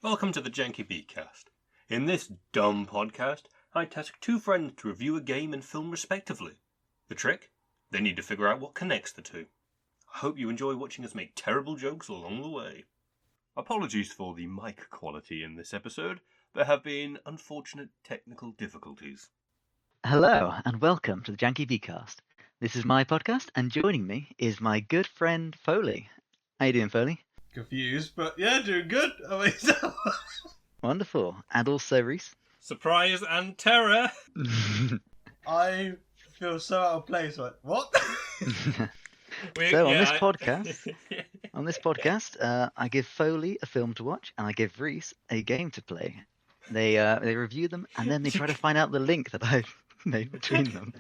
Welcome to the Janky-B-Cast. In this dumb podcast, I task two friends to review a game and film respectively. The trick? They need to figure out what connects the two. I hope you enjoy watching us make terrible jokes along the way. Apologies for the mic quality in this episode. There have been unfortunate technical difficulties. Hello, and welcome to the Janky-B-Cast. This is my podcast, and joining me is my good friend Foley. How you doing, Foley? Confused, but yeah, doing good. I mean, Wonderful. And also Rhys. Surprise and terror! I feel so out of place. Like, what? On this podcast, I give Foley a film to watch, and I give Rhys a game to play. They review them, and then they try to find out the link that I've made between them.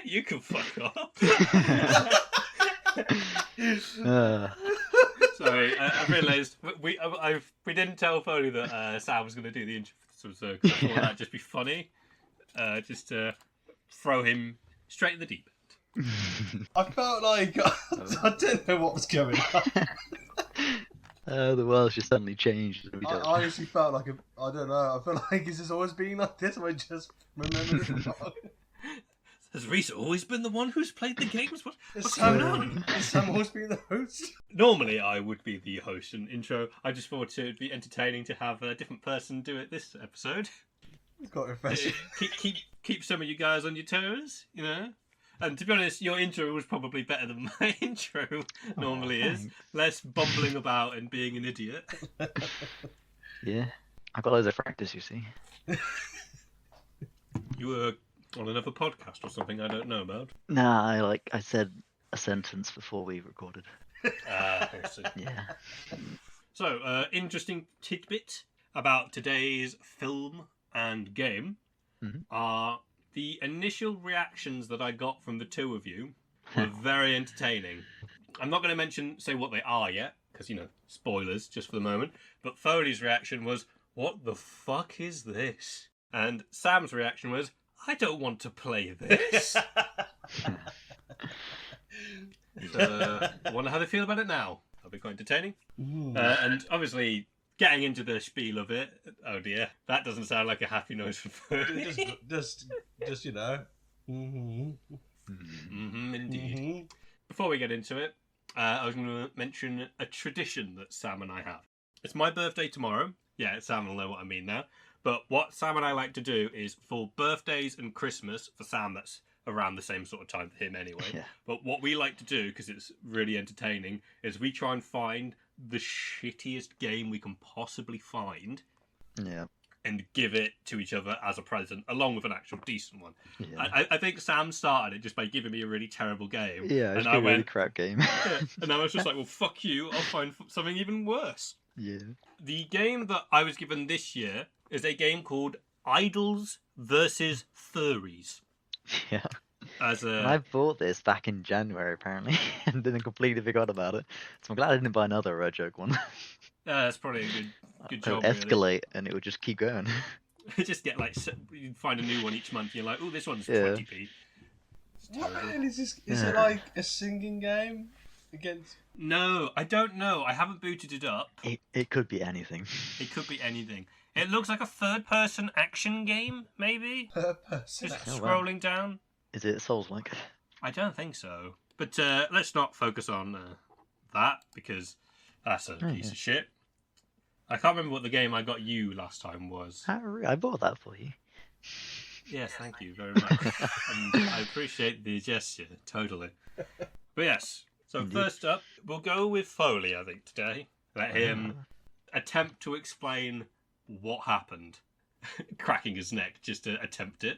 You can fuck off. Sorry, I realised we didn't tell Foley that Sam was going to do the intro for this episode. I thought that'd just be funny, just to throw him straight in the deep end. I felt like I didn't know what was going on. The world's just suddenly changed. I honestly felt like I don't know. I feel like it's just always been like this. I just remembered it wrong. Has Rhys always been the one who's played the games? What's going on? Has Sam always been the host? Normally, I would be the host and intro. I just thought it would be entertaining to have a different person do it this episode. It's quite refreshing. Keep some of you guys on your toes, you know. And to be honest, your intro was probably better than my intro normally is. Less bumbling about and being an idiot. Yeah, I've got loads of practice, you see. You were on another podcast or something I don't know about? Nah, I said a sentence before we recorded. I see. Yeah. So, interesting tidbit about today's film and game are the initial reactions that I got from the two of you were very entertaining. I'm not going to say what they are yet, because, spoilers just for the moment, but Foley's reaction was, "What the fuck is this?" And Sam's reaction was, "I don't want to play this." I wonder how they feel about it now. That'll be quite entertaining. And obviously, getting into the spiel of it, oh dear, that doesn't sound like a happy noise for Foley. just Indeed. Before we get into it, I was going to mention a tradition that Sam and I have. It's my birthday tomorrow. Yeah, Sam will know what I mean now. But what Sam and I like to do is, for birthdays and Christmas, for Sam that's around the same sort of time for him anyway, but what we like to do, because it's really entertaining, is we try and find the shittiest game we can possibly find and give it to each other as a present, along with an actual decent one. I think Sam started it just by giving me a really terrible game. Yeah, and I went, really crap game. and I was just like, well, fuck you, I'll find something even worse. Yeah. The game that I was given this year is a game called Idols versus Furries. Yeah. And I bought this back in January, apparently, and then completely forgot about it. So I'm glad I didn't buy another Red Joke one. That's probably a good job. It would escalate, and it would just keep going. Just get you'd find a new one each month. And you're like, oh, this one's 20p. What the hell is this? Is it like a singing game against? No, I don't know. I haven't booted it up. It could be anything. It could be anything. It looks like a third-person action game, maybe. Third-person. Just scrolling down. Is it Souls-like? I don't think so. But let's not focus on that, because that's a piece of shit. I can't remember what the game I got you last time was. I bought that for you. Yes, thank you very much. And I appreciate the gesture, totally. But yes, so Indeed. First up, we'll go with Foley, I think, today. Let him attempt to explain what happened. Cracking his neck just to attempt it.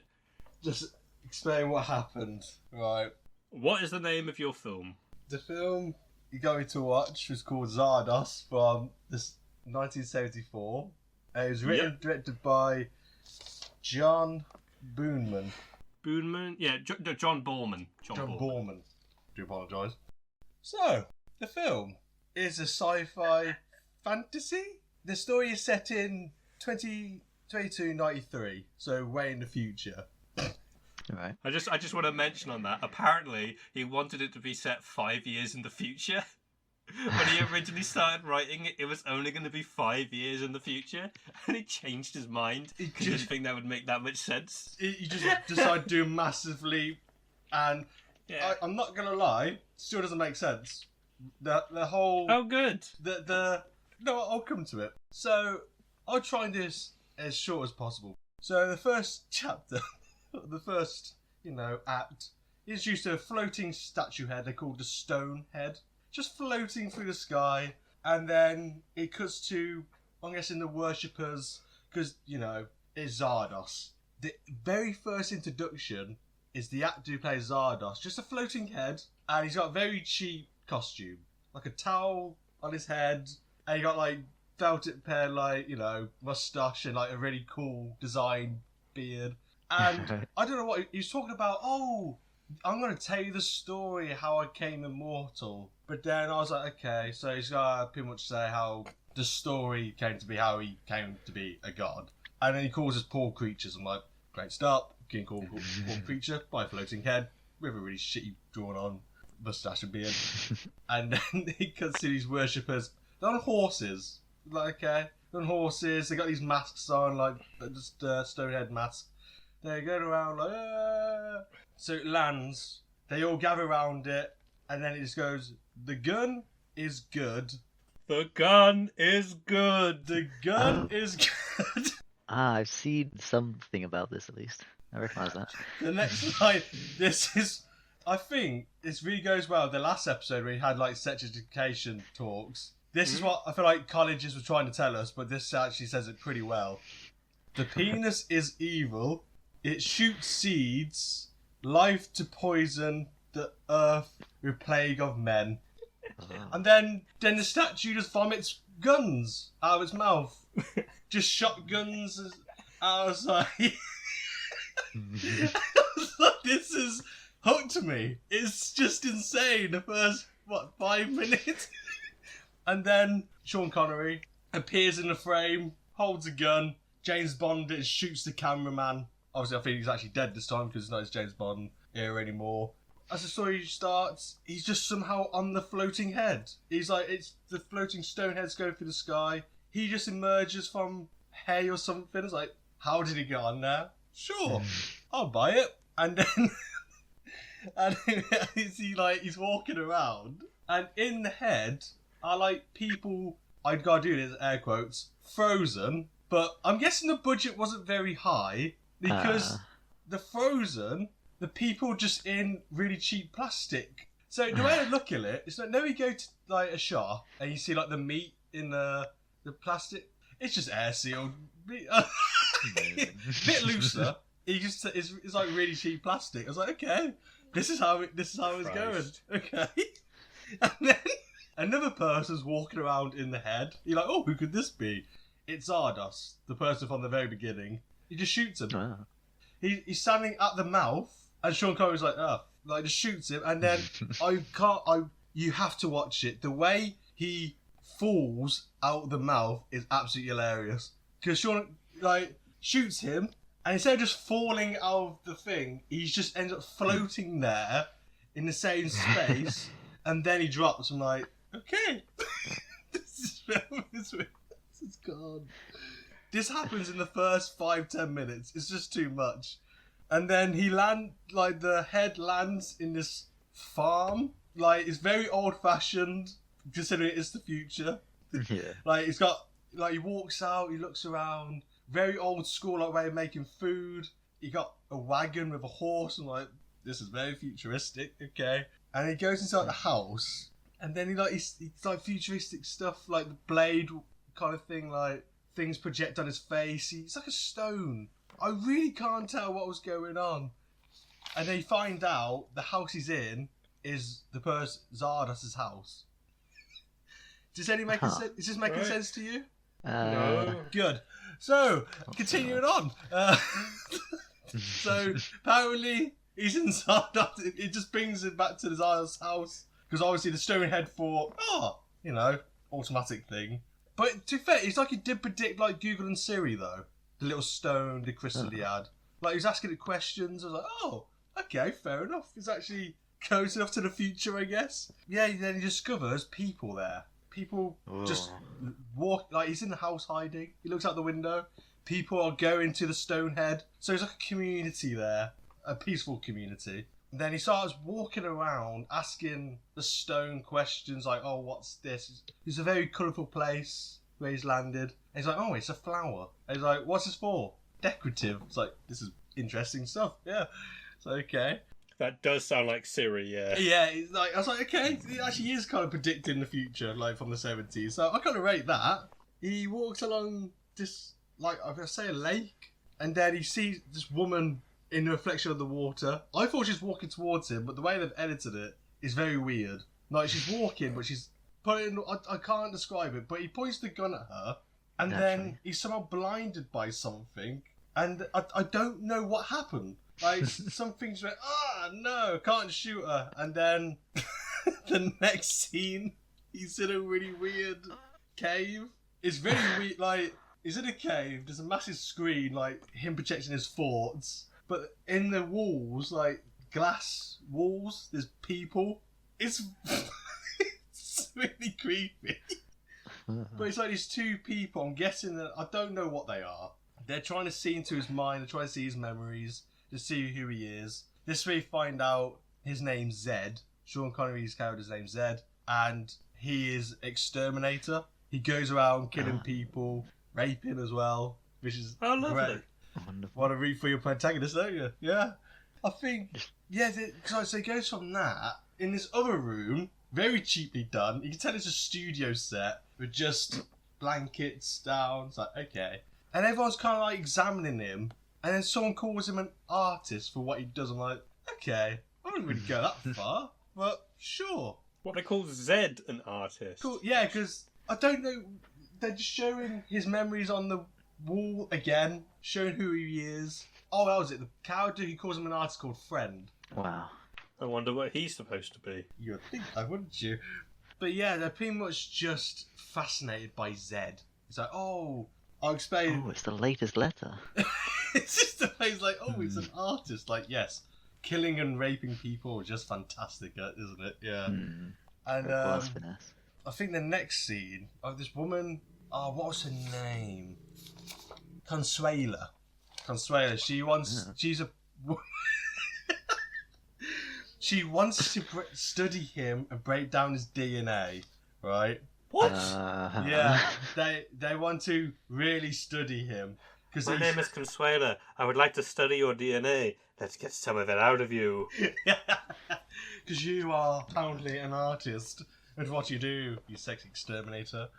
Just explain what happened, right? What is the name of your film? The film you're going to watch was called Zardoz from this 1974. It was written and directed by John Boorman. Boorman? Yeah, John Boorman. John Boorman. Do apologise. So, the film is a sci-fi fantasy. The story is set in 2293, so way in the future. Right. I just want to mention on that. Apparently, he wanted it to be set 5 years in the future. when he originally started writing it, it was only going to be 5 years in the future, and he changed his mind. He didn't think that would make that much sense. He just decided to do massively, and I'm not going to lie, still doesn't make sense. The whole... Oh, good. No, I'll come to it. So, I'll try and do this as short as possible. So, the first chapter, the first, act, is used to a floating statue head they called the Stone Head, just floating through the sky, and then it cuts to, I'm guessing, the worshippers, because, it's Zardoz. The very first introduction is the actor who plays Zardoz, just a floating head, and he's got a very cheap costume, like a towel on his head, and he got felted pair, mustache and a really cool design beard. And I don't know what he was talking about. Oh, I'm going to tell you the story how I became immortal. But then I was like, okay, so he's got to pretty much say how the story came to be, how he came to be a god. And then he calls us poor creatures. I'm like, great start. King called poor creature by a floating head with a really shitty drawn on mustache and beard. And then he cuts to these worshippers. They're on horses. They're on horses. They got these masks on, just Stonehead mask. They're going around So it lands. They all gather around it, and then it just goes, the gun is good. The gun is good. The gun is good. I've seen something about this at least. I recognise that. The next line, I think this really goes well. The last episode where we had sex education talks. This is what I feel like colleges were trying to tell us, but this actually says it pretty well. The penis is evil. It shoots seeds, life to poison the earth with plague of men. And then the statue just vomits guns out of its mouth. Just shotguns. I was like, this is hooked me. It's just insane. The first, 5 minutes? And then Sean Connery appears in the frame, holds a gun. James Bond shoots the cameraman. Obviously, I think he's actually dead this time because it's not his James Bond era anymore. As the story starts, he's just somehow on the floating head. He's it's the floating stone heads go through the sky. He just emerges from hay or something. It's how did he get on there? Sure, I'll buy it. And then, he's walking around, and in the head are people. I'd gotta do this air quotes frozen, but I'm guessing the budget wasn't very high because the frozen. The people just in really cheap plastic. So the way I look at it, it's you go to a shop and you see the meat in the plastic. It's just air sealed, bit looser. It's really cheap plastic. I was like, okay, this is how it's going. Okay, and then another person's walking around in the head. You're like, oh, who could this be? It's Zardoz, the person from the very beginning. He just shoots him. He's standing at the mouth. And Sean Connery's just shoots him, and then you have to watch it. The way he falls out the mouth is absolutely hilarious. Because Sean, shoots him, and instead of just falling out of the thing, he just ends up floating there in the same space, and then he drops. I'm like, okay. This is gone. This happens in the first 5-10 minutes. It's just too much. And then the head lands in this farm. It's very old-fashioned, considering it's the future. Yeah. He's got, he walks out, he looks around. Very old school, way of making food. He got a wagon with a horse. I'm this is very futuristic, okay. And he goes inside the house, and then he's futuristic stuff, the blade kind of thing, things project on his face. He's like a stone. I really can't tell what was going on. And they find out the house he's in is the person Zardoz's house. Is this making sense to you? No. Good. So, continuing on. So, apparently, he's in Zardoz. It just brings him back to the Zardoz's house. Because obviously the stone head thought, automatic thing. But to be fair, it's he did predict Google and Siri though. The little stone, the crystal he had. He was asking it questions. I was like, oh, okay, fair enough. It's actually close enough to the future, I guess. Yeah, then he discovers people there. People just walk, like he's in the house hiding. He looks out the window. People are going to the Stonehead. So there's like a community there, a peaceful community. And then he starts walking around asking the stone questions like, oh, what's this? It's a very colourful place where he's landed. And he's like, oh, it's a flower. And he's like, what's this for? Decorative. It's like, this is interesting stuff. Yeah. It's okay. That does sound like Siri, yeah. Yeah, it's like, I was like, okay, it actually is kind of predicting the future, like from the 70s. So I kind of rate that. He walks along this, like, I'm going to say a lake, and then he sees this woman in the reflection of the water. I thought she was walking towards him, but the way they've edited it is very weird. Like, she's walking, but she's putting, I can't describe it, but he points the gun at her, and then he's somehow blinded by something, and I don't know what happened. Like, something's like, no, can't shoot her. And then the next scene, he's in a really weird cave. It's very weird, like, he's in a cave, there's a massive screen, like, him projecting his thoughts. But in the walls, like, glass walls, there's people. It's, it's really creepy. But it's like these two people, I'm guessing that, I don't know what they are. They're trying to see into his mind, they're trying to see his memories, to see who he is. This way we find out his name's Zed. Sean Connery's character's name's Zed. And he is Exterminator. He goes around killing people, raping as well, which is lovely. Great. Wonderful. Want to read for your protagonist, don't you? Yeah. I think, yeah, so it goes from that, in this other room, very cheaply done. You can tell it's a studio set with just blankets down. It's like, okay. And everyone's kind of like examining him. And then someone calls him an artist for what he does. I'm like, okay, I wouldn't really go that far, but sure. What they call Zed an artist. Cool. Yeah, because I don't know. They're just showing his memories on the wall again, showing who he is. Oh, that was it. The character who calls him an artist called Friend. Wow. I wonder what he's supposed to be. You'd think that, wouldn't you? But yeah, they're pretty much just fascinated by Zed. It's like, oh, I'll explain. Oh, it's the latest letter. It's just the place like, oh, he's an artist. Like, yes, killing and raping people is just fantastic, isn't it? Yeah. And I think the next scene of this woman, what was her name? Consuela. She wants, she's a, she wants to study him and break down his DNA, right? What? Yeah, they want to really study him. My name is Consuela. I would like to study your DNA. Let's get some of it out of you. Because you are apparently an artist with what you do, you sex exterminator.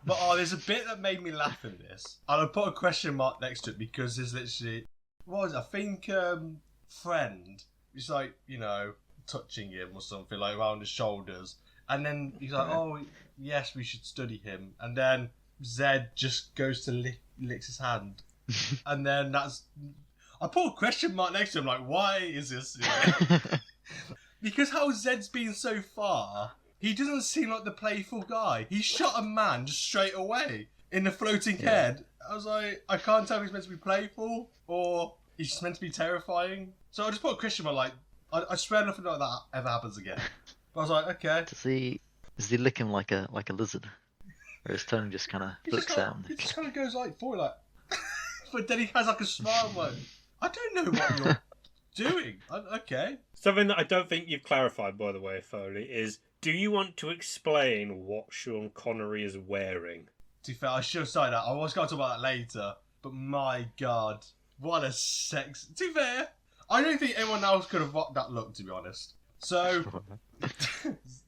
But there's a bit that made me laugh in this. And I put a question mark next to it because there's literally, what was it? I think Friend is like, you know, touching him or something, like around his shoulders. And then he's like, oh, yes, we should study him. And then Zed just goes to licks his hand. And then that's... I put a question mark next to him, like, why is this? Because how Zed's been so far, he doesn't seem like the playful guy. He shot a man just straight away in the floating head. I was like, I can't tell if he's meant to be playful or he's just meant to be terrifying. So I just put a question mark, like, I swear nothing like that ever happens again. But I was like, okay. Does he lick him like a lizard? Or his tongue just kind of flicks out? It just kind of goes like forward, like... But then he has like a smile, like, I don't know what you're doing. Okay. Something that I don't think you've clarified, by the way, Foley, is do you want to explain what Sean Connery is wearing? To be fair, I should have started that. I was going to talk about that later. But my God, what a sex... To be fair, I don't think anyone else could have rocked that look, to be honest. So,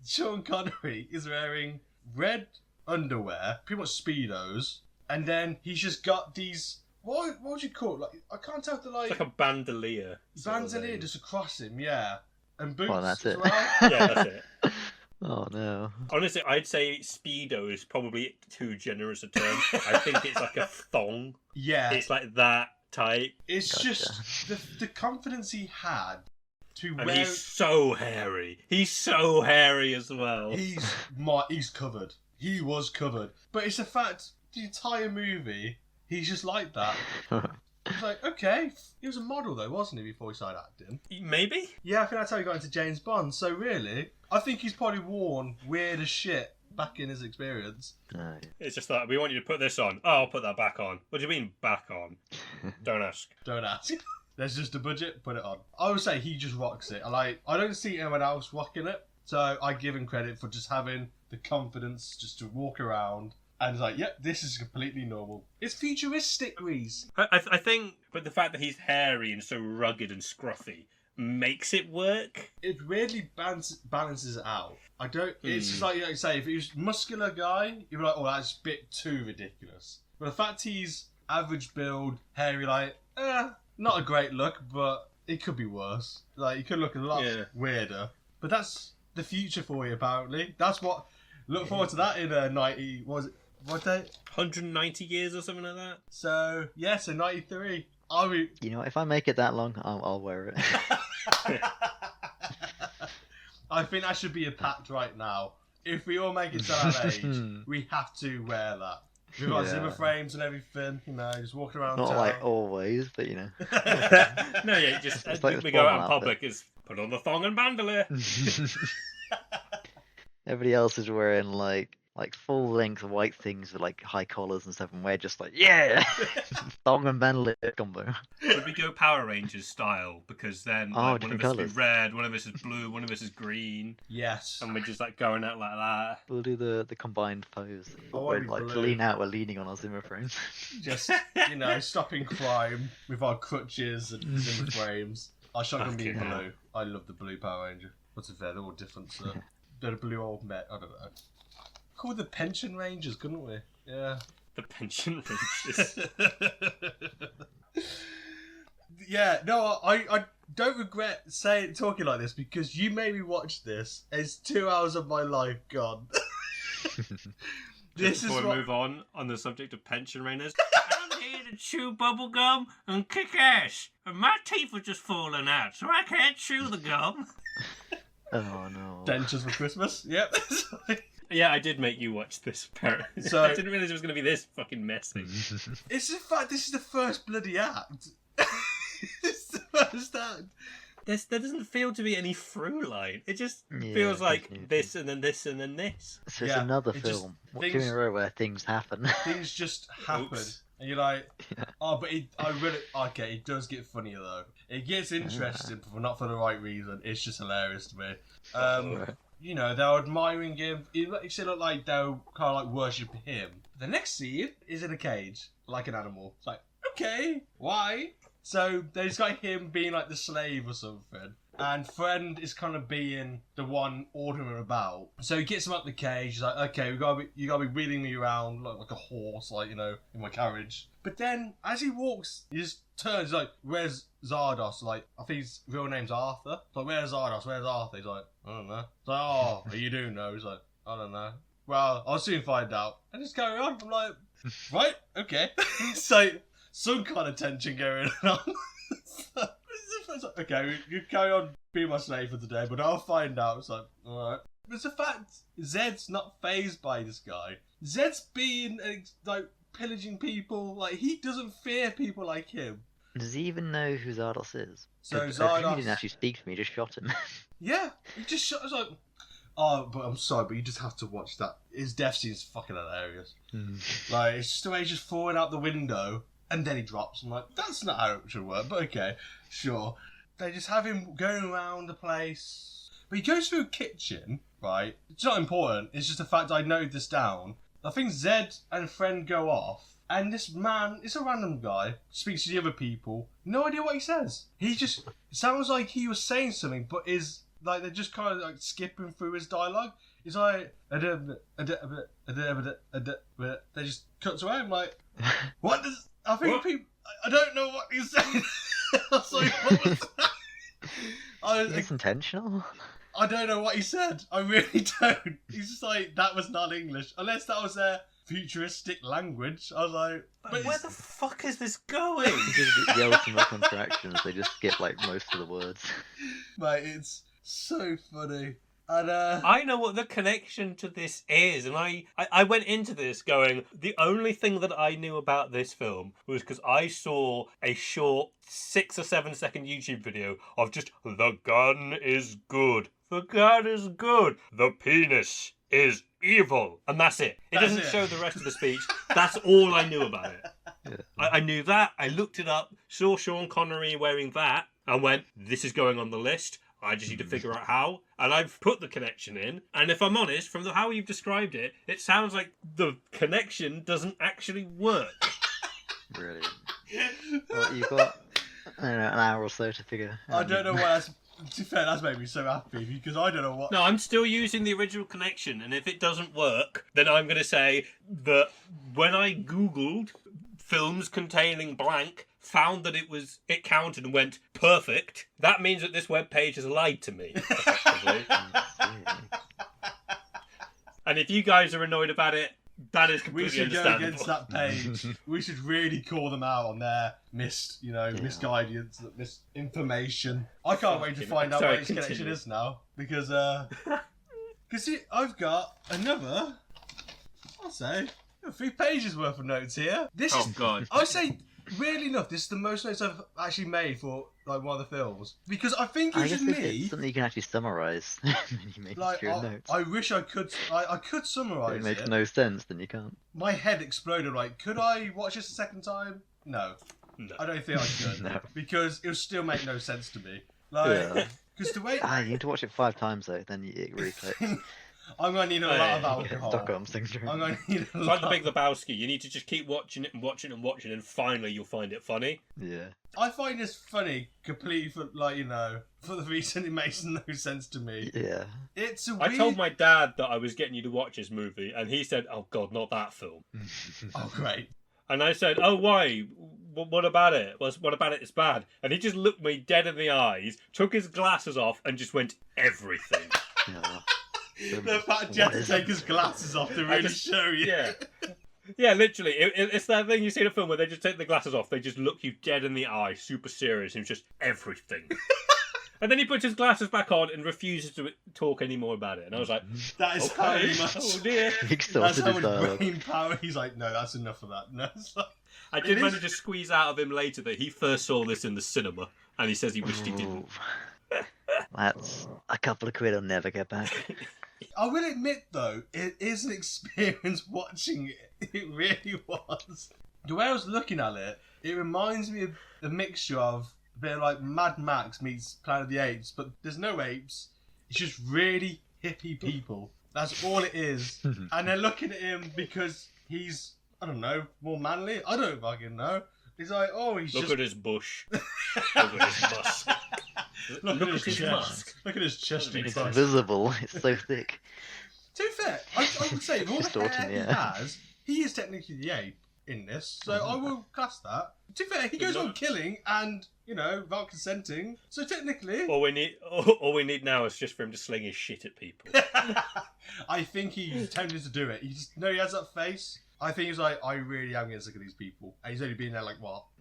Sean Connery is wearing red underwear, pretty much Speedos, and then he's just got these... What would you call it? Like, I can't tell if they're like... It's like a bandolier. Bandolier just across him, yeah. And boots well, that's as it. well. Yeah, that's it. Oh, no. Honestly, I'd say Speedo is probably too generous a term. I think it's like a thong. Yeah. It's like that type. It's just the confidence he had to and wear... he's so hairy. He's so hairy as well. He's covered. He was covered. But it's a fact, the entire movie... He's just like that. It's like, okay, he was a model though, wasn't he, before he started acting? Maybe? Yeah, I think that's how he got into James Bond. So really, I think he's probably worn weird as shit back in his experience. It's just that we want you to put this on. Oh, I'll put that back on. What do you mean back on? Don't ask. Don't ask. There's just a budget, put it on. I would say he just rocks it. I don't see anyone else rocking it, so I give him credit for just having the confidence just to walk around and it's like, yep, this is completely normal. It's futuristic, Rhys. I think, but the fact that he's hairy and so rugged and scruffy makes it work. It weirdly balances it out. It's just like you say, if he was a muscular guy, you'd be like, oh, that's a bit too ridiculous. But the fact he's average build, hairy, like, not a great look, but it could be worse. Like, he could look a lot weirder. But that's the future for you, apparently. That's what... Look forward to that in 90... What was it? What date? 190 years or something like that. So, yeah, so 93. You know, if I make it that long, I'll wear it. I think that should be a pact right now. If we all make it to that age, we have to wear that. We've got Zimmer frames and everything, you know, just walking around Not town. like always, but you know. No, yeah, just like we go out in public is put on the thong and bandolier. Everybody else is wearing like full length white things with like high collars and stuff, and we're just like, yeah, thong and bandolier combo. Would we go Power Rangers style? Because then like, one of us is red, one of us is blue, one of us is green. Yes. And we're just like going out like that. We'll do the combined pose. We're like to lean out, we're leaning on our Zimmer frames. Just, you know, stopping crime with our crutches and Zimmer frames. Our shotgun being blue. I love the blue Power Ranger. What's it fair? They're all different, so. They're the blue old Met. I don't know. Called the Pension Rangers, couldn't we? Yeah. The Pension Rangers. Yeah, no, I don't regret talking like this because you made me watch this. It's 2 hours of my life gone. Before we move on the subject of pension rangers, I'm here to chew bubble gum and kick ass, and my teeth are just falling out, so I can't chew the gum. Oh no. Dentures for Christmas. Yep. Yeah, I did make you watch this, apparently. So I didn't realise it was going to be this fucking messy. It's the fact this is the first bloody act. It's the first act. There doesn't feel to be any through line. It just feels like this and then this and then this. So it's another film. Two in a row where things happen. Things just happen. Oops. And you're like, oh, but it does get funnier though. It gets interesting, but not for the right reason. It's just hilarious to me. You know, they're admiring him. It look like they'll kind of like worship him. The next scene is in a cage, like an animal. It's like, okay, why? So they just got him being like the slave or something. And Friend is kind of being the one ordering him about. So he gets him up the cage. He's like, okay, you gotta be wheeling me around like a horse, like, you know, in my carriage. But then, as he walks, he just turns, he's like, where's Zardoz? Like, I think his real name's Arthur. It's like, where's Zardoz? Where's Arthur? He's like, I don't know. It's like, oh, you do know. He's like, I don't know. Well, I'll soon find out. And just carry on. I'm like, right, okay. So, some kind of tension going on. It's like, okay, you carry on being my slave for today, but I'll find out. It's like, alright. But it's the fact Zed's not fazed by this guy. Zed's being, like, pillaging people. Like, he doesn't fear people like him. Does he even know who Zardoz is? So Zardoz... He didn't actually speak to me, he just shot him. Yeah, he just shot... It's like... Oh, but I'm sorry, but you just have to watch that. His death scene's fucking hilarious. Like, it's just the way he's just falling out the window, and then he drops. I'm like, that's not how it should work, but okay, sure. They just have him going around the place. But he goes through a kitchen, right? It's not important, it's just the fact I noted this down. I think Zed and Friend go off, and this man, it's a random guy, speaks to the other people. No idea what he says. He just, it sounds like he was saying something, but is, like, they're just kind of like skipping through his dialogue. It's like, they just cuts away. I'm like, what does, I think people, I don't know what he's saying. I was like, what was that? Is this intentional? I don't know what he said. I really don't. He's just like, that was not English. Unless that was their futuristic language. I was like... But where the fuck is this going? This is the ultimate contractions. They just skip like most of the words. Mate, it's so funny. And I know what the connection to this is, and I went into this going, the only thing that I knew about this film was because I saw a short 6 or 7 second YouTube video of just, the gun is good. The gun is good. The penis is evil. And that's it. It doesn't show the rest of the speech. That's all I knew about it. Yeah. I knew that. I looked it up, saw Sean Connery wearing that, and went, this is going on the list. I just need to figure out how. And I've put the connection in. And if I'm honest, from how you've described it, it sounds like the connection doesn't actually work. Brilliant. Well, you've got, I don't know, an hour or so to figure out. I don't know why that's... To be fair, that's made me so happy, because I don't know what... No, I'm still using the original connection. And if it doesn't work, then I'm going to say that when I Googled films containing blank, found that it counted and went perfect, that means that this webpage has lied to me, effectively. And if you guys are annoyed about it, that is completely understandable. We should go against that page. We should really call them out on their misguidance, misinformation. I can't wait to find out what its connection is now, because I've got another, I'll say, 3 pages worth of notes here. God. I say, weirdly enough, this is the most notes I've actually made for like one of the films, because I think it was just me. It's something you can actually summarise when you make your notes. I wish I could. I could summarise it. If it makes no sense, then you can't. My head exploded. Like, could I watch this a second time? No. I don't think I could. No. Because it would still make no sense to me. Like, because the way you need to watch it 5 times though, then it really clicks. I'm going to need a lot of alcohol. Stockholm syndrome. I'm going to need It's like the Big Lebowski. You need to just keep watching it and watching and watching, and finally you'll find it funny. Yeah. I find this funny completely for for the reason it makes no sense to me. Yeah. It's a I told my dad that I was getting you to watch this movie, and he said, "Oh God, not that film." Oh great. And I said, "Oh why? What about it? What about it is bad?" And he just looked me dead in the eyes, took his glasses off, and just went, "Everything." Yeah. The fact you have to take his glasses off to really show you. Yeah. Yeah, literally. It's that thing you see in a film where they just take the glasses off, they just look you dead in the eye, super serious, and it's just everything. And then he puts his glasses back on and refuses to talk any more about it. And I was like, that is how much. Oh dear. That's how much brain power. He's like, no, that's enough of that. No, I did manage to squeeze out of him later that he first saw this in the cinema, and he says he wished he didn't. That's a couple of quid I'll never get back. I will admit, though, it is an experience watching it. It really was. The way I was looking at it, it reminds me of a mixture of a bit of like Mad Max meets Planet of the Apes, but there's no apes. It's just really hippie people. That's all it is. And they're looking at him because he's, I don't know, more manly. I don't fucking know. He's like, oh, he's Look just... at his bush. Look at his musk. Look at his chest. Look at his chest. It's visible. It's so thick. To be fair, I would say with all the hair he has, he is technically the ape in this, so I will class that. To be fair, he goes on killing and, without consenting, so technically... All we need now is just for him to sling his shit at people. I think he's tempted to do it. He has that face. I think he's like, I really am getting sick of these people. And he's only been there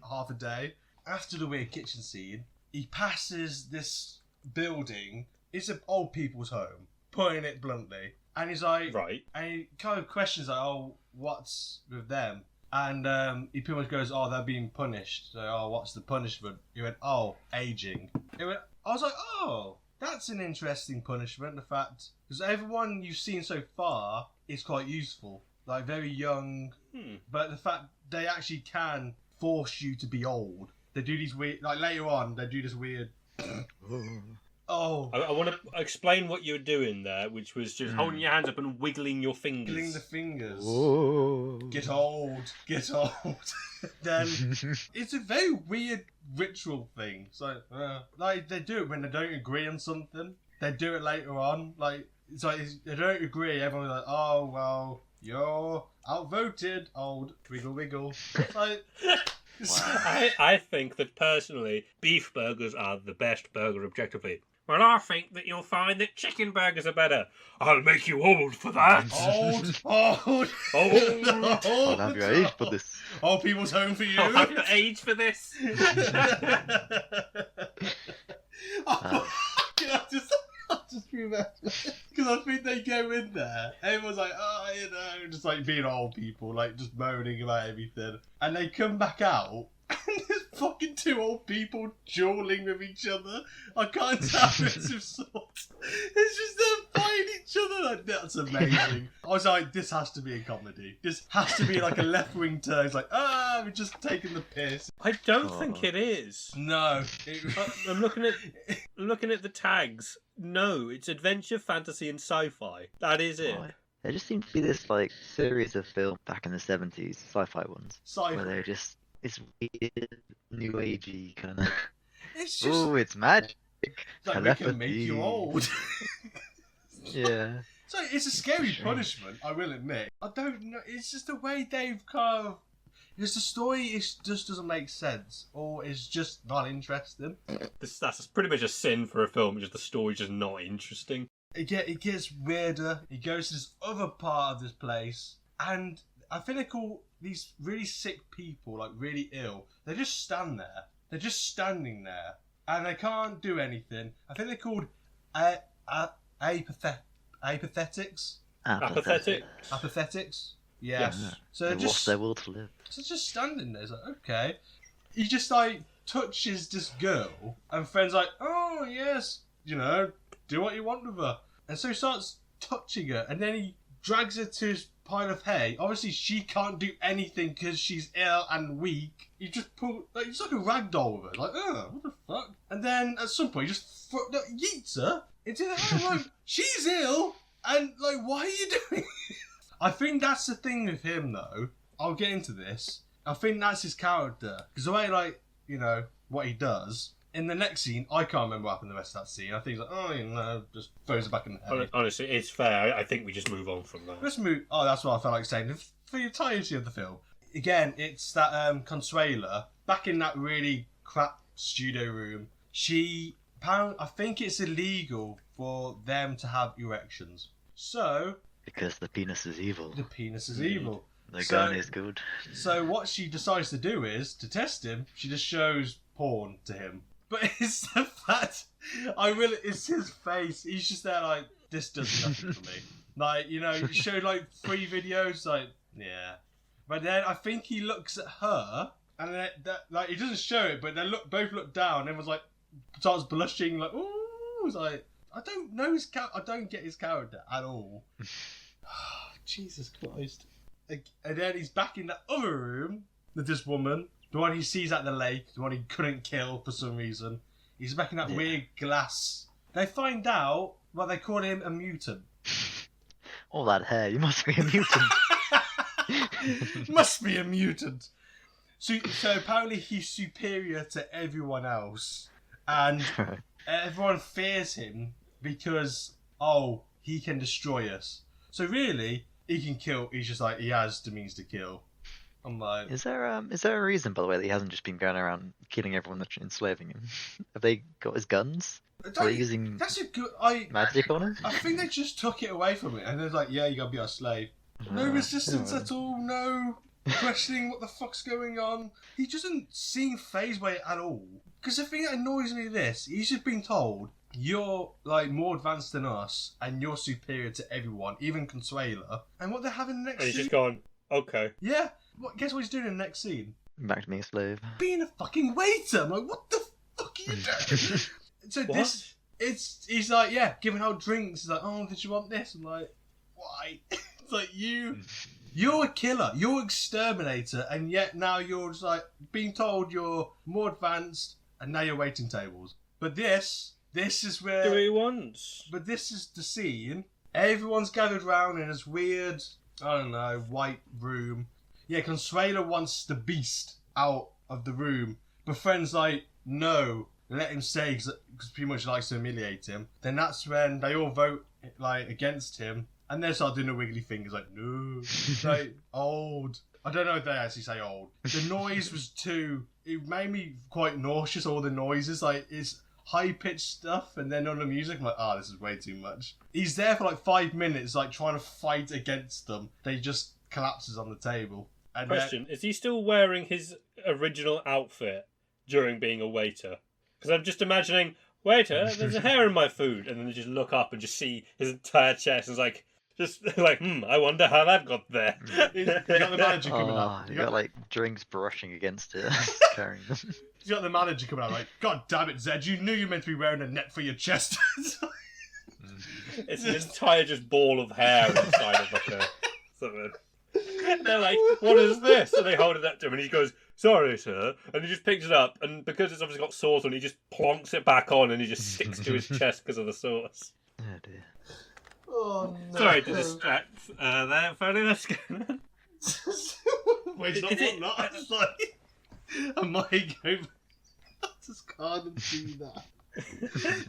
half a day. After the weird kitchen scene, he passes this building. It's an old people's home, putting it bluntly. And he's like, right. And he kind of questions like, oh, what's with them? And he pretty much goes, oh, they're being punished. So, oh, what's the punishment? He went, oh, aging. I was like, oh, that's an interesting punishment. The fact, because everyone you've seen so far is quite useful, like very young. But the fact they actually can force you to be old. They do these weird, like later on, they do this weird. Oh. I want to explain what you were doing there, which was just holding your hands up and wiggling your fingers. Wiggling the fingers. Whoa. Get old. Then it's a very weird ritual thing. So, like they do it when they don't agree on something. They do it later on. Like it's like they don't agree. Everyone's like, oh well, you're outvoted. Old wiggle wiggle. Like. Wow. I think that personally, beef burgers are the best burger objectively. Well, I think that you'll find that chicken burgers are better. I'll make you old for that. Old. I'll have your age for this. Old people's home for you. I'll have your age for this. I'll just remember. Because I think they go in there, everyone's like, oh, you know, just like being old people, like just moaning about everything. And they come back out, and there's fucking two old people dueling with each other. I can't tell it's of sorts. It's just them fighting each other. Like, that's amazing. I was like, this has to be a comedy. This has to be like a left-wing turn. It's like, we're just taking the piss. I don't think it is. No. I'm looking at the tags. No, it's adventure, fantasy, and sci-fi. That is it. There just seemed to be this like series of films back in the 70s, sci-fi ones, where they're just this weird, new agey kind of. It's just. Oh, it's magic. It's like we can make you old. Yeah. So it's a scary punishment, I will admit. I don't know. It's just the way they've kind of. Because the story just doesn't make sense, or it's just not interesting. That's pretty much a sin for a film. Just the story's just not interesting. It gets weirder. It goes to this other part of this place, and I think they call these really sick people, like really ill. They just stand there. They're just standing there, and they can't do anything. I think they're called apathetics. Apathetics. Yes. So they're just their will to live. So just standing there. It's like, okay. He just like touches this girl, and friend's like, oh yes, you know, do what you want with her. And so he starts touching her, and then he drags her to his pile of hay. Obviously, she can't do anything because she's ill and weak. He just he's like a rag doll with her. Like, what the fuck? And then at some point, he just yeets her into the hay. Like, she's ill, and like, why are you doing? I think that's the thing with him, though. I'll get into this. I think that's his character. Because the way, like, you know, what he does. In the next scene, I can't remember what happened in the rest of that scene. I think he's like, oh, you know, just throws it back in the head. Honestly, it's fair. I think we just move on from that. Let's move. Oh, that's what I felt like saying. For the entirety of the film. Again, it's that Consuela, back in that really crap studio room. I think it's illegal for them to have erections. So... Because the penis is evil. The penis is evil. The gun is good. So what she decides to do is, to test him, she just shows porn to him. But it's the fact, it's his face. He's just there like, this does nothing for me. Like, you know, he showed like 3 videos, like, yeah. But then I think he looks at her, and then like he doesn't show it, but they both look down, and everyone's like, starts blushing, like, ooh. It's like, I don't know I don't get his character at all. Jesus Christ. And then he's back in that other room with this woman, the one he sees at the lake, the one he couldn't kill for some reason. He's back in that weird glass. They find out, well, they call him a mutant. All that hair, you must be a mutant. Must be a mutant. So apparently he's superior to everyone else. And everyone fears him because, he can destroy us. So really, he can kill. He's just like, he has the means to kill. I'm like, is there a reason, by the way, that he hasn't just been going around killing everyone that's enslaving him? Have they got his guns? Are they using magic on him? I think they just took it away from it, and they're like, yeah, you gotta be our slave. No resistance at all. No questioning what the fuck's going on. He doesn't seem fazed by it at all. Because the thing that annoys me is this: he's just been told, you're like more advanced than us, and you're superior to everyone, even Consuela. And what they have in the next scene? And he's just gone, okay. Yeah. Guess what he's doing in the next scene? Back to being a slave. Being a fucking waiter. I'm like, what the fuck are you doing? So what? He's like, yeah, giving out drinks. He's like, oh, did you want this? I'm like, why? It's like, you're a killer. You're an exterminator, and yet now you're just like being told you're more advanced, and now you're waiting tables. But this is where... Do what he wants. But this is the scene. Everyone's gathered round in this weird, I don't know, white room. Yeah, Consuela wants the beast out of the room. But Friend's like, no, let him stay, because pretty much likes to humiliate him. Then that's when they all vote like against him. And they start doing the wiggly fingers like, no. Like, old. I don't know if they actually say old. The noise was it made me quite nauseous, all the noises. Like, it's high-pitched stuff, and then on the music, I'm like, this is way too much. He's there for like 5 minutes, like, trying to fight against them. They just collapses on the table. And question, is he still wearing his original outfit during being a waiter? Because I'm just imagining, waiter, there's a hair in my food. And then they just look up and just see his entire chest. And it's like, I wonder how that got there. You got the manager coming out. You got like drinks brushing against it, carrying them. You got the manager coming out like, God damn it, Zed, you knew you meant to be wearing a net for your chest. It's an entire just ball of hair inside of like a something. They're like, what is this? And they hold it up to him and he goes, sorry, sir. And he just picks it up, and because it's obviously got sauce on, he just plonks it back on and he just sticks to his chest because of the sauce. Oh dear. Oh no. Sorry to distract there, Foley. Let's go. Wait, not. It's like, I might go. I just can't do that.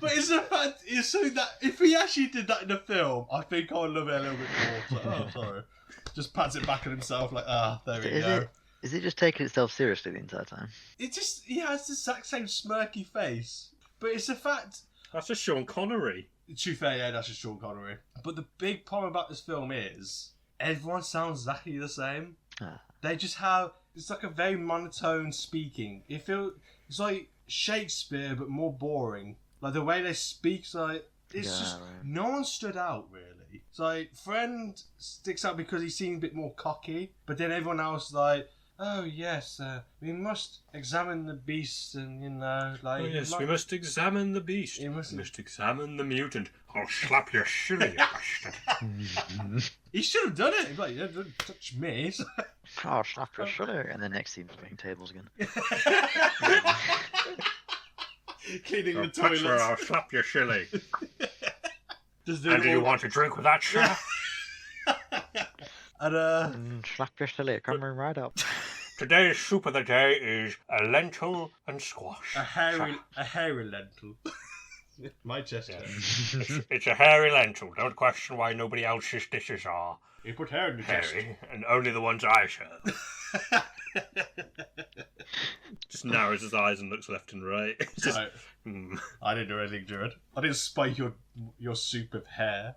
But it's the fact, it's so that if he actually did that in a film, I think I would love it a little bit more. So, oh, sorry. Just pats it back at himself, like, there we go. Is it just taking itself seriously the entire time? It just, he has the exact same smirky face. But it's the fact. That's just Sean Connery. To be fair, yeah, that's just Sean Connery. But the big problem about this film is everyone sounds exactly the same. They just have, it's like a very monotone speaking. It's like Shakespeare, but more boring. Like the way they speak, no one stood out really. It's like Friend sticks out because he seems a bit more cocky, but then everyone else oh yes, we must examine the beast, and oh yes, we must examine the beast. We must examine the mutant. I'll slap your shilly, you bastard. He should have done it. He's like, don't touch me. I'll slap your shilly. And the next scene's playing tables again. Cleaning the toilets. I'll slap your shilly. And do you want a drink with that, sir? And slap your shilly, coming right up. Today's soup of the day is a lentil and squash. A hairy lentil. My chest. Yeah. It's a hairy lentil. Don't question why nobody else's dishes are. You put hair in the chest. Hairy, and only the ones I serve. Just narrows his eyes and looks left and right. Just, I didn't do anything, Jared. I didn't spike your soup of hair.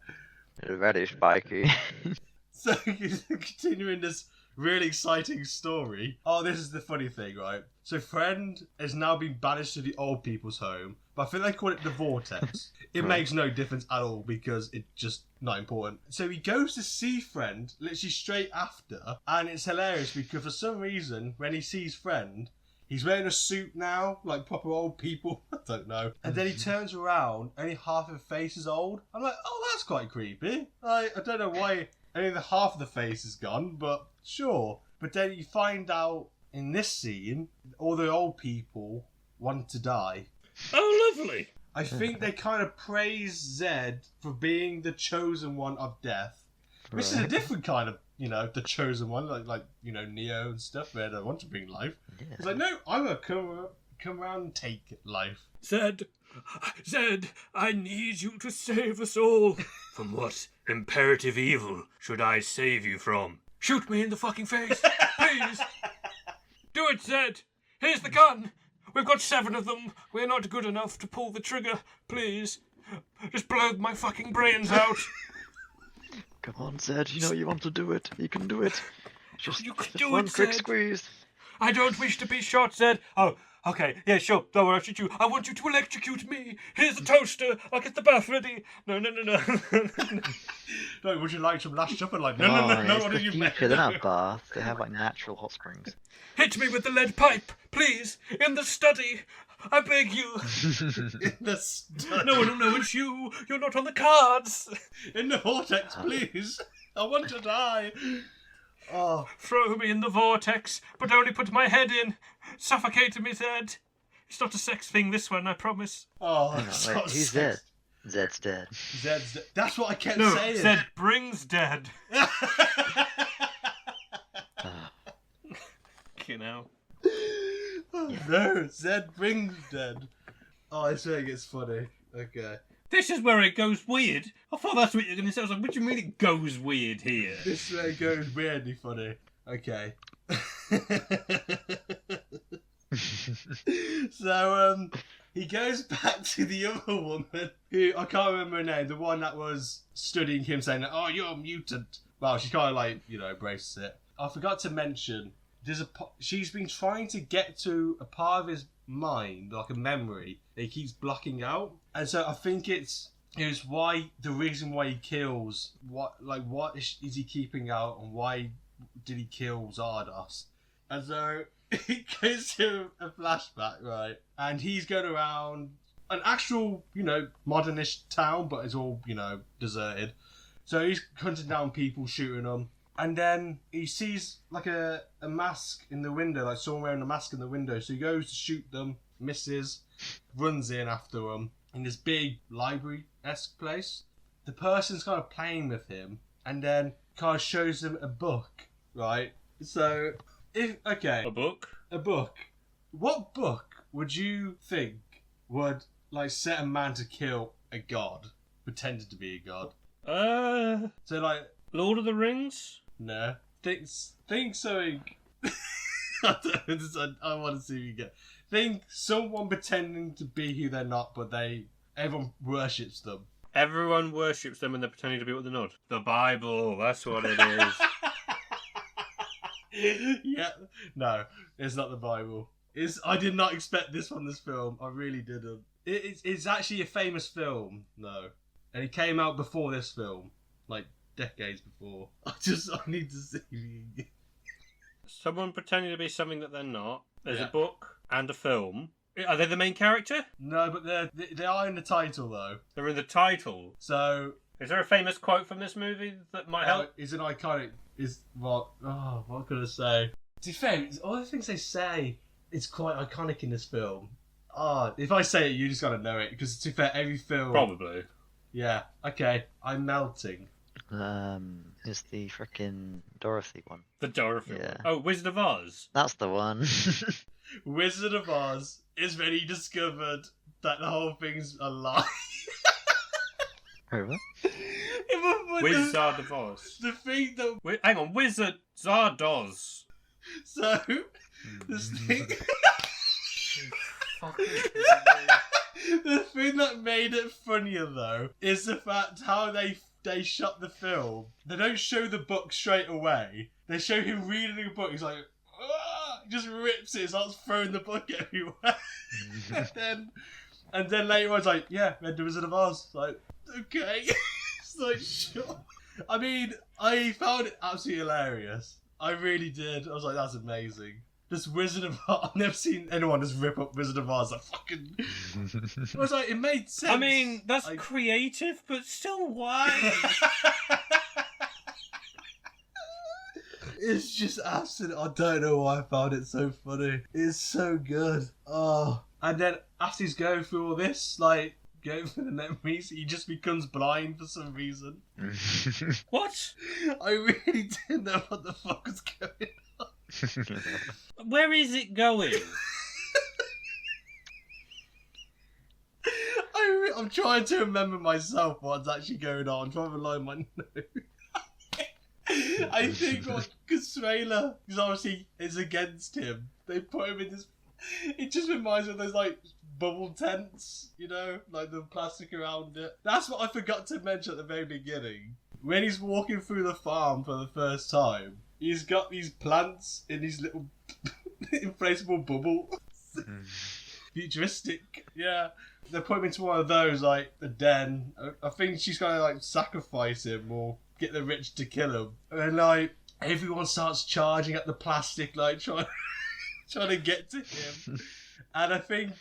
It's very spiky. So, continuing this really exciting story. Oh, this is the funny thing, right? So, Friend has now been banished to the old people's home, but I think they call it the Vortex. It makes no difference at all because it's just not important. So he goes to see Friend literally straight after, and it's hilarious because for some reason, when he sees Friend, he's wearing a suit now, like proper old people. I don't know. And then he turns around, only half of the face is old. I'm like, oh, that's quite creepy. I don't know why only the half of the face is gone, but sure. But then you find out in this scene, all the old people want to die. Oh, lovely. I think they kind of praise Zed for being the chosen one of death. Right. This is a different kind of, the chosen one, like Neo and stuff, where they want to bring life. Yeah. It's like, no, I'm going to come around and take life. Zed, I need you to save us all. From what imperative evil should I save you from? Shoot me in the fucking face, please. Do it, Zed. Here's the gun. We've got 7 of them. We're not good enough to pull the trigger. Please. Just blow my fucking brains out. Come on, Zed. You know you want to do it. You can do it. You can do one it, quick Zed. Squeeze. I don't wish to be shot, Zed. Oh, okay. Yeah, sure. Don't worry, I'll shoot you. I want you to electrocute me. Here's the toaster. I'll get the bath ready. No. No, would you like some Last Supper? Like, no. What What are you future? They're not baths. They have natural hot springs. Hit me with the lead pipe, please. In the study. I beg you. In the study. No one will know it's you. You're not on the cards. In the vortex, please. I want to die. Oh. Throw me in the vortex, but only put my head in. Suffocate me, Zed. It's not a sex thing, this one, I promise. Oh, wait, who's Zed? Zed's dead. Zed's dead. That's what I kept saying. No, Zed brings dead. No, Zed brings dead. Oh, I think it's funny. Okay. This is where it goes weird. I thought that's what you were going to say. I was like, what do you mean it goes weird here? This is where it goes weirdly funny. Okay. So, he goes back to the other woman, who, I can't remember her name, the one that was studying him saying, oh, you're a mutant. Well, she kind of embraces it. I forgot to mention, she's been trying to get to a part of his mind, like a memory, that he keeps blocking out. And so I think it's why the reason why he kills, what is he keeping out, and why did he kill Zardoz? And so it goes to a flashback, right? And he's going around an actual, modernish town, but it's all, deserted. So he's hunting down people, shooting them. And then he sees like a mask in the window, like someone wearing a mask in the window. So he goes to shoot them, misses, runs in after them in this big library-esque place. The person's kind of playing with him, and then kind of shows him a book, right? So, a book. What book would you think would set a man to kill a god, pretended to be a god? So Lord of the Rings? No. Think something. I want to see you get. Think someone pretending to be who they're not, but everyone worships them. Everyone worships them and they're pretending to be what they're not. The Bible, that's what it is. Yeah. No, it's not the Bible. I did not expect this from this film. I really didn't. It's actually a famous film, no. And it came out before this film. Decades before. I need to see. Someone pretending to be something that they're not. There's a book and a film. Are they the main character? No, but they are in the title though. They're in the title. So, is there a famous quote from this movie that might help? Is an iconic? What could I say? To be fair, all the things they say is quite iconic in this film. If I say it, you just gotta know it because to be fair, every film. Probably. Yeah. Okay. I'm melting. Is the frickin' Dorothy one? The Dorothy Yeah. one. Oh, Wizard of Oz. That's the one. Wizard of Oz is when he discovered that the whole thing's a lie. What? Wizard of Oz. The thing that... Hang on, Wizard Zardoz. So, this thing... The thing that made it funnier, though, is the fact how they shot the film. They don't show the book straight away. They show him reading a book. He's like, he just rips it, starts throwing the book everywhere. and then later on, it's like, yeah, read The Wizard of Oz. Like, okay. It's like, sure. I mean, I found it absolutely hilarious. I really did. I was like, that's amazing. This Wizard of Oz, I've never seen anyone just rip up Wizard of Oz. I was like, it made sense. I mean, that's creative, but still, why? It's just absolute. I don't know why I found it so funny. It's so good. And then after he's going through all this, going through the memories, he just becomes blind for some reason. What? I really didn't know what the fuck was going on. Where is it going? I'm trying to remember myself what's actually going on. I'm trying to rely on my notes. I think Consuela, because obviously it's against him, they put him in this... It just reminds me of those, bubble tents, the plastic around it. That's what I forgot to mention at the very beginning. When he's walking through the farm for the first time, he's got these plants in these little inflatable bubble. Futuristic, yeah. They put him into one of those, a den. I think she's going to, sacrifice him or get the rich to kill him. And, everyone starts charging at the plastic, trying to get to him. And I think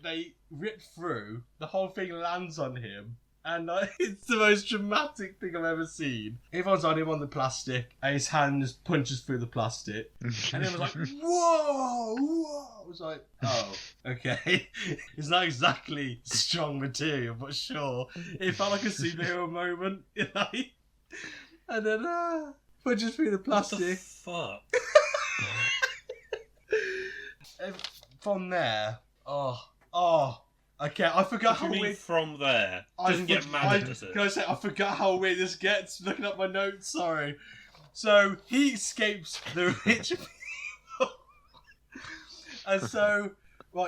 they rip through, the whole thing lands on him. And it's the most dramatic thing I've ever seen. Everyone's on him on the plastic, and his hand just punches through the plastic. And it was like, whoa, whoa. I was like, oh, okay. It's not exactly strong material, but sure. It felt like a superhero moment, And then, punches through the plastic. What the fuck? From there, okay, I forgot how weird. From there, doesn't get mad, does it? Can I say I forgot how weird this gets? Looking at my notes, sorry. So he escapes the rich people, and so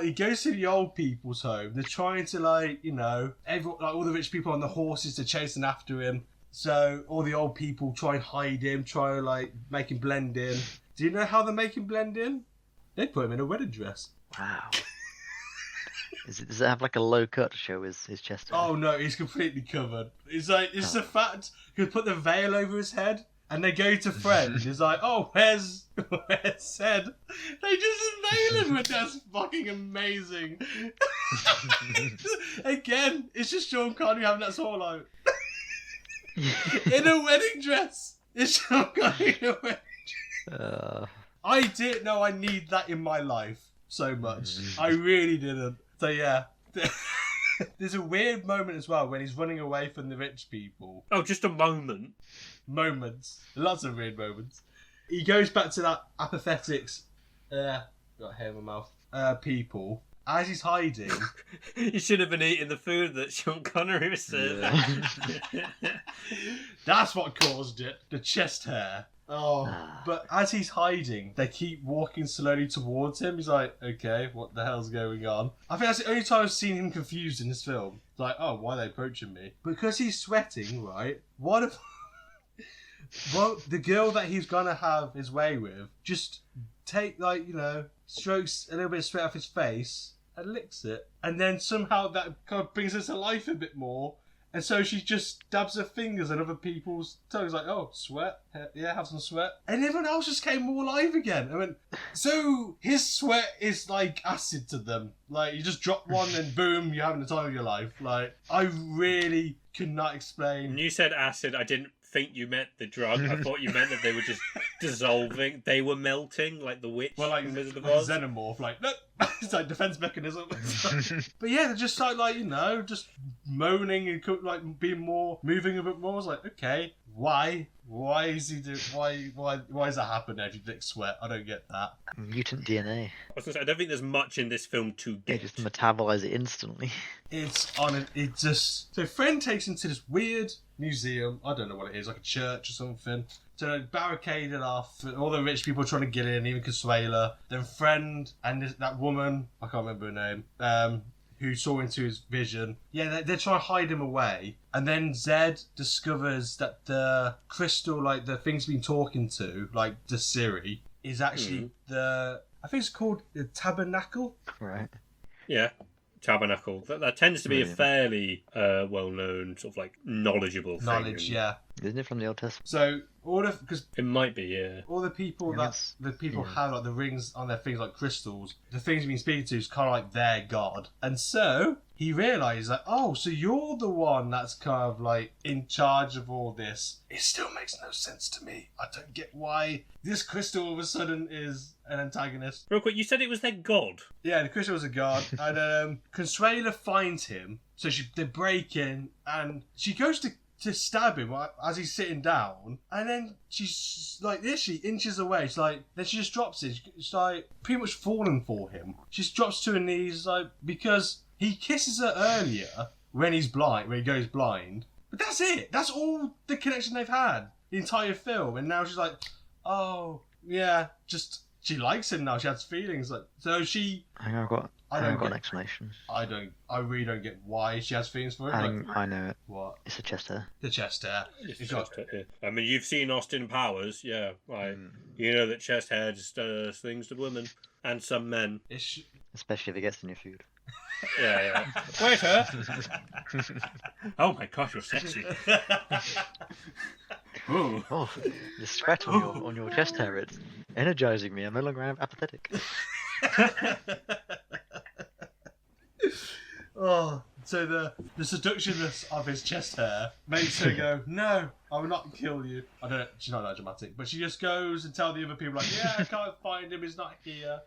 he goes to the old people's home. They're trying to everyone, all the rich people on the horses are chasing after him. So all the old people try and hide him, try to make him blend in. Do you know how they make him blend in? They put him in a wedding dress. Wow. Does it have like a low cut to show his chest hair? Oh no, he's completely covered. It's the fact he could put the veil over his head, and they go to Fred. He's like, "Oh, where's Zed?" They just unveil him, and that's fucking amazing. Again, it's just Sean Connery having that sort of like in a wedding dress. It's Sean Connery in a wedding dress. I didn't know I need that in my life so much. I really didn't. So yeah. There's a weird moment as well when he's running away from the rich people. Oh, just a moment. Moments. Lots of weird moments. He goes back to that apathetics, got hair in my mouth, people. As he's hiding... You should have been eating the food that Sean Connery was serving. Yeah. That's what caused it. The chest hair. Oh, but as he's hiding, they keep walking slowly towards him. He's like, okay, what the hell's going on? I think that's the only time I've seen him confused in this film. It's like, oh, why are they approaching me? Because he's sweating, right? What if... Well, the girl that he's gonna have his way with just take, like, you know, strokes a little bit of sweat off his face and licks it. And then somehow that kind of brings her to life a bit more. And so she just dabs her fingers on other people's toes, like, oh, sweat. Yeah, have some sweat. And everyone else just came more alive again. I went, so his sweat is like acid to them. Like, you just drop one and boom, you're having the time of your life. Like, I really could not explain. When you said acid, I didn't think you meant the drug. I thought you meant that they were just dissolving. They were melting, like the witch. Well, like, Wizard of like Oz. xenomorph, like, no. It's like defense mechanism. But yeah, they're just like, you know, just moaning and like being more, moving a bit more. I was like, okay, why? Why is he doing? Why is that happening if you lick sweat? I don't get that. Mutant DNA. I was gonna say, I don't think there's much in this film to They get. just metabolize it instantly. It's on it. It just so Friend takes him to this weird museum. I don't know what it is, like a church or something. So they barricaded off. All the rich people trying to get in, even Consuela. Then Friend and that woman, I can't remember her name, who saw into his vision. Yeah, they're trying to hide him away. And then Zed discovers that the crystal, like the thing's been talking to, like the Siri, is actually I think it's called the Tabernacle. Right. Yeah. Tabernacle. That tends to be a fairly well-known, sort of like knowledgeable thing. Knowledge, yeah. Isn't it from the Old Testament? So because It might be, yeah. all the people have like the rings on their things like crystals, the things he's been speaking to is kind of like their god. And so he realizes like, oh, so you're the one that's kind of like in charge of all this. It still makes no sense to me. I don't get why this crystal all of a sudden is an antagonist. Real quick, you said it was their god. Yeah, the crystal was a god. And Consuela finds him, so they break in and she goes to stab him as he's sitting down, and then she's like this, she inches away. She's like, then she just drops it. She's like pretty much falling for him. She just drops to her knees, like, because he kisses her earlier when he's blind, when he goes blind. But that's it. That's all the connection they've had the entire film. And now she's like, oh yeah, just she likes him now. She has feelings. Like, so she. Hang on, I've got an explanation. I really don't get why she has feelings for him. I know it. What? It's a chest hair. The chest hair. I mean, you've seen Austin Powers, yeah. You know that chest hair just does things to women and some men. Especially if it gets in your food. Yeah. Waiter! Oh my gosh, you're sexy. Ooh. Oh, the sweat on your chest hair, it's energizing me. I'm no longer apathetic. Oh, so the seductionness of his chest hair makes her go, no, I will not kill you. I don't know, she's not that dramatic, but she just goes and tells the other people, like, yeah, I can't find him, he's not here.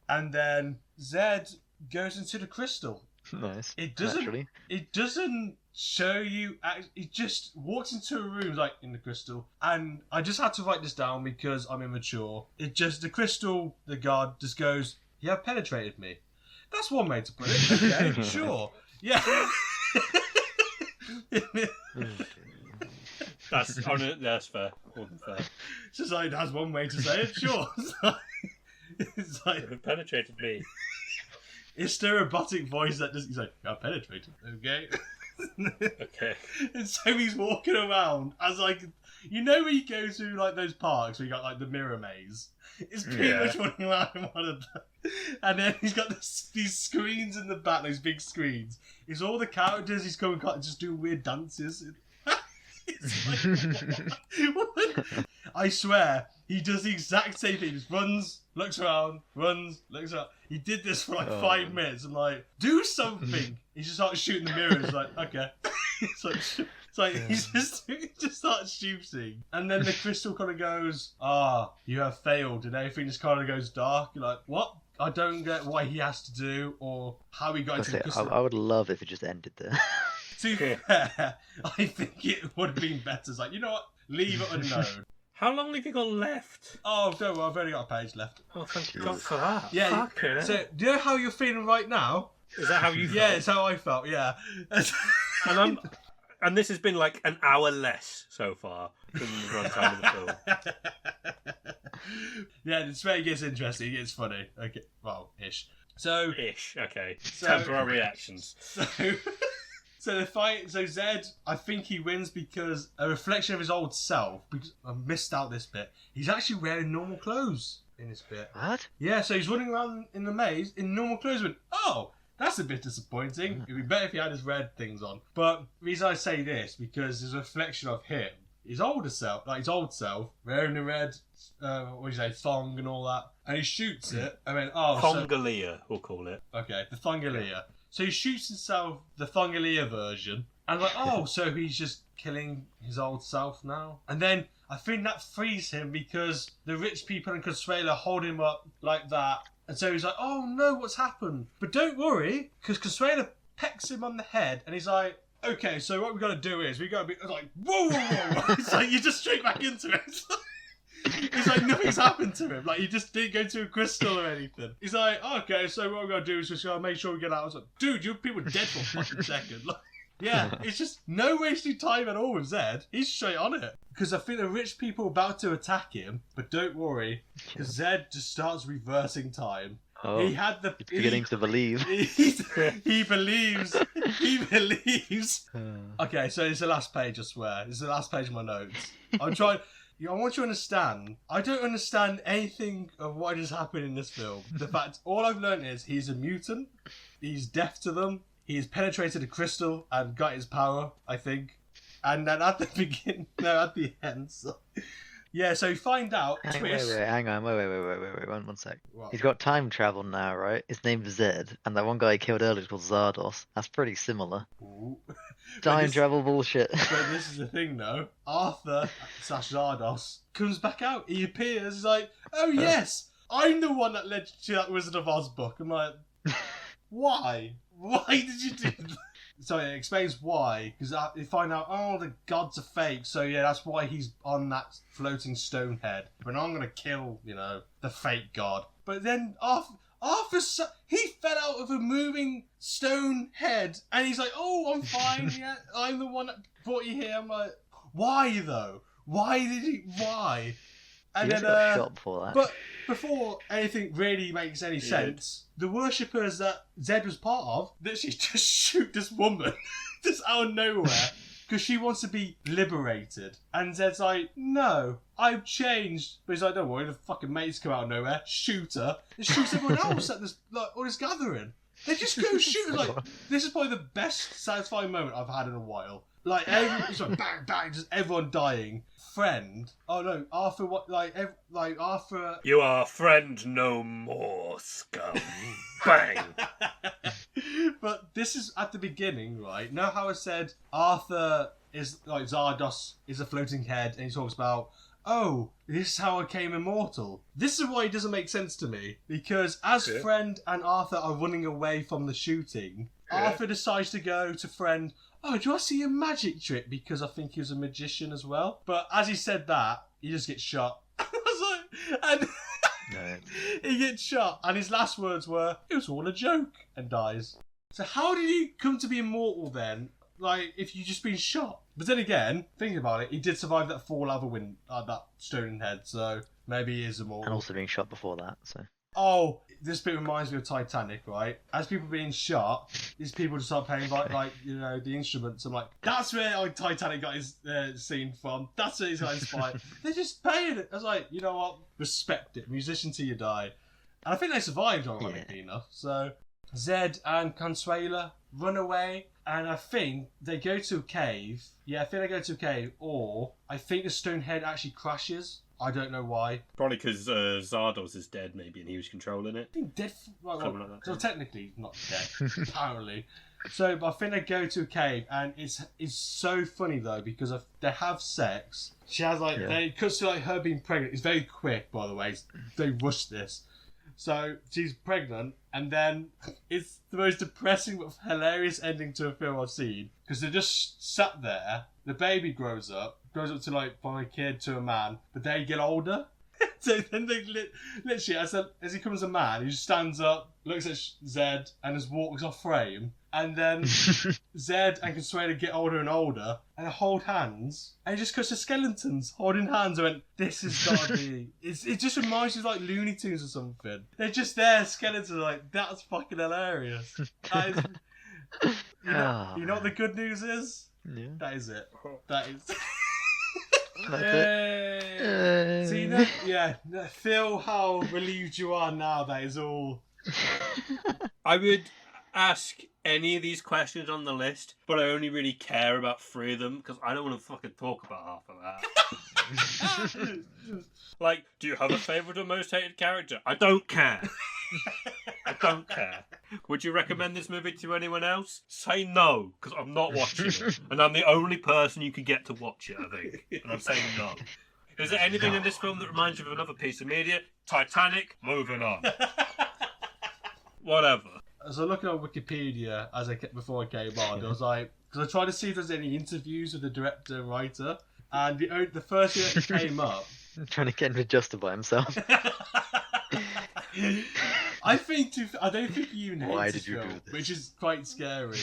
And then Zed goes into the crystal. Nice. It doesn't show you. It just walks into a room like in the crystal, and I just had to write this down because I'm immature. The crystal, the god just goes, "You have penetrated me." That's one way to put it. Okay, sure, yeah. That's fair. It's just like that's one way to say it. Sure. It's like You penetrated me. It's the robotic voice that just he's like, "I penetrated." Okay. Okay. And so he's walking around as like You know when you go through like those parks where you got like the mirror maze? It's pretty much running around in one of them. And then he's got these screens in the back, those big screens. It's all the characters he's coming just doing weird dances. It's like, what? I swear, he does the exact same thing. He just runs, looks around, runs, looks around. He did this for like 5 minutes. I'm like, do something. He just starts shooting the mirrors. Like, okay. It's like he just starts shooting, and then the crystal kind of goes, you have failed, and everything just kind of goes dark. You're like, what? I don't get what he has to do or how he got into the crystal. I would love if it just ended there. To be fair, I think it would have been better. It's like, you know what? Leave it unknown. How long have you got left? Oh, don't worry, I've only got a page left. Oh, thank God for that. Yeah. So, do you know how you're feeling right now? Is that how you felt? Yeah, it's how I felt, yeah. And this has been like an hour less so far than the runtime of the film. Yeah, it's where it gets interesting. It's funny. Okay, well, ish. So, okay. Temporary reactions. So the fight. So Zed, I think he wins because a reflection of his old self. Because I missed out this bit. He's actually wearing normal clothes in this bit. What? Yeah. So he's running around in the maze in normal clothes. Went, oh. That's a bit disappointing. It'd be better if he had his red things on. But the reason I say this, because there's a reflection of him, his older self, like his old self, wearing the red, what do you say, thong and all that. And he shoots it. I mean, Thongalia, we'll call it. Okay, the Thongalia. So he shoots himself, the Thongalia version. And like, so he's just killing his old self now. And then I think that frees him because the rich people in Consuela hold him up like that. And so he's like, oh no, what's happened? But don't worry, because Consuela pecks him on the head, and he's like, okay, so what we got to do is, we got to be like, whoa. It's like, you just straight back into it. He's like, nothing's happened to him. Like, he just didn't go to a crystal or anything. He's like, okay, so what we got to do is just gotta make sure we get out. I was like, dude, you people are dead for a fucking second. Like, yeah, it's just no wasting time at all with Zed. He's straight on it. Because I think the rich people are about to attack him, but don't worry, because Zed just starts reversing time. Oh, he had the beginning to believe. He believes. He believes. Okay, so it's the last page, I swear. It's the last page of my notes. I'm trying. I want you to understand. I don't understand anything of what has happened in this film. The fact, all I've learned is he's a mutant. He's deaf to them. He's penetrated a crystal and got his power, I think. And then at the end. So, yeah, so you find out. Hang on, wait, one sec. What? He's got time travel now, right? His name's Zed, and that one guy he killed earlier is called Zardoz. That's pretty similar. Ooh. Time travel bullshit. But this is the thing, though. Arthur / Zardoz comes back out. He appears. He's like, oh yes, I'm the one that led you to that Wizard of Oz book. I'm like, why? Why did you do that? So it explains why, because you find out, the gods are fake, so yeah, that's why he's on that floating stone head. But I'm going to kill, the fake god. But then Arthur, he fell out of a moving stone head, and he's like, oh, I'm fine, yeah, I'm the one that brought you here. I'm like, why though? Why? And then, got shot for that. But before anything really makes any sense, the worshippers that Zed was part of literally just shoot this woman just out of nowhere because she wants to be liberated. And Zed's like, no, I've changed. But he's like, don't worry, the fucking mates come out of nowhere, shoot her, and shoots everyone else at this all this gathering. They just go shoot. Like, this is probably the best satisfying moment I've had in a while. Like, it's like bang, bang, just everyone dying. Friend. Oh no, Arthur. What? Arthur. You are friend no more, scum. Bang. But this is at the beginning, right? Know how I said Arthur is like Zardoz is a floating head, and he talks about, oh, this is how I became immortal. This is why it doesn't make sense to me, because as Friend and Arthur are running away from the shooting, Arthur decides to go to Friend. Oh, do you want to see a magic trick? Because I think he was a magician as well. But as he said that, he just gets shot. I was like, and he gets shot, and his last words were, "It was all a joke," and dies. So how did he come to be immortal then? Like, if you just been shot? But then again, thinking about it, he did survive that fall out of that stone head, so maybe he is immortal. And also being shot before that, so. Oh, this bit reminds me of Titanic, right? As people being shot, these people just start playing like the instruments. I'm like, that's where Titanic got his scene from. That's where he's got inspired. They're just paying it. I was like, you know what? Respect it. Musician till you die. And I think they survived, ironically enough. So Zed and Consuela run away, and I think they go to a cave. Yeah, I think they go to a cave, or I think the stone head actually crashes. I don't know why. Probably because Zardoz is dead, maybe, and he was controlling it. I think dead. Something like that. So technically not dead, apparently. So, but I think they go to a cave, and it's so funny though because they have sex. She has it cuts to her being pregnant. It's very quick, by the way. They rush this. So she's pregnant, and then it's the most depressing but hilarious ending to a film I've seen because they just sat there. The baby grows up to from a kid to a man, but they get older. So then they literally, as he becomes a man, he just stands up, looks at Zed, and just walks off frame. And then Zed and Consuela get older and older, and they hold hands, and it just cuts to skeletons holding hands. I went, this is gotta be. It just reminds you of like Looney Tunes or something. They're just there, skeletons. Like that's fucking hilarious. That is, you know what the good news is? Yeah. That is it. That is. That's it. See, feel how relieved you are now. That is all. I would ask any of these questions on the list, but I only really care about 3 of them because I don't want to fucking talk about half of that. Like, do you have a favourite or most hated character? I don't care. I don't care. Would you recommend this movie to anyone else? Say no, because I'm not watching it. And I'm the only person you could get to watch it, I think. And I'm saying no. Is there anything in this film that reminds you of another piece of media? Titanic, moving on. Whatever. So looking on Wikipedia before I came on, I was like, because I tried to see if there's any interviews with the director and writer, and the first thing that came up. Trying to get him to justify himself. I don't think you know. Why did you do this? Which is quite scary.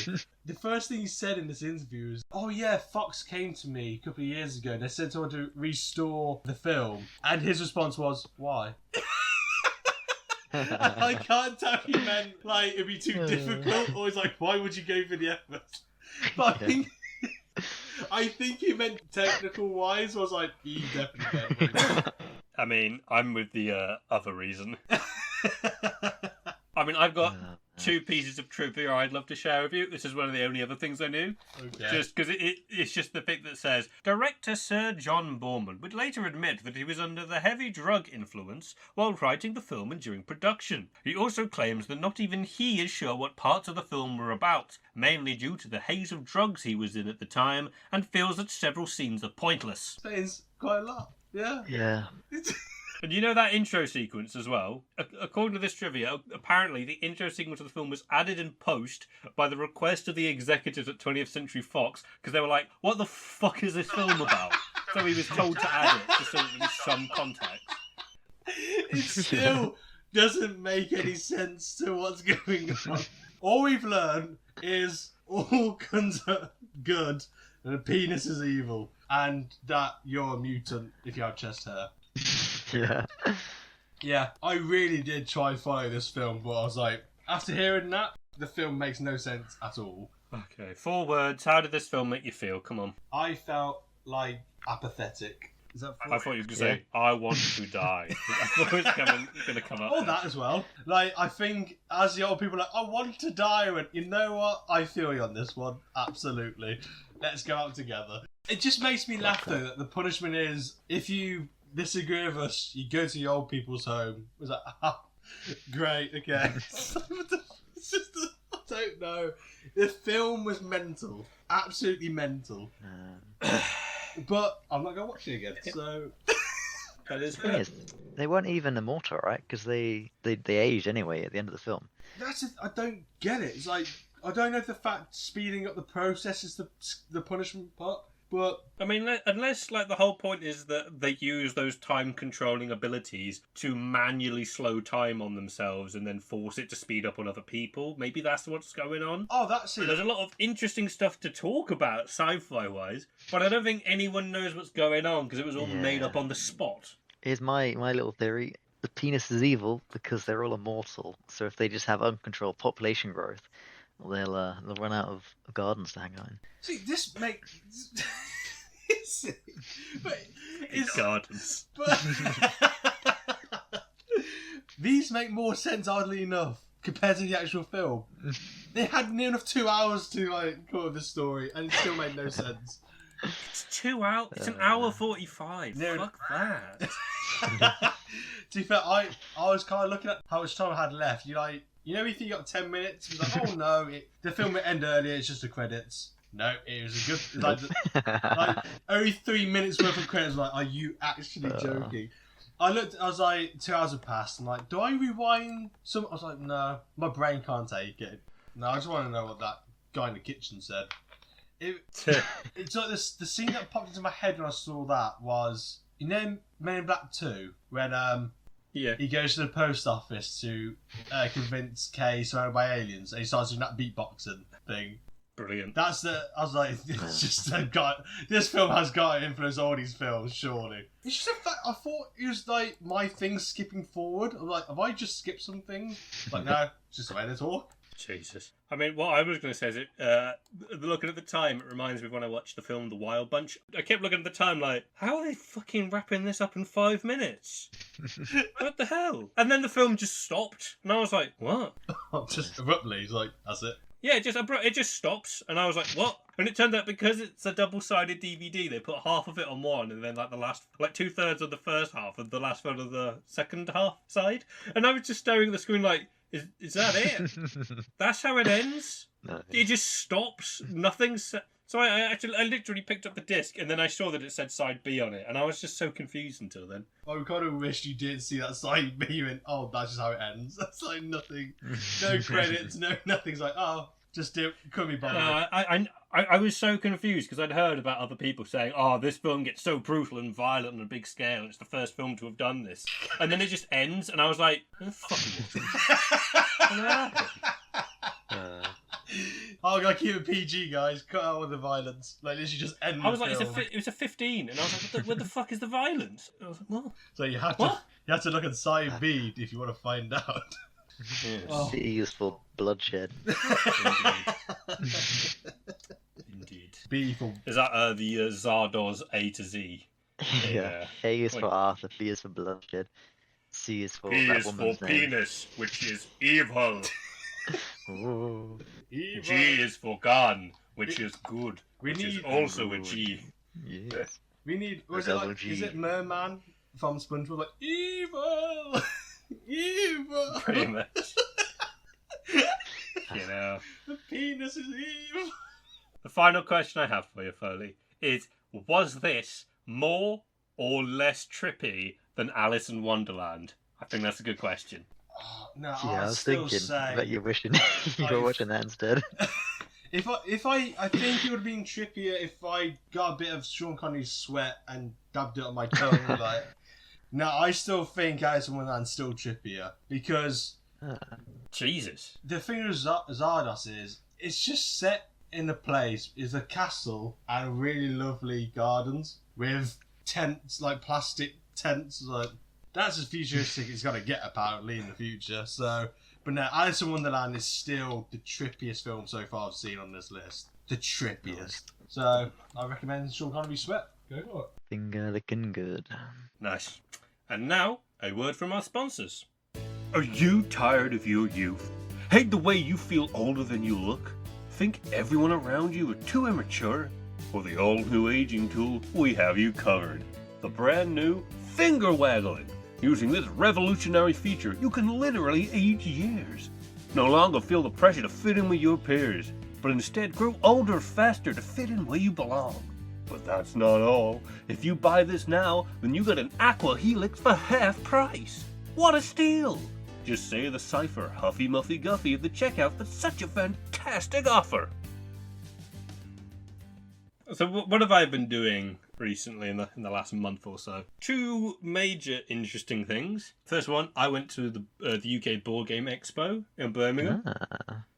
The first thing he said in this interview is, "Oh yeah, Fox came to me a couple of years ago. They said they want to restore the film," and his response was, "Why?" I can't tell if he meant like it'd be too difficult, or he's like, "Why would you go for the effort?" But I think he meant technical wise. Was like, he definitely meant. I mean, I'm with the other reason. I mean, I've got 2 pieces of trivia I'd love to share with you. This is one of the only other things I knew. Okay. Just because it's just the bit that says, director Sir John Boorman would later admit that he was under the heavy drug influence while writing the film and during production. He also claims that not even he is sure what parts of the film were about, mainly due to the haze of drugs he was in at the time, and feels that several scenes are pointless. That is quite a lot. Yeah. Yeah. And you know that intro sequence as well? According to this trivia, apparently the intro sequence of the film was added in post by the request of the executives at 20th Century Fox because they were like, what the fuck is this film about? So he was told to add it just so there was some context. It still doesn't make any sense to what's going on. All we've learned is all guns are good and a penis is evil and that you're a mutant if you have chest hair. Yeah. Yeah, I really did try and follow this film, but I was like, after hearing that, the film makes no sense at all. Okay, 4 words. How did this film make you feel? Come on. I felt like apathetic. Is that I thought you were going to say, I want to die. I thought it was going to come up. Oh, that as well. Like, I think, as the old people are like, I want to die. I went, you know what? I feel you on this one. Absolutely. Let's go out together. It just makes me laugh, though, that the punishment is, if you disagree with us, you go to the old people's home. It was like, great, okay. It's just, I don't know. The film was mental. Absolutely mental. But I'm not going to watch it again, so... That is good. They weren't even immortal, right? Because they aged anyway at the end of the film. I don't get it. It's like, I don't know if the fact speeding up the process is the punishment part. But I mean, unless like the whole point is that they use those time controlling abilities to manually slow time on themselves and then force it to speed up on other people, maybe that's what's going on. Oh, that's it. There's a lot of interesting stuff to talk about sci-fi wise, but I don't think anyone knows what's going on because it was all made up on the spot. Here's my little theory. the penis is evil because they're all immortal. So if they just have uncontrolled population growth, they'll run out of gardens to hang out in. See, this makes... It's gardens. But... These make more sense, oddly enough, compared to the actual film. They had near enough 2 hours to come up with this story, and it still made no sense. It's 2 hours. It's an hour 45. Fuck that. To be fair, I was kind of looking at how much time I had left. You know, you think you got 10 minutes. You're like, oh no, the film will end earlier. It's just the credits. No, it was a good. Like only 3 minutes worth of credits. Like, are you actually joking? I was like, 2 hours have passed. I'm like, do I rewind some? I was like, no, my brain can't take it. No, I just want to know what that guy in the kitchen said. It's like this. The scene that popped into my head when I saw that was, you know, Men in Black 2, when he goes to the post office to convince Kay he's surrounded by aliens, and he starts doing that beatboxing thing. Brilliant. I was like, it's just this film has got to influence all these films, surely. It's just a fact. I thought it was like my thing skipping forward. I'm like, have I just skipped something? Like, no, it's just the way they talk. Jesus. I mean, what I was going to say is, looking at the time, it reminds me of when I watched the film The Wild Bunch. I kept looking at the time like, how are they fucking wrapping this up in 5 minutes? What the hell? And then the film just stopped, and I was like, what? Just abruptly, he's like, that's it. Yeah, it just stops, and I was like, what? And it turned out because it's a double-sided DVD, they put half of it on one, and then like the last, like 2/3 of the first half, and the last one of the second half side. And I was just staring at the screen like, is that it? That's how it ends? No. It just stops. Nothing's... So I literally picked up the disc, and then I saw that it said side B on it, and I was just so confused until then. I kind of wish you did see that side B and, oh, that's just how it ends. That's like nothing. No credits, no nothing. It's like, oh, just do it. Couldn't be bothered. I was so confused because I'd heard about other people saying, oh, this film gets so brutal and violent on a big scale, and it's the first film to have done this. And then it just ends, and I was like, oh, fucking Oh, I gotta keep it PG, guys. Cut out all the violence. Like, literally just end the I was like, film. it was a 15, and I was like, what the fuck is the violence? I was like, what? So you have to look at side B if you want to find out. Yes. Oh. C is for bloodshed. Indeed. B for... Is that the Zardoz A to Z? Yeah. A is for Arthur, B is for bloodshed, C is for P that is for woman's name. penis, which is evil. Ooh. Evil. G is for gun, which is good, which is also a good. G. Yes. We need... Was A it double like... G. Is it Merman from SpongeBob? Like, evil! Evil! Pretty much. You know. The penis is evil! The final question I have for you, Foley, is, was this more or less trippy than Alice in Wonderland? I think that's a good question. Oh, no, Yeah, I was thinking that you're wishing you were watching that instead. I think it would have been trippier if I got a bit of Sean Connery's sweat and dabbed it on my tongue. Like, no, I still think Alice in Wonderland's still trippier because Jesus. the thing with Zardoz is it's just set in a place. It's a castle and really lovely gardens with tents, like plastic tents. Like, that's as futuristic it's gonna get apparently in the future. So, but no, Alice in Wonderland is still the trippiest film so far I've seen on this list. The trippiest. So I recommend Sean Connery Sweat. Go for it. Finger looking good. Nice. And now, a word from our sponsors. Are you tired of your youth? Hate the way you feel older than you look? Think everyone around you are too immature? For the all-new aging tool, we have you covered. The brand new Finger Waggling. Using this revolutionary feature, you can literally age years. No longer feel the pressure to fit in with your peers, but instead grow older faster to fit in where you belong. But that's not all. If you buy this now, then you get an Aqua Helix for half price. What a steal! Just say the cipher Huffy Muffy Guffy at the checkout for such a fantastic offer. So what have I been doing recently in the last month or so? Two major interesting things. First one, I went to the UK Board Game Expo in Birmingham.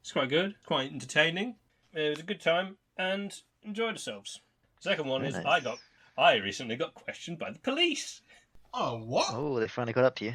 It's quite good, quite entertaining. It was a good time and enjoyed ourselves. Second one is nice. I recently got questioned by the police. Oh, what? Oh, they finally got up to you.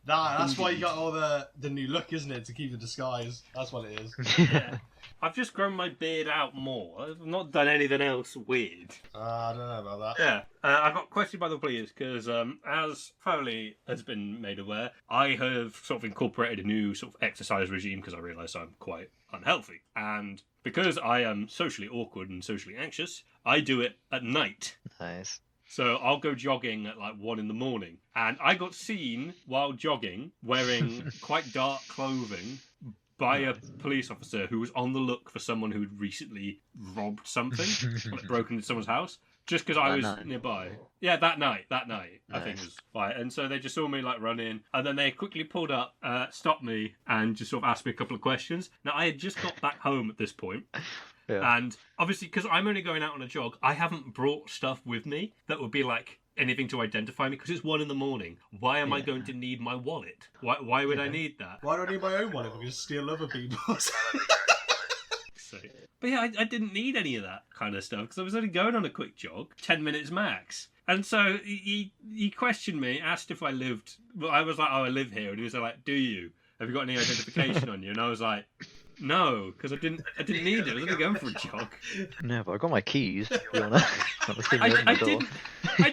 Nah, that's why you got all the new look, isn't it? To keep the disguise. That's what it is. Yeah. I've just grown my beard out more. I've not done anything else weird. I don't know about that. Yeah. I got questioned by the police because, as Foley has been made aware, I have sort of incorporated a new sort of exercise regime because I realise I'm quite unhealthy. And because I am socially awkward and socially anxious, I do it at night. Nice. So I'll go jogging at like 1 a.m. And I got seen while jogging wearing quite dark clothing by a police officer who was on the look for someone who'd recently robbed something, like broken into someone's house, just because I was nearby. Yeah, that night, I think was fine. And so they just saw me like run in, and then they quickly pulled up, stopped me, and just sort of asked me a couple of questions. Now, I had just got back home at this point. Yeah. And obviously, because I'm only going out on a jog, I haven't brought stuff with me that would be like anything to identify me because it's 1 a.m. Why am I going to need my wallet? Why would I need that? Why do I need my own wallet? Because steal other people's. But yeah, I didn't need any of that kind of stuff because I was only going on a quick jog, 10 minutes max. And so he questioned me, asked if I lived. Well, I was like, oh, I live here, and he was like, do you? Have you got any identification on you? And I was like, no, because I didn't need it. I was only going for a jog. No, but I got my keys. I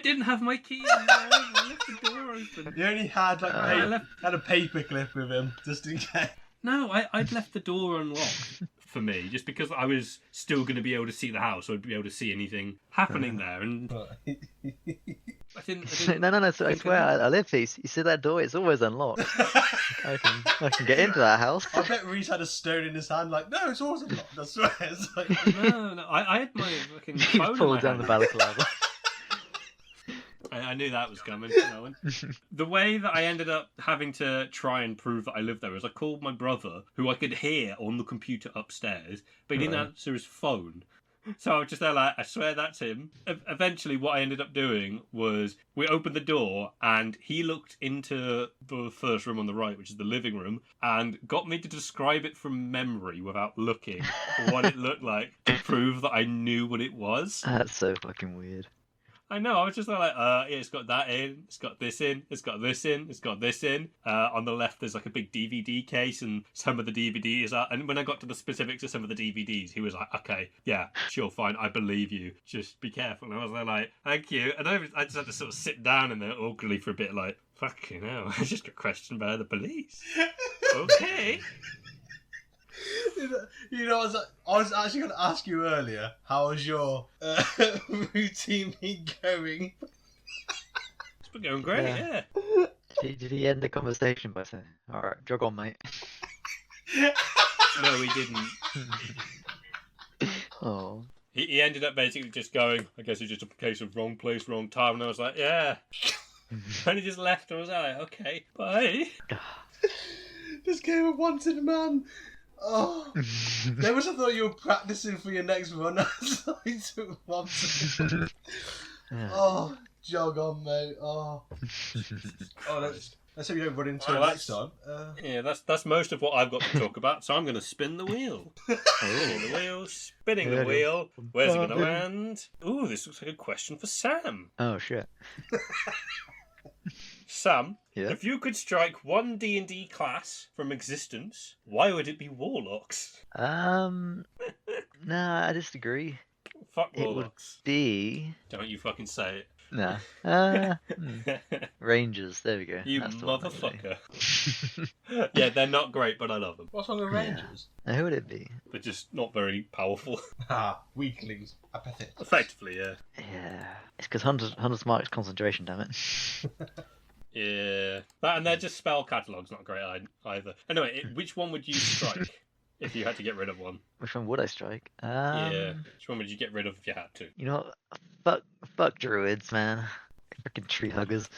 didn't have my keys. I left the door open. You only had like had a paper clip with him just in case. No, I'd left the door unlocked for me just because I was still going to be able to see the house. I'd be able to see anything happening there, and I didn't. No. So I swear, I live here. You see that door? It's always unlocked. I can get into that house. I bet Rhys had a stone in his hand. Like, no, it's always unlocked. I swear. It's like... No. I had my fucking phone. Pulled down the balaclava. I knew that was coming. The way that I ended up having to try and prove that I lived there was I called my brother, who I could hear on the computer upstairs, but he didn't answer his phone. So I was just there like, I swear that's him. Eventually, what I ended up doing was we opened the door and he looked into the first room on the right, which is the living room, and got me to describe it from memory without looking what it looked like to prove that I knew what it was. That's so fucking weird. I know, I was just like, yeah, it's got that in, it's got this in, it's got this in, it's got this in. On the left, there's like a big DVD case, and some of the DVDs are. And when I got to the specifics of some of the DVDs, he was like, okay, yeah, sure, fine, I believe you. Just be careful. And I was like, thank you. And I just had to sort of sit down in there awkwardly for a bit, like, fucking hell, I just got questioned by the police. Okay. You know, I was actually going to ask you earlier, how was your routine been going? It's been going great, yeah. Did he end the conversation by saying, alright, jog on, mate? No, he didn't. Oh. He ended up basically just going, I guess it's just a case of wrong place, wrong time, and I was like, yeah. And he just left, and I was like, okay, bye. This game of Wanted Man. Oh, they must have thought you were practicing for your next run. Oh, jog on, mate. Oh, let's hope you don't run into it next time. Yeah, that's most of what I've got to talk about. So I'm going to spin the wheel. Spinning the wheel, spinning the wheel. Where's it going to land? Ooh, this looks like a question for Sam. Oh shit. Sam, if you could strike one D&D class from existence, why would it be Warlocks? Nah, I disagree. Fuck Warlocks. It would be... Don't you fucking say it. Nah. Rangers, there we go. You motherfucker. Yeah, they're not great, but I love them. What's wrong with Rangers? Now, who would it be? They're just not very powerful. Weaklings. Apathetic. Effectively, yeah. Yeah. It's because Hunter's Mark's concentration, damn it. Yeah. That, and they're just spell catalogue's not great either. Anyway, which one would you strike if you had to get rid of one? Which one would I strike? Yeah. Which one would you get rid of if you had to? You know, fuck druids, man. Fucking tree huggers.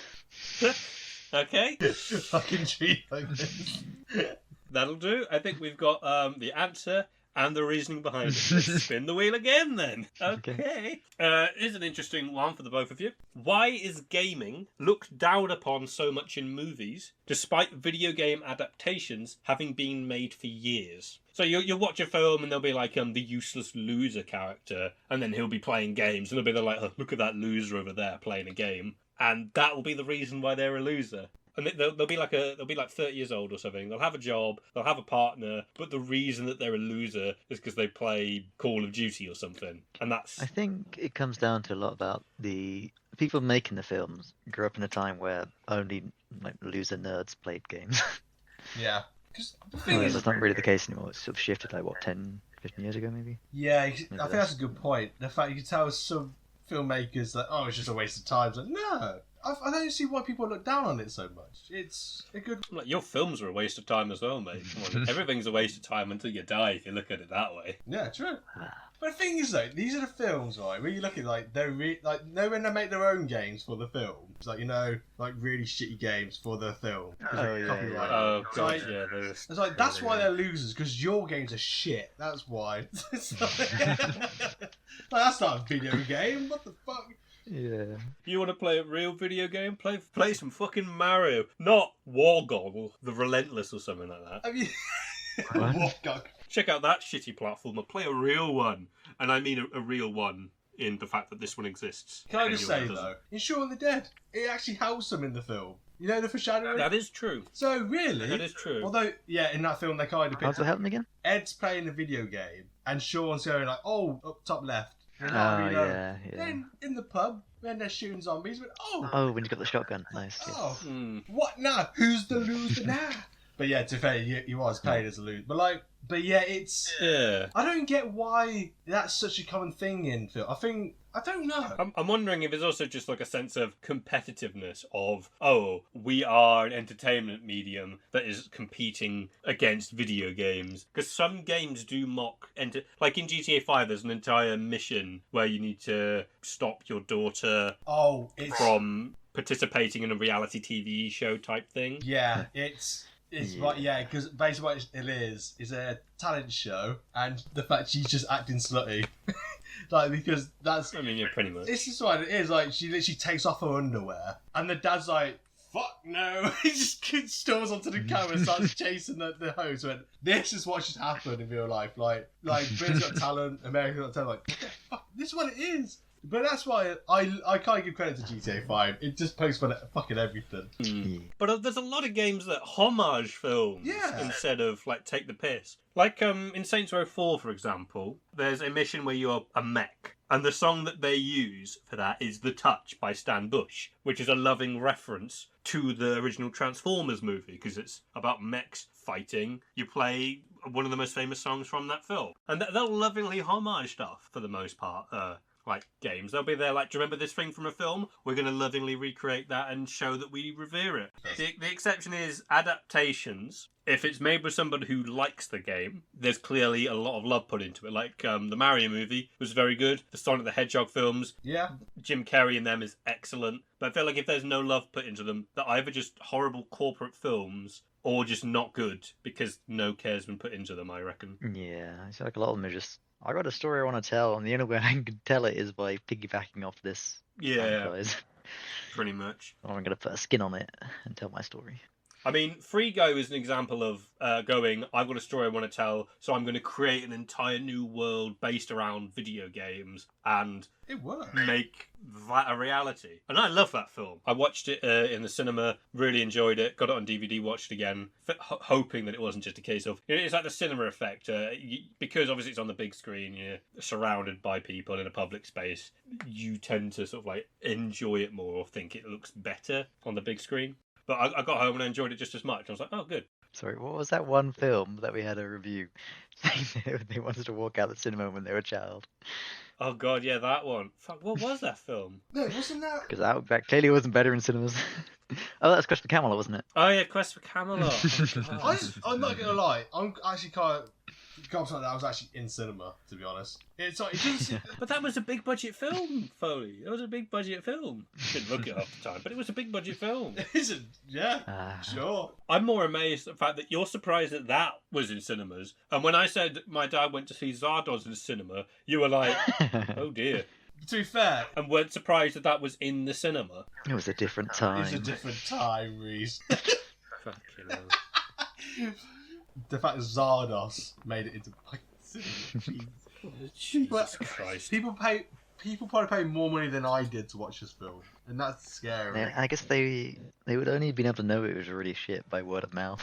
Okay. Fucking tree huggers. That'll do. I think we've got the answer and the reasoning behind it. Let's spin the wheel again, then. Okay. Here's an interesting one for the both of you. Why is gaming looked down upon so much in movies, despite video game adaptations having been made for years? So you'll watch a film and there'll be like the useless loser character, and then he'll be playing games, and they'll be like, oh, look at that loser over there playing a game. and that will be the reason why they're a loser. And they'll be like 30 years old or something. They'll have a job, they'll have a partner, but the reason that they're a loser is because they play Call of Duty or something. And that's... I think it comes down to a lot about the people making the films grew up in a time where only like loser nerds played games. Yeah. Because the thing is, that's not really the case anymore. It's sort of shifted like 10, 15 years ago maybe. Yeah, I think that's a good point. The fact you can tell some filmmakers that it's just a waste of time. It's like, no. I don't see why people look down on it so much. It's a good... Like, your films are a waste of time as well, mate. Come on. Everything's a waste of time until you die, if you look at it that way. Yeah, true. But the thing is, though, these are the films, right, where you look at, like, they're know when they make their own games for the film. It's like, like, really shitty games for the film. Copyright. Oh, God, like, yeah. It's like, that's why they're losers, because your games are shit. That's why. That's not a video game. What the fuck? Yeah. You want to play a real video game? Play some fucking Mario. Not Wargoggle, the Relentless or something like that. I mean... What? Check out that shitty platform and play a real one. And I mean a real one in the fact that this one exists. Can I just say, though, in Shaun of the Dead, it actually helps them in the film. You know the foreshadowing? That is true. So, really? That is true. Although, yeah, in that film, they kind of... How does it help them again? Ed's playing a video game, and Sean's going like, up top left. Yeah. Then in the pub, when they're shooting zombies, when you got the shotgun. Nice. Oh, what now? Who's the loser now? But yeah, to be fair, he was played as a loser. But yeah, it's... Yeah. I don't get why that's such a common thing in film. I don't know. I'm wondering if it's also just like a sense of competitiveness of, we are an entertainment medium that is competing against video games. Because some games do mock... like in GTA 5, there's an entire mission where you need to stop your daughter from participating in a reality TV show type thing. Yeah, it's right, yeah, because basically what it is a talent show, and the fact she's just acting slutty. Because that's... I mean, yeah, pretty much. It's just what it is, like, she literally takes off her underwear, and the dad's like, fuck no! He just storms onto the camera and starts chasing the host. This is what should happen in real life. Like Britain's Got Talent, America's Got Talent, like, what the fuck? This is what it is. But that's why I can't give credit to GTA 5. It just pokes fun at fucking everything. But there's a lot of games that homage films instead of, like, take the piss. Like, in Saints Row 4, for example, there's a mission where you're a mech. And the song that they use for that is The Touch by Stan Bush, which is a loving reference to the original Transformers movie, because it's about mechs fighting. You play one of the most famous songs from that film. And they'll lovingly homage stuff, for the most part, like games. They'll be there like, do you remember this thing from a film? We're going to lovingly recreate that and show that we revere it. The exception is adaptations. If it's made with somebody who likes the game, there's clearly a lot of love put into it. Like the Mario movie was very good. The Sonic the Hedgehog films, Jim Carrey in them is excellent. But I feel like if there's no love put into them, they're either just horrible corporate films or just not good because no care's been put into them, I reckon. Yeah, I feel like a lot of them are just... I got a story I want to tell, and the only way I can tell it is by piggybacking off this franchise. Pretty much. Or I'm going to put a skin on it and tell my story. I mean, Free Go is an example of going, I've got a story I want to tell, so I'm going to create an entire new world based around video games and make that a reality. And I love that film. I watched it in the cinema, really enjoyed it, got it on DVD, watched it again, hoping that it wasn't just a case of... It's like the cinema effect. Because obviously it's on the big screen, you're surrounded by people in a public space, you tend to sort of like enjoy it more or think it looks better on the big screen. But I got home and I enjoyed it just as much. I was like, oh, good. Sorry, what was that one film that we had a review saying they wanted to walk out the cinema when they were a child? Oh, God, yeah, that one. Fuck, what was that film? No, wasn't that... Because that clearly wasn't better in cinemas. Oh, that's Quest for Camelot, wasn't it? Oh, yeah, Quest for Camelot. I'm not going to lie. I'm actually kind of... confident that I was actually in cinema, to be honest. It's like, it doesn't... But that was a big budget film, Foley. It was a big budget film. Didn't look it up at the time, but it was a big budget film. Is it? Sure. I'm more amazed at the fact that you're surprised that was in cinemas. And when I said my dad went to see Zardoz in the cinema, you were like, oh dear. To be fair... And weren't surprised that was in the cinema. It was a different time. It was a different time, Rhys. Fucking hell. The fact that Zardoz made it into fucking cinema. Jesus Christ. People pay people probably pay more money than I did to watch this film, and that's scary. Yeah, I guess they would only have been able to know it was really shit by word of mouth.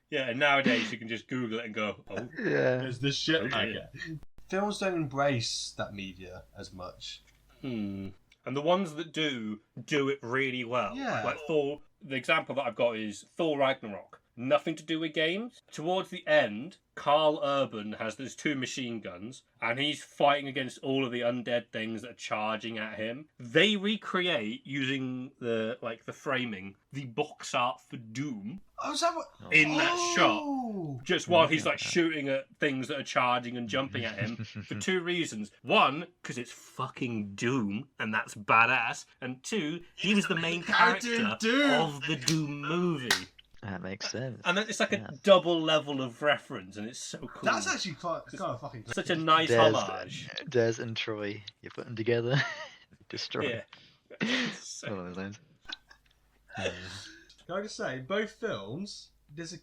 Yeah, and nowadays you can just Google it and go, oh, Yeah. There's this shit. Okay. Films don't embrace that media as much. And the ones that do it really well. Yeah. Like Thor, the example that I've got is Thor Ragnarok. Nothing to do with games. Towards the end, Carl Urban has those 2 machine guns, and he's fighting against all of the undead things that are charging at him. They recreate, using the framing, the box art for Doom Oh, is that what? in that shot. Just while he's shooting at things that are charging and jumping at him for 2 reasons. 1, because it's fucking Doom, and that's badass. And 2, he was the main character of the Doom movie. That makes sense. And then it's like a double level of reference, and it's so cool. That's actually kind of fucking cool. Such a nice homage. Des and Troy, you put them together, destroy. Yeah. One of those lines. Can I just say, in both films, there's a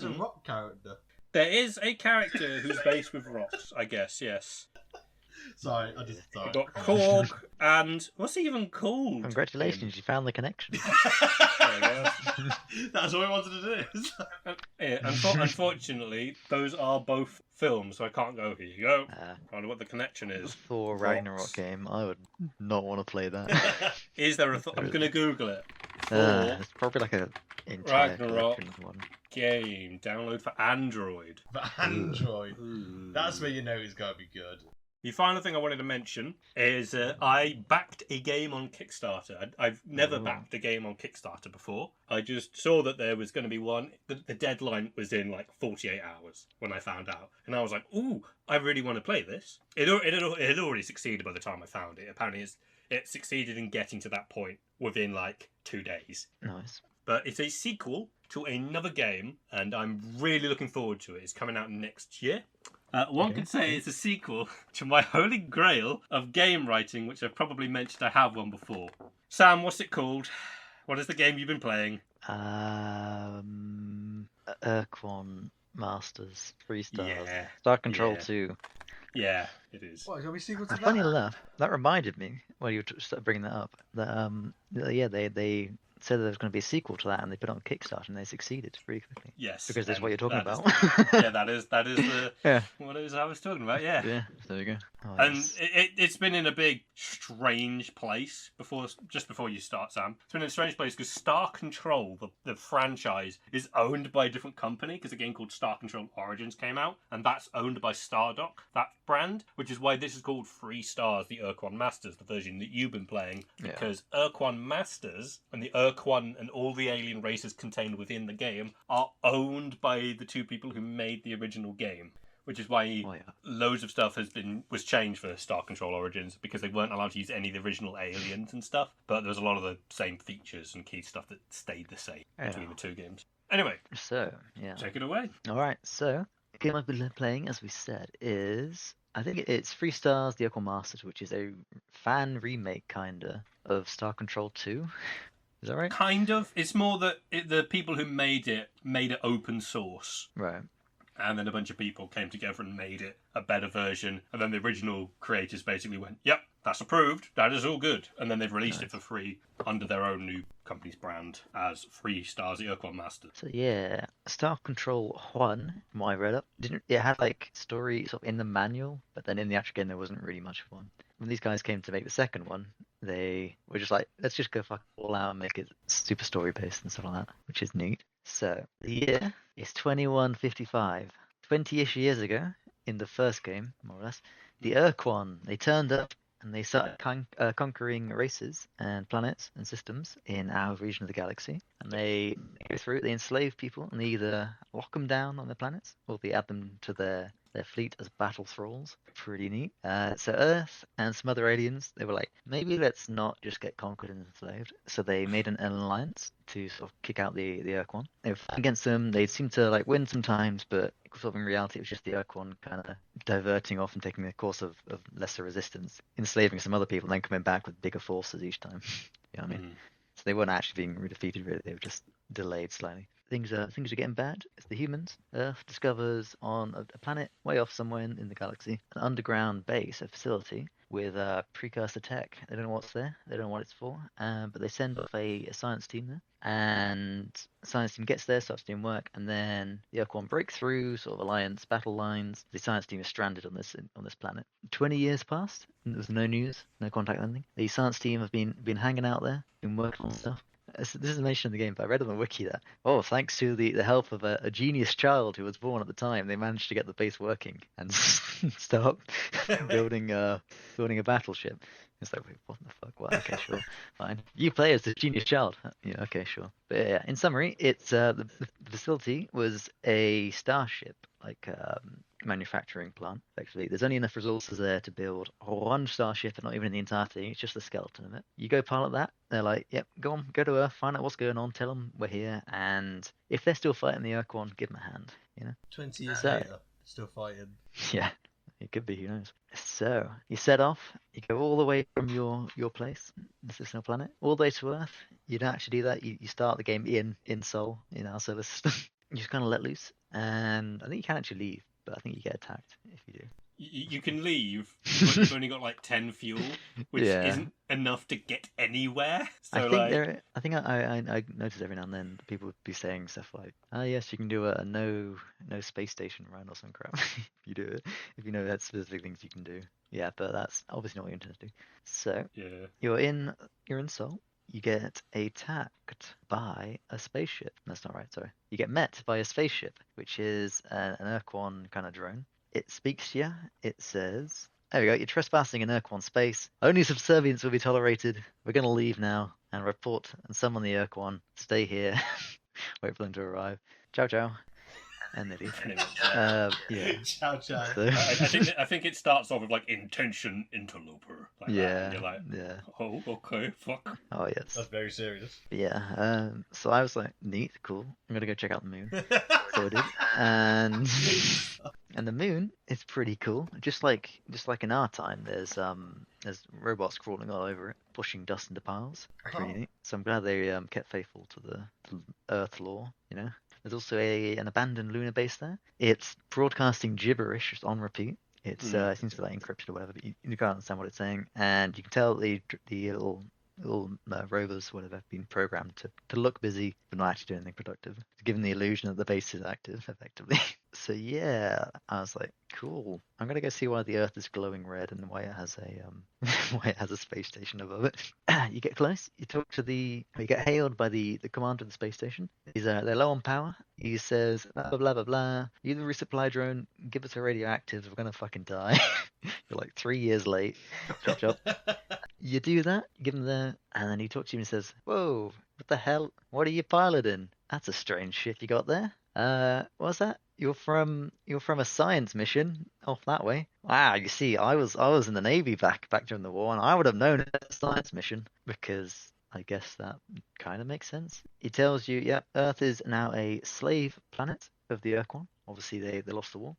rock character. There is a character who's based with rocks, I guess, yes. Sorry. We've got Korg, and what's he even called? Congratulations, you found the connection. That's what I wanted to do. Yeah, unfortunately, those are both films, so I can't go, here you go. I don't know what the connection is. Thor Ragnarok game, I would not want to play that. Is there a I'm going to Google it. It's probably like a entire Ragnarok collection of one. Game, download for Android. For Android. That's where you know it's going to be good. The final thing I wanted to mention is I backed a game on Kickstarter. I've never backed a game on Kickstarter before. I just saw that there was going to be one. The deadline was in like 48 hours when I found out. And I was like, ooh, I really want to play this. It had already succeeded by the time I found it. Apparently it succeeded in getting to that point within like 2 days. Nice. But it's a sequel to another game, and I'm really looking forward to it. It's coming out next year. One could say it's a sequel to my holy grail of game writing, which I've probably mentioned I have one before. Sam, what's it called? What is the game you've been playing? Ur-Quan Masters, 3 stars. Yeah. Star Control 2. Yeah, it is. What, shall we sequel to that? Funny enough, that reminded me, when you started bringing that up, that they said there was going to be a sequel to that, and they put it on Kickstarter, and they succeeded pretty quickly. Yes. Because that's what you're talking about. That is what it is I was talking about, yeah. Yeah, there you go. Oh, and it's been in a big, strange place just before you start, Sam. It's been in a strange place because Star Control, the franchise, is owned by a different company because a game called Star Control Origins came out, and that's owned by Stardock, that brand, which is why this is called 3 stars, the Ur-Quan Masters, the version that you've been playing, because Ur-Quan Masters and the Ur-Quan and all the alien races contained within the game are owned by the 2 people who made the original game. Which is why loads of stuff was changed for Star Control Origins, because they weren't allowed to use any of the original aliens and stuff. But there was a lot of the same features and key stuff that stayed the same between the 2 games. Anyway, so take it away. All right, so the game I've been playing, as we said, is I think it's 3 stars, the Ur-Quan Masters, which is a fan remake kinda of Star Control 2. Is that right? Kind of. It's more that the people who made it open source. Right. And then a bunch of people came together and made it a better version. And then the original creators basically went, yep, that's approved. That is all good. And then they've released it for free under their own new company's brand as 3 stars, the Ur-Quan Masters. So yeah, Star Control 1, from what I read up, it had like story sort of in the manual, but then in the actual game there wasn't really much of one. When these guys came to make the second one, they were just like, let's just go fuck all out and make it super story based and stuff like that, which is neat. So the year is 2155. 20-ish years ago, in the first game, more or less, the Ur-Quan, they turned up and they started conquering races and planets and systems in our region of the galaxy. And they go through, they enslave people, and they either lock them down on their planets, or they add them to their fleet as battle thralls. Pretty neat. So Earth and some other aliens, they were like, maybe let's not just get conquered and enslaved. So they made an alliance to sort of kick out the Ur-Quan. They were fighting against them. They seemed to like win sometimes, but sort of in reality it was just the Ur-Quan kind of diverting off and taking the course of lesser resistance, enslaving some other people, and then coming back with bigger forces each time. You know what I mean? So they weren't actually being defeated, really. They were just delayed slightly. Things are getting bad. It's the humans. Earth discovers on a planet way off somewhere in the galaxy an underground base, a facility, with precursor tech. They don't know what's there. They don't know what it's for. But they send off a science team there, and the science team gets there, starts doing work, and then the Ur-Quan break through sort of alliance battle lines. The science team is stranded on this planet. 20 years passed. And there was no news, no contact, anything. The science team have been hanging out there, been working on stuff. This is mentioned in the game, but I read on the wiki that, thanks to the help of a genius child who was born at the time, they managed to get the base working and start building a battleship. It's like, wait, what the fuck? Well, okay, sure, fine. You play as the genius child. Yeah, okay, sure. But yeah, in summary, it's the facility was a starship, like manufacturing plant. Actually, there's only enough resources there to build one starship, and not even in the entirety. It's just the skeleton of it. You go pilot that. They're like, yep, go to Earth, find out what's going on, tell them we're here, and if they're still fighting the Ur-Quan, give them a hand. 20 years later, still fighting. Yeah. It could be, who knows. So, you set off, you go all the way from your place, the system planet, all the way to Earth. You don't actually do that. You start the game in Sol, in our solar system. You just kind of let loose, and I think you can actually leave, but I think you get attacked if you do. You can leave, but you've only got like 10 fuel, which isn't enough to get anywhere. So I think I notice every now and then people would be saying stuff like, yes, you can do a no space station run or some crap. If you do it, if you know that's specific things you can do. Yeah, but that's obviously not what you intend to do. So you're in Sol. You get attacked by a spaceship. That's not right. Sorry. You get met by a spaceship, which is an Ur-Quan kind of drone. It speaks to you. It says, there we go, you're trespassing in Ur-Quan space. Only subservience will be tolerated. We're going to leave now and report and summon the Ur-Quan. Stay here. Wait for them to arrive. Ciao, ciao. And they leave. Yeah. Ciao, ciao. So... I think it starts off with like intention interloper. Like that, and you're like, oh, okay, fuck. Oh, yes. That's very serious. Yeah. So I was like, neat, cool. I'm going to go check out the moon. So I did. And the moon is pretty cool. Just like in our time, there's robots crawling all over it, pushing dust into piles. Pretty neat. So I'm glad they kept faithful to the Earth law. There's also an abandoned lunar base there. It's broadcasting gibberish just on repeat. It seems to be like encrypted or whatever, but you can't understand what it's saying, and you can tell the little rovers would have been programmed to look busy but not actually do anything productive, giving the illusion that the base is active effectively. So yeah, I was like, cool. I'm gonna go see why the Earth is glowing red and why it has a space station above it. You get close. You get hailed by the commander of the space station. They're low on power. He says blah blah blah blah blah. You the resupply drone. Give us a radioactives. We're gonna fucking die. You're like 3 years late. Chop chop. You do that. You give him and then he talks to you and says, "Whoa, what the hell? What are you piloting? That's a strange ship you got there. What's that? You're from a science mission off that way. Wow, you see, I was in the Navy back during the war, and I would have known it's a science mission because I guess that kind of makes sense. He tells you, yeah, Earth is now a slave planet of the Ur-Quan. Obviously, they lost the war.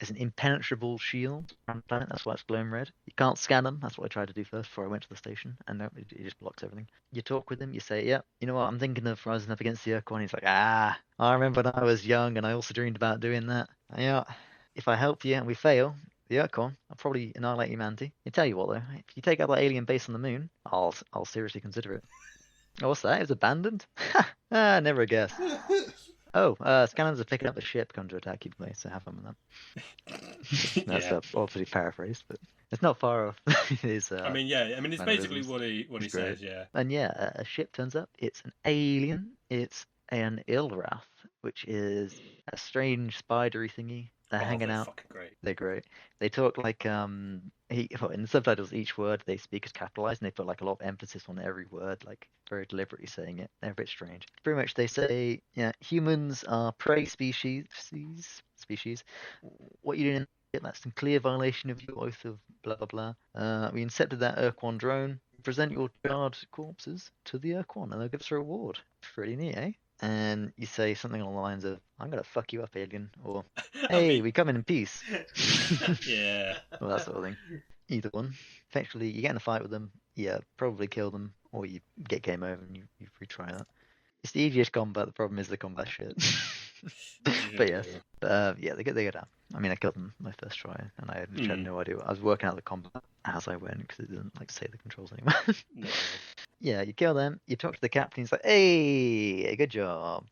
It's an impenetrable shield around the planet. That's why it's glowing red. You can't scan them. That's what I tried to do first before I went to the station. And no, it just blocks everything. You talk with him. You say, yeah, you know what? I'm thinking of rising up against the Ur-Quan. He's like, I remember when I was young and I also dreamed about doing that. Yeah, if I help you and we fail, the Ur-Quan, I'll probably annihilate humanity. I tell you what, though, if you take out that alien base on the moon, I'll seriously consider it. Oh, what's that? It was abandoned? Never a guess. Scanners are picking up the ship come to attack you, please, so have fun with that. That's obviously paraphrased, but it's not far off. It is, it's basically what he says, yeah. And yeah, a ship turns up. It's an alien. It's an Ilrath, which is a strange spidery thingy. They're hanging out. Fucking great. They're great. They talk like in the subtitles, each word they speak is capitalized, and they put like a lot of emphasis on every word, like very deliberately saying it. They're a bit strange. Pretty much, they say, humans are prey species. What you doing? That's in clear violation of your oath of blah blah blah. We incepted that Ur-Quan drone. Present your charred corpses to the Ur-Quan, and they'll give us a reward. Pretty neat, eh? And you say something along the lines of, I'm going to fuck you up, alien, or, hey, we come in peace. Yeah. Well, that sort of thing. Either one. Eventually, you get in a fight with them, you probably kill them, or you get game over and you retry that. It's the easiest combat, the problem is the combat shit. But yes. They get out. I mean, I killed them my first try, and I had no idea. I was working out the combat as I went because it didn't like say the controls anymore. No. Yeah, you kill them. You talk to the captain. He's like, "Hey, good job.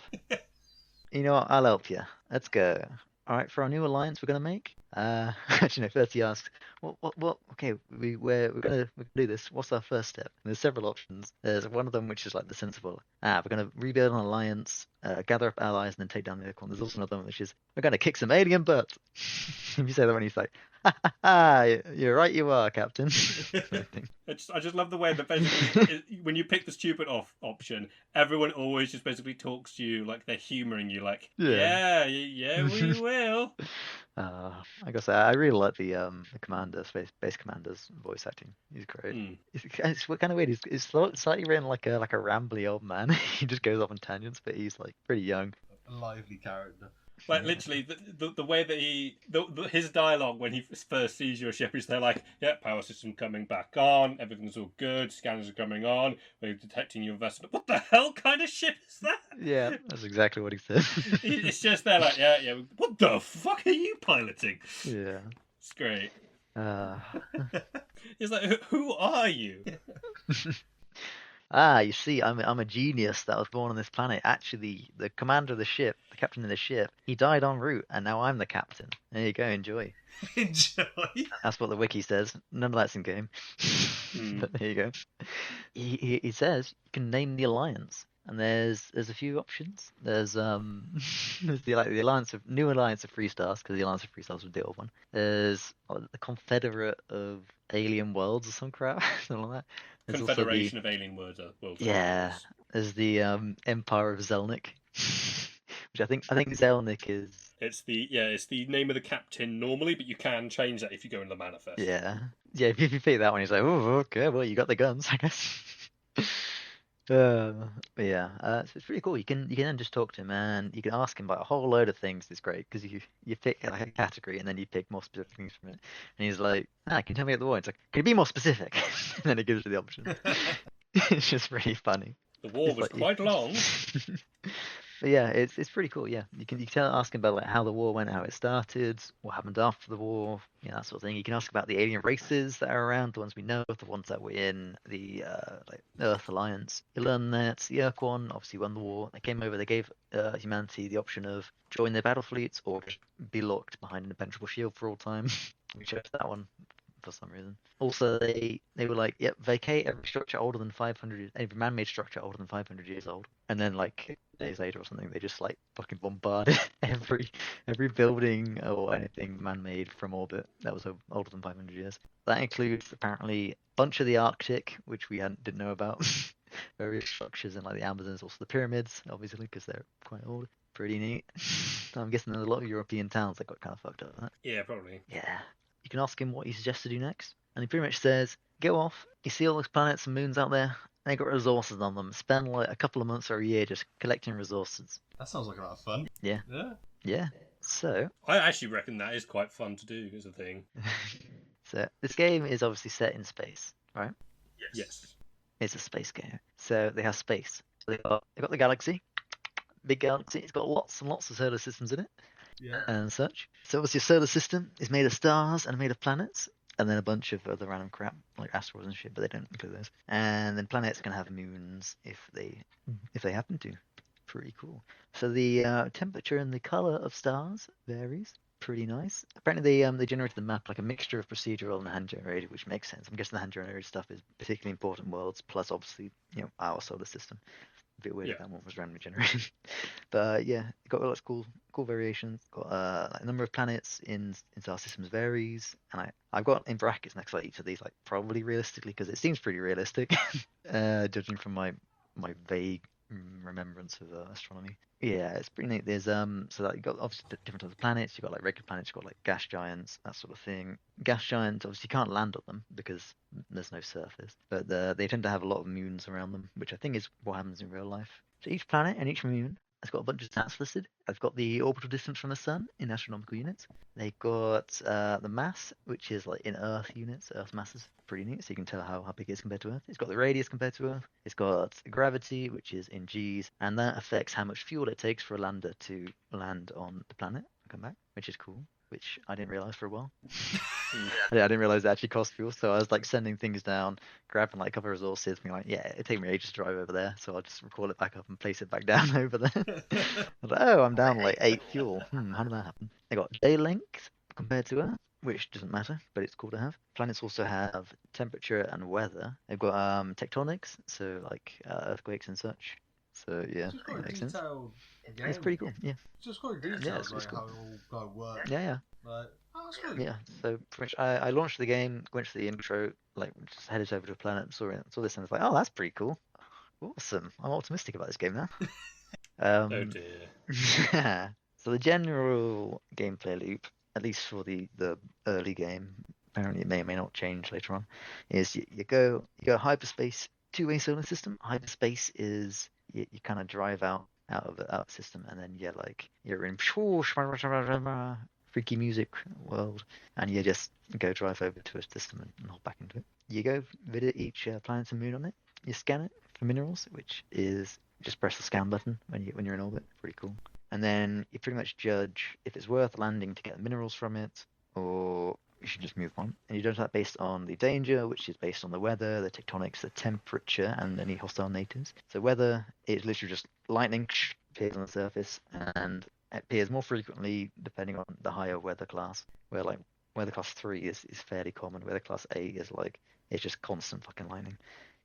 You know what? I'll help you. Let's go. All right, for our new alliance we're gonna make. Actually, no. First he asks, "What? Okay, we're gonna do this. What's our first step?" And there's several options. There's one of them which is like the sensible. We're gonna rebuild an alliance, gather up allies, and then take down the Ur-Quan. There's also another one which is we're gonna kick some alien butt. If you say that one, he's like, "Ha ha ha! You're right, you are, Captain." I just love the way that basically when you pick the stupid option, everyone always just basically talks to you like they're humouring you, like, yeah, we will. I gotta say, I really like the commander, base commander's voice acting. He's great. It's kind of weird. He's slightly written like a rambly old man. He just goes off on tangents, but he's like pretty young. A lively character. Like literally, the way that his dialogue when he first sees your ship is they're like, yeah, power system coming back on, everything's all good, scanners are coming on, we're detecting your vessel. What the hell kind of ship is that? Yeah, that's exactly what he said. It's just they're like, yeah. What the fuck are you piloting? Yeah, it's great. He's like, who are you? You see, I'm a genius that was born on this planet. Actually, the commander of the ship, the captain of the ship, he died en route, and now I'm the captain. There you go, enjoy. Enjoy. That's what the wiki says. None of that's in game. But there you go. He says you can name the alliance, and there's a few options. There's there's the alliance of new alliance of free stars, because the alliance of free stars was the old one. There's the Confederate of Alien Worlds or some crap, something like that. There's Confederation of Alien Worlds. Yeah, there's the Empire of Zelnick, which I think Zelnick is. It's the name of the captain normally, but you can change that if you go in the manifest. Yeah. If you pick that one, he's like, oh, okay, well, you got the guns, I guess. But yeah, so it's pretty cool. You can then just talk to him, and you can ask him about a whole load of things. It's great because you pick like a category, and then you pick more specific things from it. And he's like, can you tell me about the war? It's like, can you be more specific? And then he gives you the option. It's just really funny. The war was quite long. But yeah, it's pretty cool. Yeah, you can ask him about like how the war went, how it started, what happened after the war, that sort of thing. You can ask about the alien races that are around, the ones we know, the ones that were in the like Earth Alliance. You learn that the Ur-Quan obviously won the war. They came over. They gave humanity the option of join their battle fleets or just be locked behind an impenetrable shield for all time. We chose that one for some reason. Also, they were like, yep, vacate every structure older than 500, every man-made structure older than 500 years old. And then like days later or something, they just like fucking bombarded every building or anything man-made from orbit that was older than 500 years. That includes apparently a bunch of the Arctic, which we didn't know about. Various structures in like the Amazons, also the pyramids, obviously, because they're quite old. Pretty neat. I'm guessing there's a lot of European towns that got kind of fucked up with that. Yeah, probably. Yeah. You can ask him what he suggests to do next, and he pretty much says, go off, you see all those planets and moons out there, they got resources on them, spend like a couple of months or a year just collecting resources. That sounds like a lot of fun. Yeah. So I actually reckon that is quite fun to do as a thing. So this game is obviously set in space, right? Yes. It's a space game. So they have space. So they got the galaxy, big galaxy. It's got lots and lots of solar systems in it. Yeah. And such. So obviously your solar system is made of stars and made of planets, and then a bunch of other random crap like asteroids and shit, but they don't include those. And then planets can have moons if they happen to. Pretty cool. So the temperature and the color of stars varies. Pretty nice. Apparently they generated the map like a mixture of procedural and hand generated, which makes sense. I'm guessing the hand generated stuff is particularly important worlds, plus obviously our solar system. A bit weird if that one was randomly generated. But yeah, got lots of cool variations. Got like, a number of planets in our systems varies, and I've got in brackets next to each of these like probably realistically because it seems pretty realistic, judging from my vague remembrance of astronomy. Yeah, it's pretty neat. There's so that you got obviously different types of planets. You got like regular planets. You got like gas giants, that sort of thing. Gas giants obviously you can't land on them because there's no surface, but they tend to have a lot of moons around them, which I think is what happens in real life. So each planet and each moon has got a bunch of stats listed. I've got the orbital distance from the sun in astronomical units. They've got the mass, which is like in Earth units. Earth mass is pretty neat, so you can tell how big it is compared to Earth. It's got the radius compared to Earth. It's got gravity, which is in G's, and that affects how much fuel it takes for a lander to land on the planet and come back, which is cool. which I didn't realize for a while. Yeah, I didn't realize it actually cost fuel, so I was like sending things down, grabbing like a couple of resources, being like, yeah, it'd take me ages to drive over there, so I'll just recall it back up and place it back down over there. I was like, oh, I'm down like 8 fuel. How did that happen? They got day length compared to Earth, which doesn't matter, but it's cool to have. Planets also have temperature and weather. They've got tectonics, so like earthquakes and such. So yeah, It's quite that makes sense. game. It's pretty cool. Yeah. It's just quite detailed, Yeah, it's like cool. how it all works. Yeah. Like, that's good. Yeah, so pretty much I launched the game, went to the intro, like just headed over to a planet, saw this, and was like, oh, that's pretty cool. Awesome. I'm optimistic about this game now. Oh dear. So the general gameplay loop, at least for the early game, apparently it may or may not change later on, is you go hyperspace, two-way solar system. Hyperspace is you kind of drive out of the system, and then you're in freaky music world, and you just go drive over to a system and hop back into it. You go visit each planet and moon on it. You scan it for minerals, which is just press the scan button when you're in orbit. Pretty cool. And then you pretty much judge if it's worth landing to get the minerals from it, or you should just move on. And you judge that based on the danger, which is based on the weather, the tectonics, the temperature, and any hostile natives. So weather is literally just lightning appears on the surface, and it appears more frequently depending on the higher weather class, where like weather class 3 is fairly common. Weather class 8 is it's just constant fucking lightning.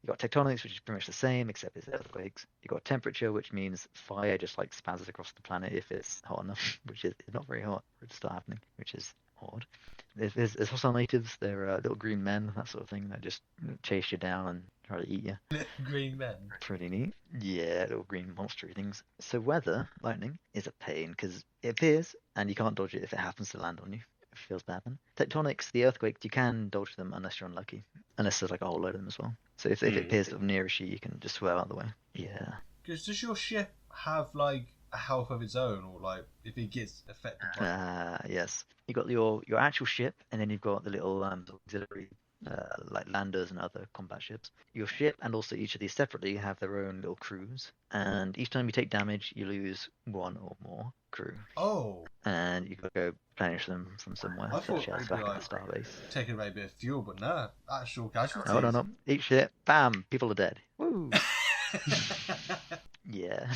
You got tectonics, which is pretty much the same, except it's earthquakes. You got temperature, which means fire just like spazzes across the planet if it's hot enough, which is not very hot for it to start happening, which is odd. There's hostile natives. They're little green men, that sort of thing, that just chase you down and try to eat you. Green men. Pretty neat. Yeah, little green monster things. So weather, lightning, is a pain because it appears and you can't dodge it if it happens to land on you. It feels bad then. Tectonics, the earthquakes, you can dodge them unless you're unlucky. Unless there's like a whole load of them as well. So if it appears sort of nearish you, you can just swerve out of the way. Yeah. Because does your ship have like a health of its own, or like if it gets affected by yes. You got your actual ship, and then you've got the little auxiliary like landers and other combat ships. Your ship and also each of these separately have their own little crews, and each time you take damage, you lose one or more crew. Oh. And you got to go plenish them from somewhere. I thought back maybe at the starbase. taking away a bit of fuel, but no, actual casualties. No. Each ship, bam, people are dead. Woo. Yeah.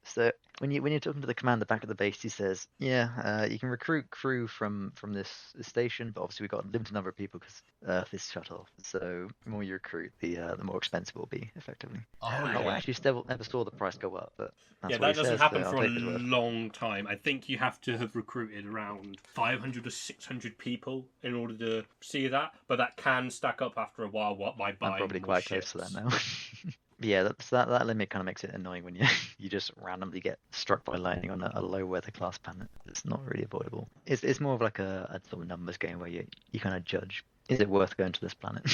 So when you're talking to the commander back at the base, he says, "Yeah, you can recruit crew from this station, but obviously we've got a limited number of people because Earth is shut off. So the more you recruit, the more expensive it will be, effectively." Oh, I yeah. actually still never saw the price go up, but that's Yeah, what that he doesn't says, happen so for I'll a take his word. long time. I think you have to have recruited around 500 or 600 people in order to see that, but that can stack up after a while by buying I'm probably more quite ships. close to that now. Yeah, that limit kind of makes it annoying when you just randomly get struck by lightning on a low weather class planet. It's not really avoidable. It's more of like a sort of numbers game where you kind of judge, is it worth going to this planet?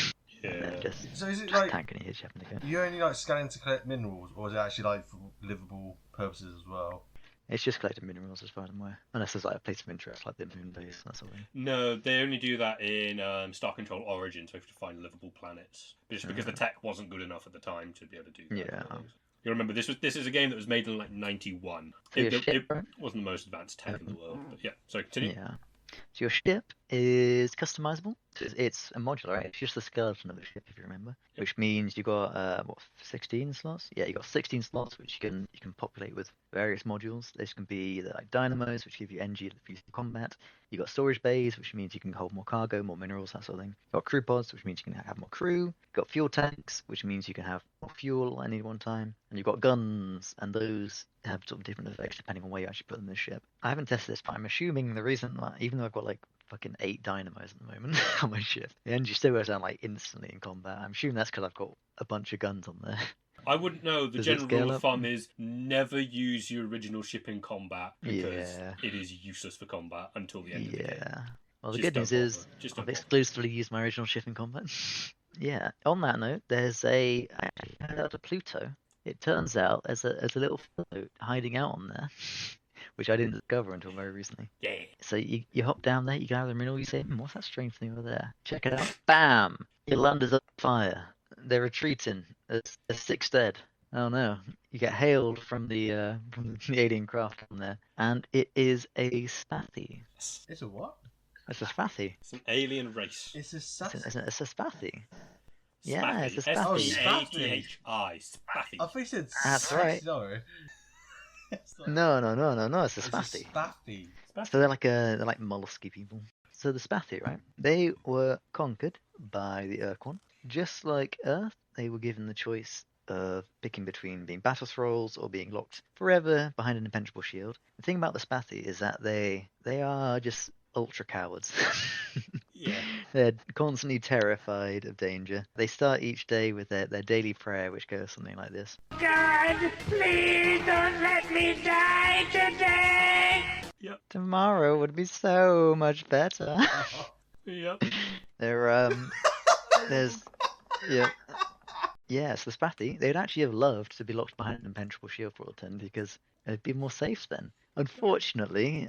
Yeah. And then just So is it like tank any hit you happen to go. you only like scanning to collect minerals, or is it actually like for livable purposes as well? It's just collecting minerals as far as I'm aware. Unless there's like a place of interest like the moon base, that sort of thing. No, they only do that in Star Control Origins, so you have to find livable planets. Just because the tech wasn't good enough at the time to be able to do that. Yeah. You remember, this is a game that was made in like 91. So your It ship, right? wasn't the most advanced tech in the world. But yeah, sorry, continue. Yeah. So your ship is customizable. So it's a modular, right? It's just the skeleton of the ship, if you remember. Yep. Which means you got 16 slots? Yeah, you got 16 slots which you can populate with various modules. This can be either like dynamos, which give you energy for use in combat. You got storage bays, which means you can hold more cargo, more minerals, that sort of thing. You got crew pods, which means you can have more crew. You got fuel tanks, which means you can have more fuel at any one time. And you've got guns, and those have sort of different effects depending on where you actually put them in the ship. I haven't tested this, but I'm assuming the reason, even though I've got like fucking 8 dynamos at the moment on my ship, the energy still goes down like instantly in combat. I'm assuming that's because I've got a bunch of guns on there. I wouldn't know. The Does it general scale rule of up? thumb is never use your original ship in combat because Yeah. it is useless for combat until the end of the game. Yeah. Well, the Just good news don't is bother. Just I've don't bother. exclusively used my original ship in combat. Yeah. On that note, there's I actually found out to Pluto. It turns out there's a little float hiding out on there, which I didn't discover until very recently. Yeah. So you hop down there, you gather the mineral, you say, what's that strange thing over there? Check it out. Bam! Your land is on fire. They're retreating. There's 6 dead. Oh no. you get hailed from the alien craft on there, and it is a Spathy. It's a what? It's a Spathy. It's an alien race. It's a Spathy. It's a Spathy. Spaffy. Yeah, it's a Spathy. S-P-A-T-H-I. Spaffy. I thought you said That's right. Sorry. No, it's a Spathy. Spaffy. So they're like mollusky people. So the Spathy, right? They were conquered by the Ur-Quan. Just like Earth, they were given the choice of picking between being battle thralls or being locked forever behind an impenetrable shield. The thing about the Spathy is that they are just ultra cowards. Yeah. They're constantly terrified of danger. They start each day with their daily prayer, which goes something like this. God, please don't let me die today! Yep. Tomorrow would be so much better. Yep. There's so the Spathy, they'd actually have loved to be locked behind an impenetrable shield for all time because it'd be more safe then. Unfortunately,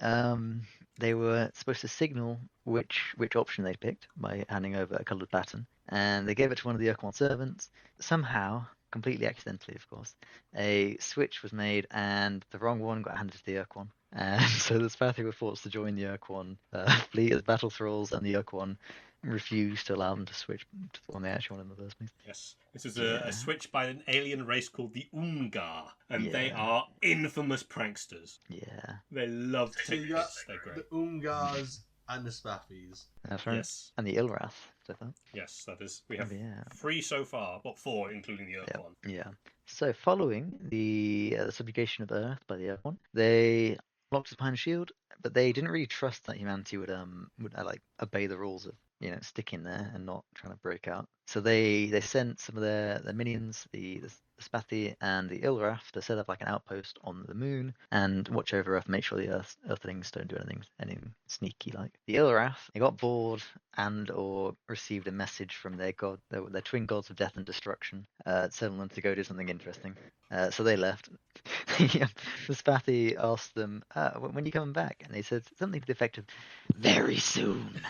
they were supposed to signal which option they picked by handing over a coloured baton, and they gave it to one of the Ur-Quan servants. Somehow, completely accidentally of course, a switch was made and the wrong one got handed to the Ur-Quan. And so the Spathy were forced to join the Ur-Quan fleet as battle thralls, and the Ur-Quan refused to allow them to switch to the one they actually wanted in the first place. Yes. This is a switch by an alien race called the Umgar, and they Yeah. are infamous pranksters. Yeah, They love to So you take got risks. They're great. the Umgars and the Spaffies. that's right. Yes. And the Ilrath, so far. Yes, that is. We have Yeah. 3 so far, but 4 including the Ur-Quan. Yeah. So following the subjugation of Earth by the Ur-Quan, they locked us behind a shield, but they didn't really trust that humanity would like obey the rules of sticking there and not trying to break out. So they sent some of their minions, the Spathy and the Ilrath, to set up like an outpost on the moon and watch over Earth, make sure the Earthlings don't do anything sneaky like. The Ilrath, they got bored and or received a message from their god, their twin gods of death and destruction, telling them to go do something interesting. So they left. The Spathy asked them, when are you coming back? And they said something to the effect of, very soon.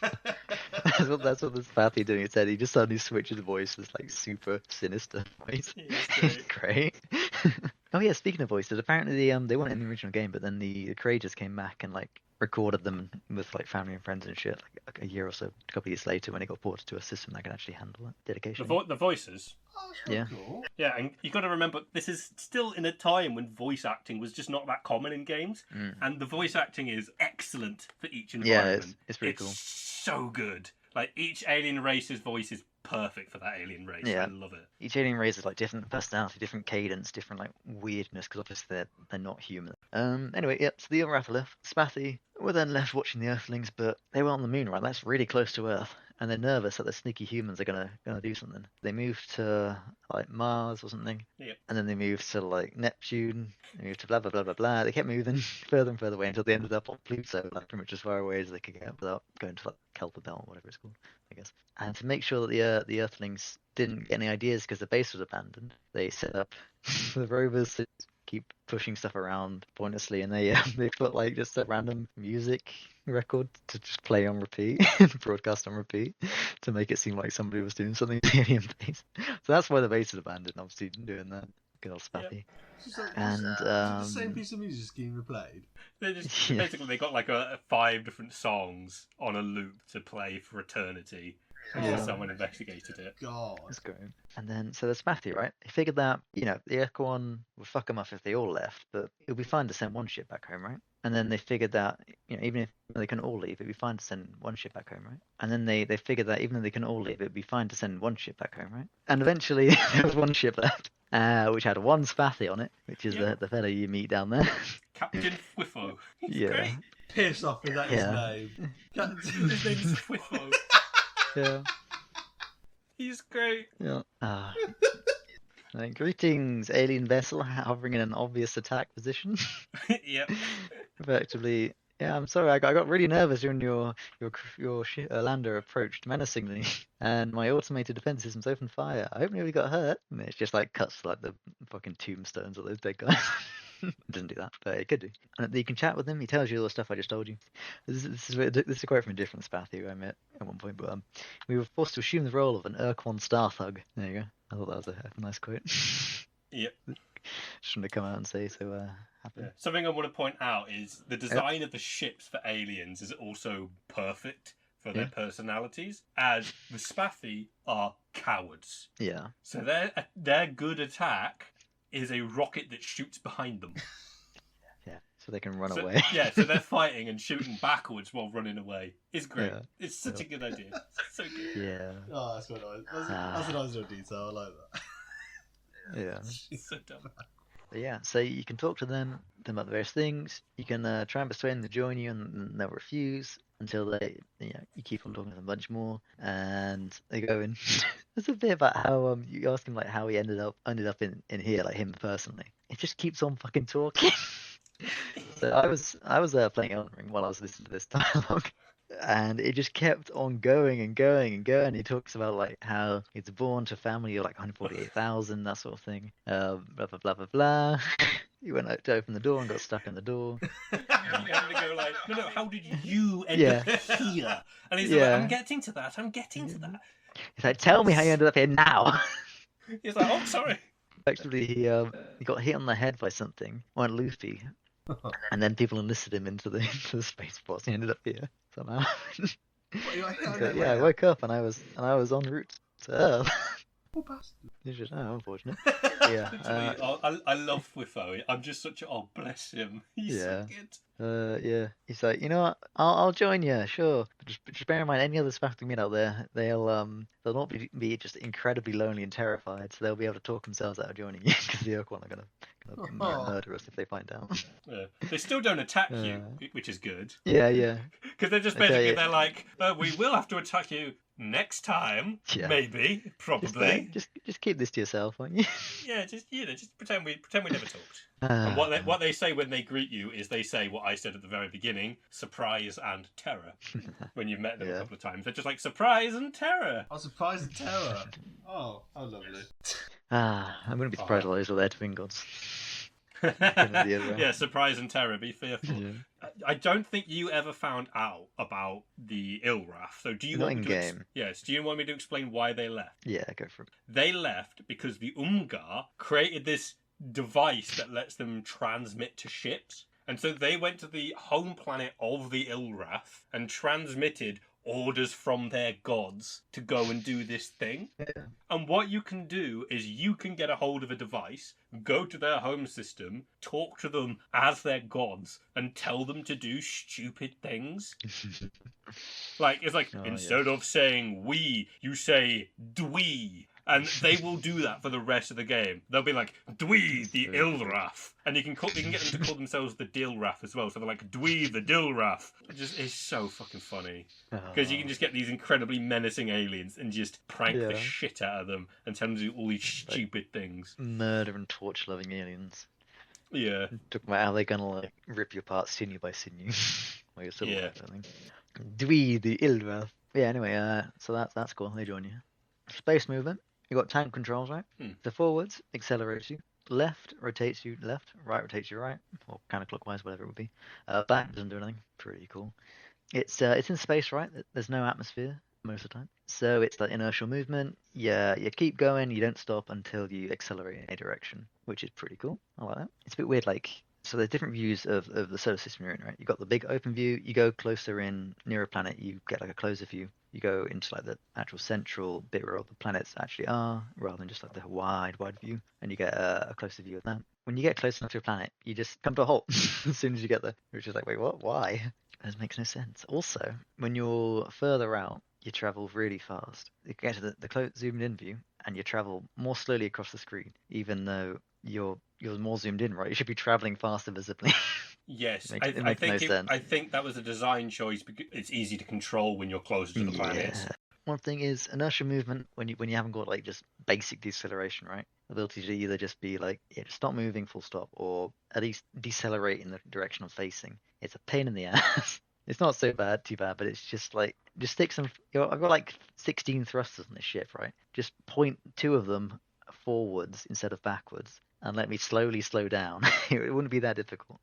That's what the Spathy doing. It said he just suddenly switches voice to this like super sinister voice. It's Great. Oh yeah, speaking of voices, apparently they weren't in the original game, but then the creators came back and like recorded them with like family and friends and shit like a year or so, a couple of years later when it got ported to a system that can actually handle it. Dedication. The voices. Oh, that's Yeah. cool. Yeah, and you got to remember, this is still in a time when voice acting was just not that common in games, and the voice acting is excellent for each environment. Yeah, it's pretty cool. So good. Like, each alien race's voice is perfect for that alien race. Yeah. I love it. Each alien race is like different personality, different cadence, different like weirdness, because obviously they're not human. Anyway, yep. So the Ilrath left. Spathy were then left watching the Earthlings, but they were on the moon, right? That's really close to Earth, and they're nervous that the sneaky humans are gonna do something. They moved to like Mars or something, Yep. and then they moved to like Neptune. They moved to blah blah blah blah blah. They kept moving further and further away until they ended up on Pluto, like pretty much as far away as they could get without going to like Kuiper Belt, whatever it's called, I guess. And to make sure that the Earthlings didn't get any ideas because the base was abandoned, they set up the rovers to keep pushing stuff around pointlessly, and they put like just a random music record to just play on repeat, broadcast on repeat, to make it seem like somebody was doing something to the alien base. So that's why the base is abandoned, obviously doing that. Good old Spathy. And the same piece of music scheme replayed. They just basically they got like a 5 different songs on a loop to play for eternity until someone investigated it. God. That's great. And then, so the Spathy, right? They figured that, the Ur-Quan would fuck them off if they all left, but it would be fine to send one ship back home, right? And then they figured that, even if they couldn't all leave, it'd be fine to send one ship back home, right? And then they figured that even though they couldn't all leave, it'd be fine to send one ship back home, right? And eventually, there was one ship left, which had one Spathy on it, which is the fellow you meet down there. Captain Fwiffo. He's Yeah. great. Piss off with that his name. His name's Fwiffo. Yeah. He's great. Yeah. Greetings, alien vessel hovering in an obvious attack position. Yep. Effectively, yeah. I'm sorry, I got really nervous when your lander approached menacingly, and my automated defense systems opened fire. I hope nobody got hurt. And it's just like cuts to, like the fucking tombstones of those dead guys. It doesn't do that, but it could do. And you can chat with him. He tells you all the stuff I just told you. This is a quote from a different Spathy who I met at one point. But we were forced to assume the role of an Ur-Quan star thug. There you go. I thought that was a nice quote. Yep. Shouldn't have come out and say so. Happen. Yeah. Something I want to point out is the design of the ships for aliens is also perfect for their personalities, as the Spathi are cowards. Yeah. So their good attack is a rocket that shoots behind them. Yeah, so they can run away. Yeah, so they're fighting and shooting backwards while running away. It's great. Yeah. It's such a good idea. It's so good. Yeah. Oh, that's quite nice. That's a nice little detail. I like that. Yeah. It's so dumb. But yeah, so you can talk to them about the various things. You can try and persuade them to join you, and they'll refuse until you keep on talking to them a bunch more, and they go in. There's a bit about how you ask him like how he ended up in here, like him personally. It just keeps on fucking talking. So I was playing Elden Ring while I was listening to this dialogue. And it just kept on going and going and going. He talks about like how he's born to a family of like 148,000, that sort of thing. Blah blah blah blah blah. He went out to open the door and got stuck in the door. You have to go like, no, how did you end up here? And he's like, I'm getting to that. He's like, tell me how you ended up here now. He's like, oh, sorry. Actually, he got hit on the head by something, or Luffy, and then people enlisted him into the space force. He ended up here somehow. I woke up and I was en route to Earth. Poor bastard. Unfortunate. I love Wifo. I'm just such a bless him. He's so good. He's like, you know what? I'll join you, sure. But just bear in mind, any other Spath we meet out there, they'll not be just incredibly lonely and terrified, so they'll be able to talk themselves out of joining you because the Ur-Quan are gonna murder us if they find out. Yeah. They still don't attack you, which is good. Yeah. Because they're just basically they're like, we will have to attack you next time, maybe, probably. Just keep this to yourself, won't you? Yeah, just pretend we never talked. And what they say when they greet you is they say what I said at the very beginning: surprise and terror. When you've met them a couple of times, they're just like surprise and terror. Oh, surprise and terror. Oh, how lovely. I'm gonna be surprised all those are their twin gods. Yeah, surprise and terror, be fearful. Yeah. I don't think you ever found out about the Ilrath. So do you want me to Yes, do you want me to explain why they left? Yeah, go for it. They left because the Umgar created this device that lets them transmit to ships. And so they went to the home planet of the Ilrath and transmitted orders from their gods to go and do this thing. Yeah. And what you can do is you can get a hold of a device, go to their home system, talk to them as their gods, and tell them to do stupid things. It's like, instead of saying we, you say dwee. And they will do that for the rest of the game. They'll be like, Dwee the Ilrath. And you can get them to call themselves the Dilrath as well. So they're like, Dwee the Dilrath. It's so fucking funny. Because you can just get these incredibly menacing aliens and just prank the shit out of them and tell them to do all these stupid things. Murder and torture-loving aliens. Yeah. Talking about how they're going to rip you apart sinew by sinew. While you're still something. Dwee the Ilrath. Yeah, anyway, so that's cool. They join you. Space movement. You got tank controls, right? The forwards accelerates you, left rotates you left, right rotates you right, or counterclockwise, whatever it would be. Back doesn't do anything. Pretty cool. It's in space, right? There's no atmosphere most of the time, so it's like inertial movement. Yeah, you keep going. You don't stop until you accelerate in a direction, which is pretty cool. I like that. It's a bit weird, so there's different views of the solar system you're in, right? You've got the big open view. You go closer in near a planet, you get like a closer view. You go into the actual central bit where all the planets actually are, rather than just the wide view, and you get a closer view of that. When you get close enough to a planet, you just come to a halt as soon as you get there, which is like, wait, what? Why? That makes no sense. Also, when you're further out, you travel really fast. You get to the close zoomed in view, and you travel more slowly across the screen, even though you're more zoomed in, right? You should be traveling faster visibly. Yes, I think that was a design choice because it's easy to control when you're closer to the planets. One thing is inertial movement when you haven't got just basic deceleration, right? Ability to either just be just stop moving, full stop, or at least decelerate in the direction I'm facing. It's a pain in the ass. It's not too bad, but it's just just stick some. I've got 16 thrusters on this ship, right? Just point 2 of them forwards instead of backwards, and let me slowly slow down. It wouldn't be that difficult.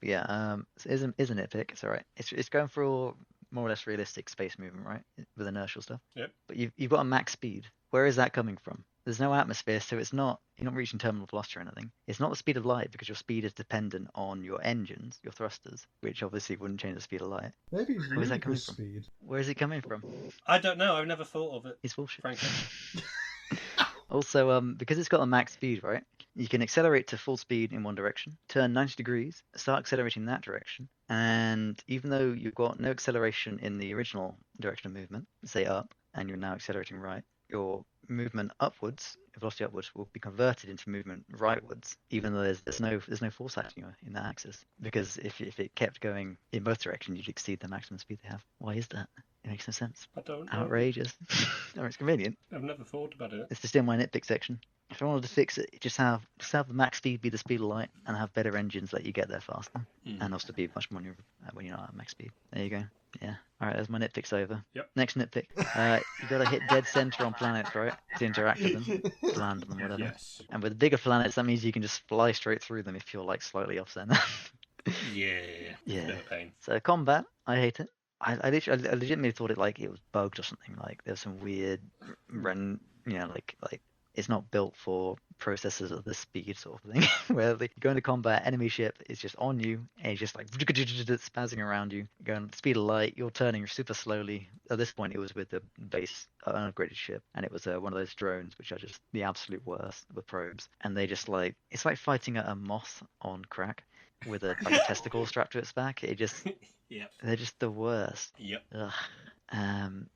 Isn't it pick? It's alright. It's going for all more or less realistic space movement, right? With inertial stuff. Yep. But you've got a max speed. Where is that coming from? There's no atmosphere, so you're not reaching terminal velocity or anything. It's not the speed of light because your speed is dependent on your engines, your thrusters, which obviously wouldn't change the speed of light. Maybe it's Where's that coming ludicrous from? speed. Where is it coming from? I don't know. I've never thought of it. It's bullshit. Frankly. Also, because it's got a max speed, right? You can accelerate to full speed in one direction, turn 90 degrees, start accelerating in that direction, and even though you've got no acceleration in the original direction of movement, say up, and you're now accelerating right, your movement upwards, velocity upwards, will be converted into movement rightwards, even though there's no force acting in that axis. Because if it kept going in both directions, you'd exceed the maximum speed they have. Why is that? It makes no sense. I don't know. Outrageous. Or it's convenient. I've never thought about it. It's just in my nitpick section. If I wanted to fix it, just have the max speed be the speed of light, and have better engines let you get there faster, and also be much more when you're not at max speed. There you go. Yeah. All right, there's my nitpicks over. Yep. Next nitpick. You got to hit dead center on planets, right, to interact with them, to land on them, whatever. Yes. And with bigger planets, that means you can just fly straight through them if you're like slightly off center. Yeah. Yeah. Bit of pain. So combat, I hate it. I legitimately thought it was bugged or something. Like there's some weird like it's not built for processors of this speed sort of thing. Where you go into combat, enemy ship is just on you, and it's just like spazzing around you. Going at the speed of light, you're turning super slowly. At this point, it was with the base unupgraded ship, and it was one of those drones, which are just the absolute worst with probes. And they just it's like fighting a moth on crack with a testicle strapped to its back. It just Yep. they're just the worst. Yep. Ugh.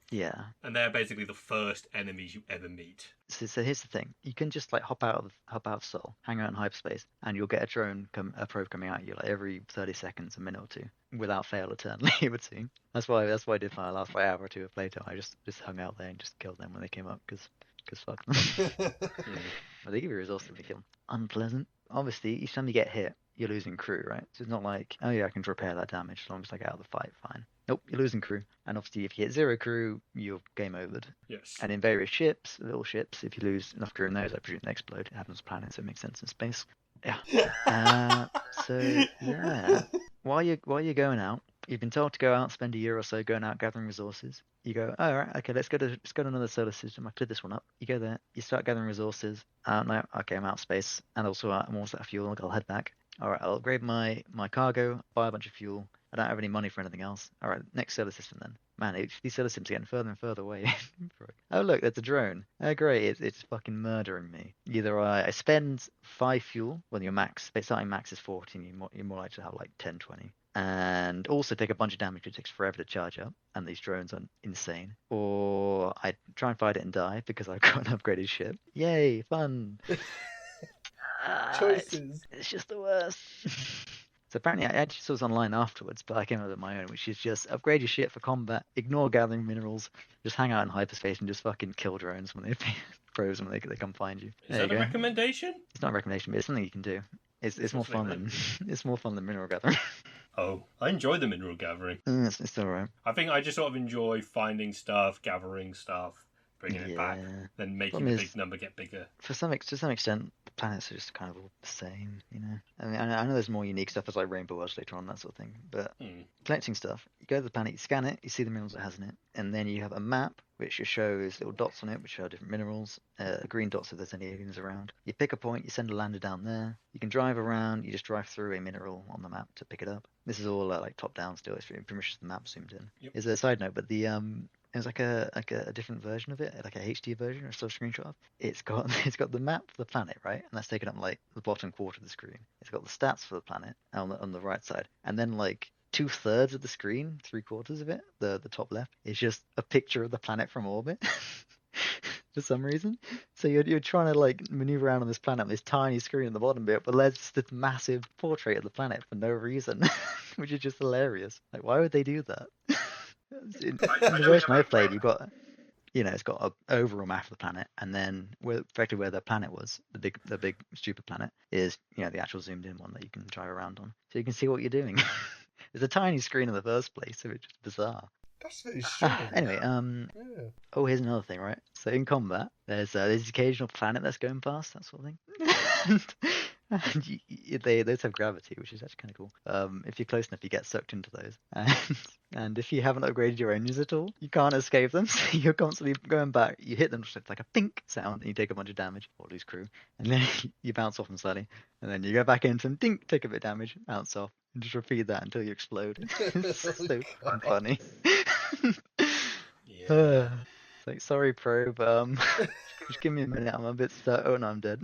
Yeah. And they're basically the first enemies you ever meet. So here's the thing: you can just like hop out of Sol, hang out in hyperspace, and you'll get a probe coming at you like every 30 seconds, a minute or two, without fail eternally. It would seem. That's why I did my last hour or two of playtime. I just hung out there and just killed them when they came up because fuck them. But they give you resources to kill. Unpleasant. Obviously, each time you get hit, you're losing crew, right? So it's not like, oh yeah, I can repair that damage as long as I get out of the fight, fine. Nope, you're losing crew. And obviously, if you hit 0 crew, you're game overed. Yes. And in various ships, little ships, if you lose enough crew in those, I presume they explode. It happens on planets, so it makes sense in space. Yeah. So yeah, while you're going out, you've been told to go out, spend a year or so going out gathering resources. You go, oh, all right, okay, let's go to another solar system. I cleared this one up. You go there, you start gathering resources. No, okay, I'm out of space, and also I'm almost out of fuel. I'll head back. All right, I'll upgrade my cargo, buy a bunch of fuel. I don't have any money for anything else. All right, next solar system then. Man, these solar systems are getting further and further away. Oh look, there's a drone. Oh great, it's fucking murdering me. Either I spend 5 fuel when your starting max is 14, you're more likely to have like 10, 20. And also take a bunch of damage. It takes forever to charge up, and these drones are insane. Or I try and fight it and die because I've got an upgraded ship. Yay, fun! Choices. It's just the worst. So apparently I actually saw this online afterwards, but I came up with my own, which is just upgrade your shit for combat, ignore gathering minerals, just hang out in hyperspace and just fucking kill drones when they probes when they come find you. Is that a recommendation? It's not a recommendation, but it's something you can do. It's more fun than mineral gathering. Oh, I enjoy the mineral gathering. It's alright. I think I just sort of enjoy finding stuff, gathering stuff, bringing it back, then making the big number get bigger. To some extent, the planets are just kind of all the same, you know. I mean, I know there's more unique stuff as like Rainbow Worlds later on, that sort of thing. But collecting stuff, you go to the planet, you scan it, you see the minerals it has in it, and then you have a map which just shows little dots on it, which are different minerals. Green dots if there's any aliens around. You pick a point, you send a lander down there. You can drive around. You just drive through a mineral on the map to pick it up. This is all like top down still. It's pretty much just the map zoomed in. Yep. There's a side note, but the there's like a different version of it, like a HD version or still a screenshot of. It's got the map for the planet, right? And that's taken up like the bottom quarter of the screen. It's got the stats for the planet on the right side, and then like 2/3 of the screen, 3/4 of it, the top left, is just a picture of the planet from orbit. For some reason, so you're trying to like maneuver around on this planet with this tiny screen at the bottom bit, but there's just this massive portrait of the planet for no reason, which is just hilarious. Like, why would they do that? In the version I played, you've got, it's got an overall map of the planet, and then effectively where the planet was, the big stupid planet, is the actual zoomed in one that you can drive around on, so you can see what you're doing. It's a tiny screen in the first place, so it's just bizarre. That's very strange. Anyway, Yeah. Oh, here's another thing, right? So in combat, there's this occasional planet that's going past, that sort of thing. And those have gravity, which is actually kind of cool. If you're close enough, you get sucked into those. And if you haven't upgraded your engines at all, you can't escape them. So you're constantly going back. You hit them, just like a pink sound, and you take a bunch of damage or lose crew. And then you bounce off them slightly. And then you go back into them, dink, take a bit of damage, bounce off. And just repeat that until you explode. It's so funny. Yeah. It's like, sorry, Probe. Just give me a minute. I'm a bit stuck. Oh, no, I'm dead.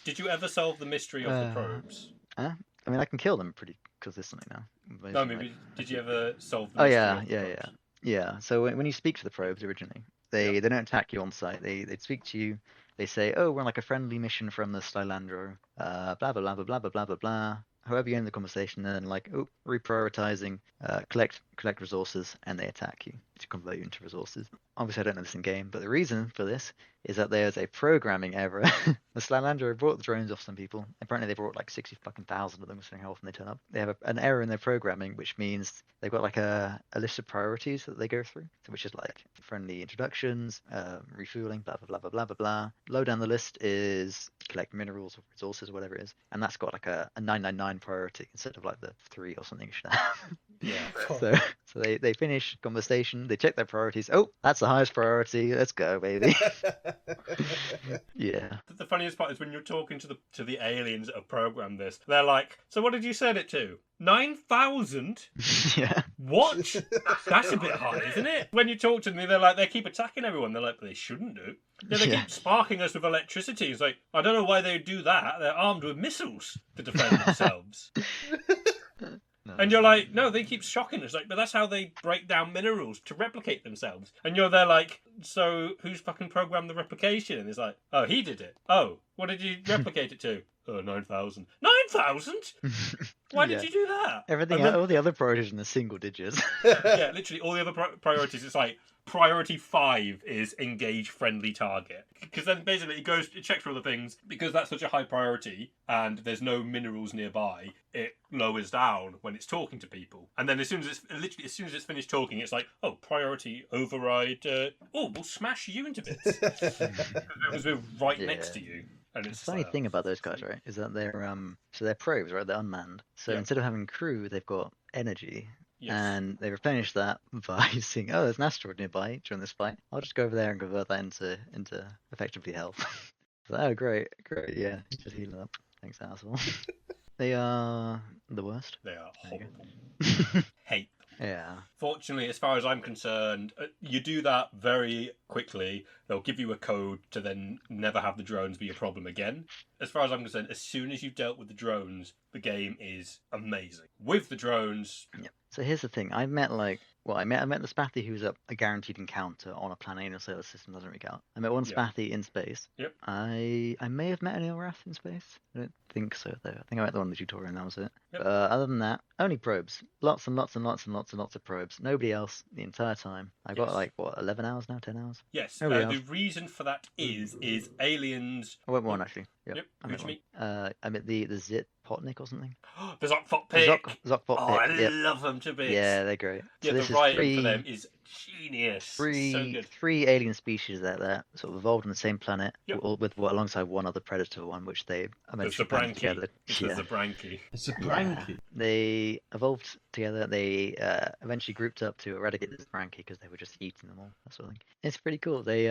Did you ever solve the mystery of the probes? I mean, I can kill them pretty consistently now. No, maybe. Did you ever solve the mystery of the probes? Yeah. So when you speak to the probes originally, they don't attack you on sight. They speak to you. They say, "Oh, we're on like a friendly mission from the Stylandro. Blah blah blah blah blah blah blah blah blah." However you end the conversation, then like, reprioritizing, collect resources, and they attack you to convert you into resources. Obviously, I don't know this in game, but the reason for this is that there's a programming error. The Stylandro brought the drones off some people. Apparently, they brought like 60,000 of them, considering how often they turn up. They have an error in their programming, which means they've got like a list of priorities that they go through, which is like friendly introductions, refueling, blah blah blah blah blah blah blah. Low down the list is collect minerals or resources or whatever it is, and that's got like a 999 priority instead of like the 3 or something you should have. Yeah. So they finish conversation, they check their priorities. Oh, that's the highest priority. Let's go, baby. Yeah. The funniest part is when you're talking to the aliens that have programmed this. They're like, "So what did you set it to? 9,000? Yeah. What? That's a bit high, isn't it?" When you talk to them, they're like, they keep attacking everyone. They're like, "But they shouldn't do." Yeah, they keep sparking us with electricity. It's like, I don't know why they do that. They're armed with missiles to defend themselves. No. And you're like, no, they keep shocking us. Like, but that's how they break down minerals to replicate themselves. And you're there like, so who's fucking programmed the replication? And it's like, oh, he did it. Oh, what did you replicate it to? Oh, 9,000. 9,000? Why did you do that? All the other priorities in the single digits. Yeah, literally all the other priorities. It's like priority 5 is engage friendly target. Because then basically it checks for other things. Because that's such a high priority and there's no minerals nearby, it lowers down when it's talking to people. And then as soon as it's finished talking, it's like, oh, priority override. We'll smash you into bits. Because we're right next to you. And the funny thing about those guys, right, is that they're probes, right? They're unmanned. So instead of having crew, they've got energy. Yes. And they replenish that by seeing, oh, there's an asteroid nearby during this fight. I'll just go over there and convert that into effectively health. So, oh, great, yeah. Just heal it up. Thanks, asshole. They are the worst. They are horrible. Hate. Yeah. Fortunately, as far as I'm concerned, you do that very quickly. They'll give you a code to then never have the drones be a problem again. As far as I'm concerned, as soon as you've dealt with the drones, the game is amazing. With the drones... Yeah. So here's the thing. I met the Spathy who's a guaranteed encounter on a planet in a solar system, doesn't really count. I met one Spathy in space. Yep. I may have met an Ilrath in space. I don't think so, though. I think I met the one in the tutorial and that was it. Yep. Other than that, only probes. Lots and lots of probes. Nobody else the entire time. I've got 11 hours now, 10 hours? Yes. The reason for that is aliens... I went one, actually. Yep. Who'd you meet? I met the Zit Potnik or something. The Zok Pick. Zok Potnik. Oh, I love them to bits. Yeah, they're great. Yeah, so the writing for them is genius. So good. Three alien species that sort of evolved on the same planet, alongside one other predator one, which they eventually band together. It's a Zabranki. It's a Zabranki. They evolved together. They eventually grouped up to eradicate the Zabranki because they were just eating them all. That sort of thing. It's pretty cool. They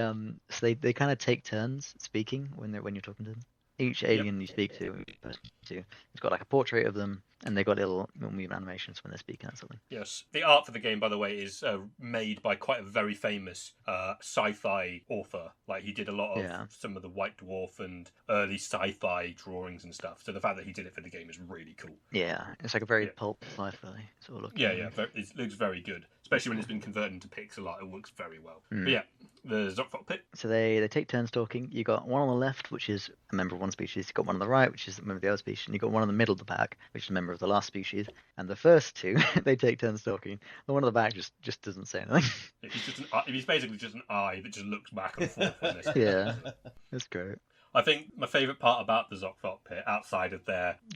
they kind of take turns speaking when you're talking to them. Each alien you speak to, it's got like a portrait of them, and they've got little movement animations when they're speaking and something. Yes. The art for the game, by the way, is made by quite a very famous sci-fi author. Like, he did a lot of some of the White Dwarf and early sci-fi drawings and stuff. So the fact that he did it for the game is really cool. Yeah, it's like a very pulp sci-fi sort of look. Yeah. It looks very good. Especially when it's been converted into pixel art, it works very well. But yeah, the Zokfok Pit. So they take turns talking. You got one on the left, which is a member of one species. You got one on the right, which is a member of the other species. And you got one in the middle of the pack, which is a member of the last species. And the first two, they take turns talking. The one on the back just doesn't say anything. He's basically just an eye that just looks back and forth on this. Yeah, that's great. I think my favourite part about the Zokfok Pit, outside of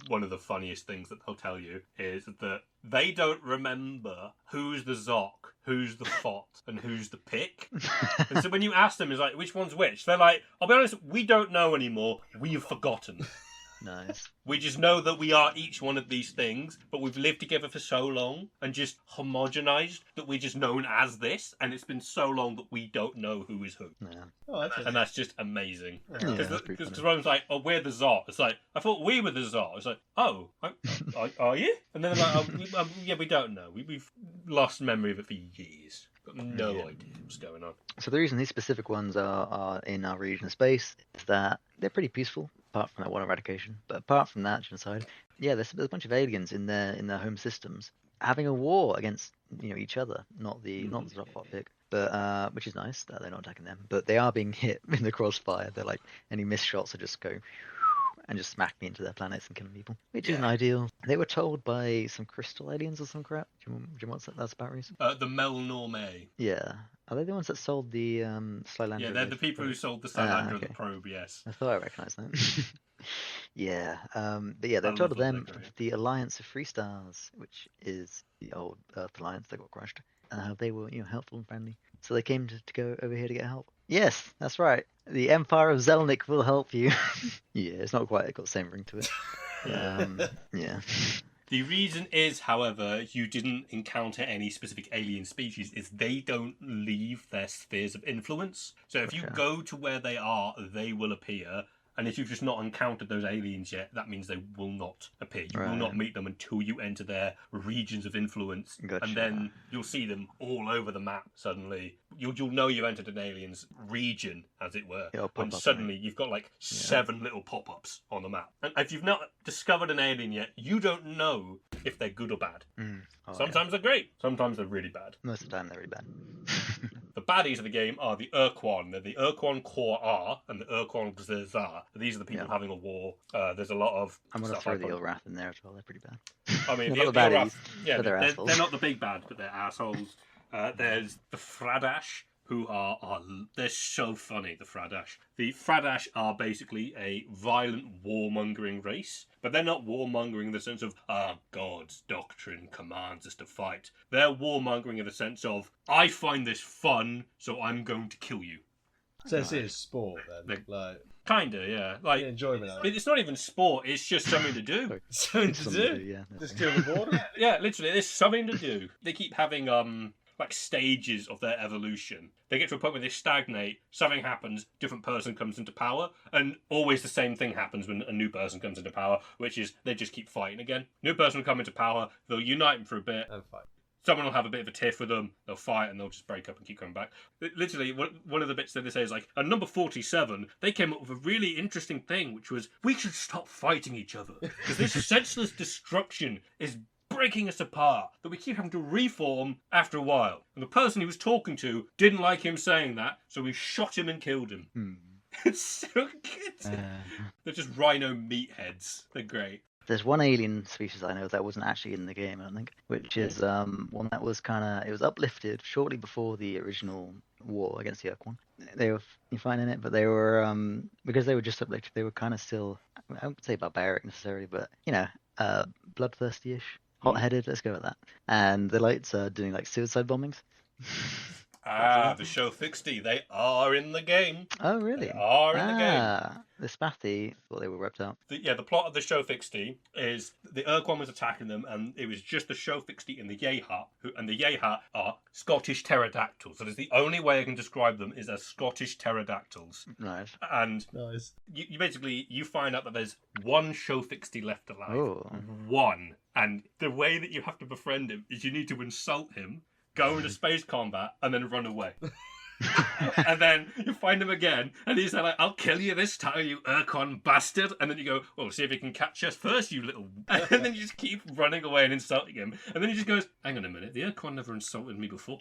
one of the funniest things that they'll tell you, is that they don't remember who's the Zok, who's the Fot, and who's the Pick. And so when you ask them, it's like, which one's which? They're like, I'll be honest, we don't know anymore. We've forgotten. Nice. We just know that we are each one of these things, but we've lived together for so long and just homogenized that we're just known as this, and it's been so long that we don't know who is who. Yeah. Oh, that's And that's just amazing. Yeah, that's pretty Because funny. everyone's like, oh, we're the Zot. It's like, I thought we were the Zot. It's like, oh, are you? And then they're like, yeah, we don't know. We've lost memory of it for years. Got no idea what's going on. So the reason these specific ones are in our region of space is that they're pretty peaceful, apart from that one eradication. But apart from that genocide, yeah, there's a bunch of aliens in their home systems having a war against each other, not the Zot pick. But which is nice that they're not attacking them. But they are being hit in the crossfire. They're like any missed shots are just go and just smack me into their planets and killing people, which isn't ideal. They were told by some crystal aliens or some crap. Do you know what that's about, Rhys? The Melnorme. Yeah. Are they the ones that sold the Slylander? Yeah, they're the people who sold the Slylander of the probe, yes. I thought I recognised that. Yeah. But yeah, they're told of them the Alliance of Free Stars, which is the old Earth Alliance that got crushed. They were, helpful and friendly. So they came to go over here to get help. Yes, that's right. The Empire of Zelnik will help you. Yeah, it's not quite got the same ring to it. Yeah. The reason is, however, you didn't encounter any specific alien species, is they don't leave their spheres of influence. So if you go to where they are, they will appear. And if you've just not encountered those aliens yet, that means they will not appear. You will not meet them until you enter their regions of influence. Gotcha. And then you'll see them all over the map suddenly. You'll know you've entered an alien's region, as it were. When suddenly you've got like 7 little pop-ups on the map. And if you've not discovered an alien yet, you don't know if they're good or bad. Sometimes they're great. Sometimes they're really bad. Most of the time they're really bad. The baddies of the game are the Ur-Quan. They're the Ur-Quan Core R and the Ur-Quan Zar. These are the people having a war. There's a lot of I'm going to throw the Ur-Wrath in there as well. They're pretty bad. I mean, the baddies, yeah, they're not the big bad, but they're assholes. There's the Fradash, who are they're so funny, the Fradash. The Fradash are basically a violent warmongering race, but they're not warmongering in the sense of, God's doctrine commands us to fight. They're warmongering in the sense of, I find this fun, so I'm going to kill you. So this is sport then? Kinda, yeah. Like, enjoyment. It's not even sport, it's just something to do. Something to do? Yeah. Just kill the border? Yeah, literally, there's something to do. They keep having, like stages of their evolution. They get to a point where they stagnate, something happens, different person comes into power, and always the same thing happens when a new person comes into power, which is they just keep fighting again. New person will come into power, they'll unite them for a bit, and fight. Someone will have a bit of a tiff with them, they'll fight, and they'll just break up and keep coming back. Literally, one of the bits that they say is like, at number 47, they came up with a really interesting thing, which was, we should stop fighting each other, because this senseless destruction is breaking us apart, that we keep having to reform after a while. And the person he was talking to didn't like him saying that, so we shot him and killed him. It's so good. They're just rhino meatheads. They're great. There's one alien species I know that wasn't actually in the game, I don't think, which is one that was it was uplifted shortly before the original war against the Ur-Quan. They were fighting it, but they were, because they were just uplifted, they were kind of still, I wouldn't say barbaric necessarily, but, bloodthirsty-ish. Hot-headed, let's go with that. And the lights are doing like suicide bombings. The show 60, they are in the game. Oh, really? They are in the game. The Spathy thought they were ripped out. The plot of the show 60 is the Ur-Quan was attacking them, and it was just the show 60 and the Yehat, and the Yehat are Scottish pterodactyls. So that's the only way I can describe them is as Scottish pterodactyls. Nice. And you basically, you find out that there's one show 60 left alive. Oh. One. And the way that you have to befriend him is you need to insult him, go into space combat, and then run away. And then you find him again, and he's like, I'll kill you this time, you Ur-Quan bastard. And then you go, well, see if he can catch us first, you little... And then you just keep running away and insulting him. And then he just goes, hang on a minute, the Ur-Quan never insulted me before.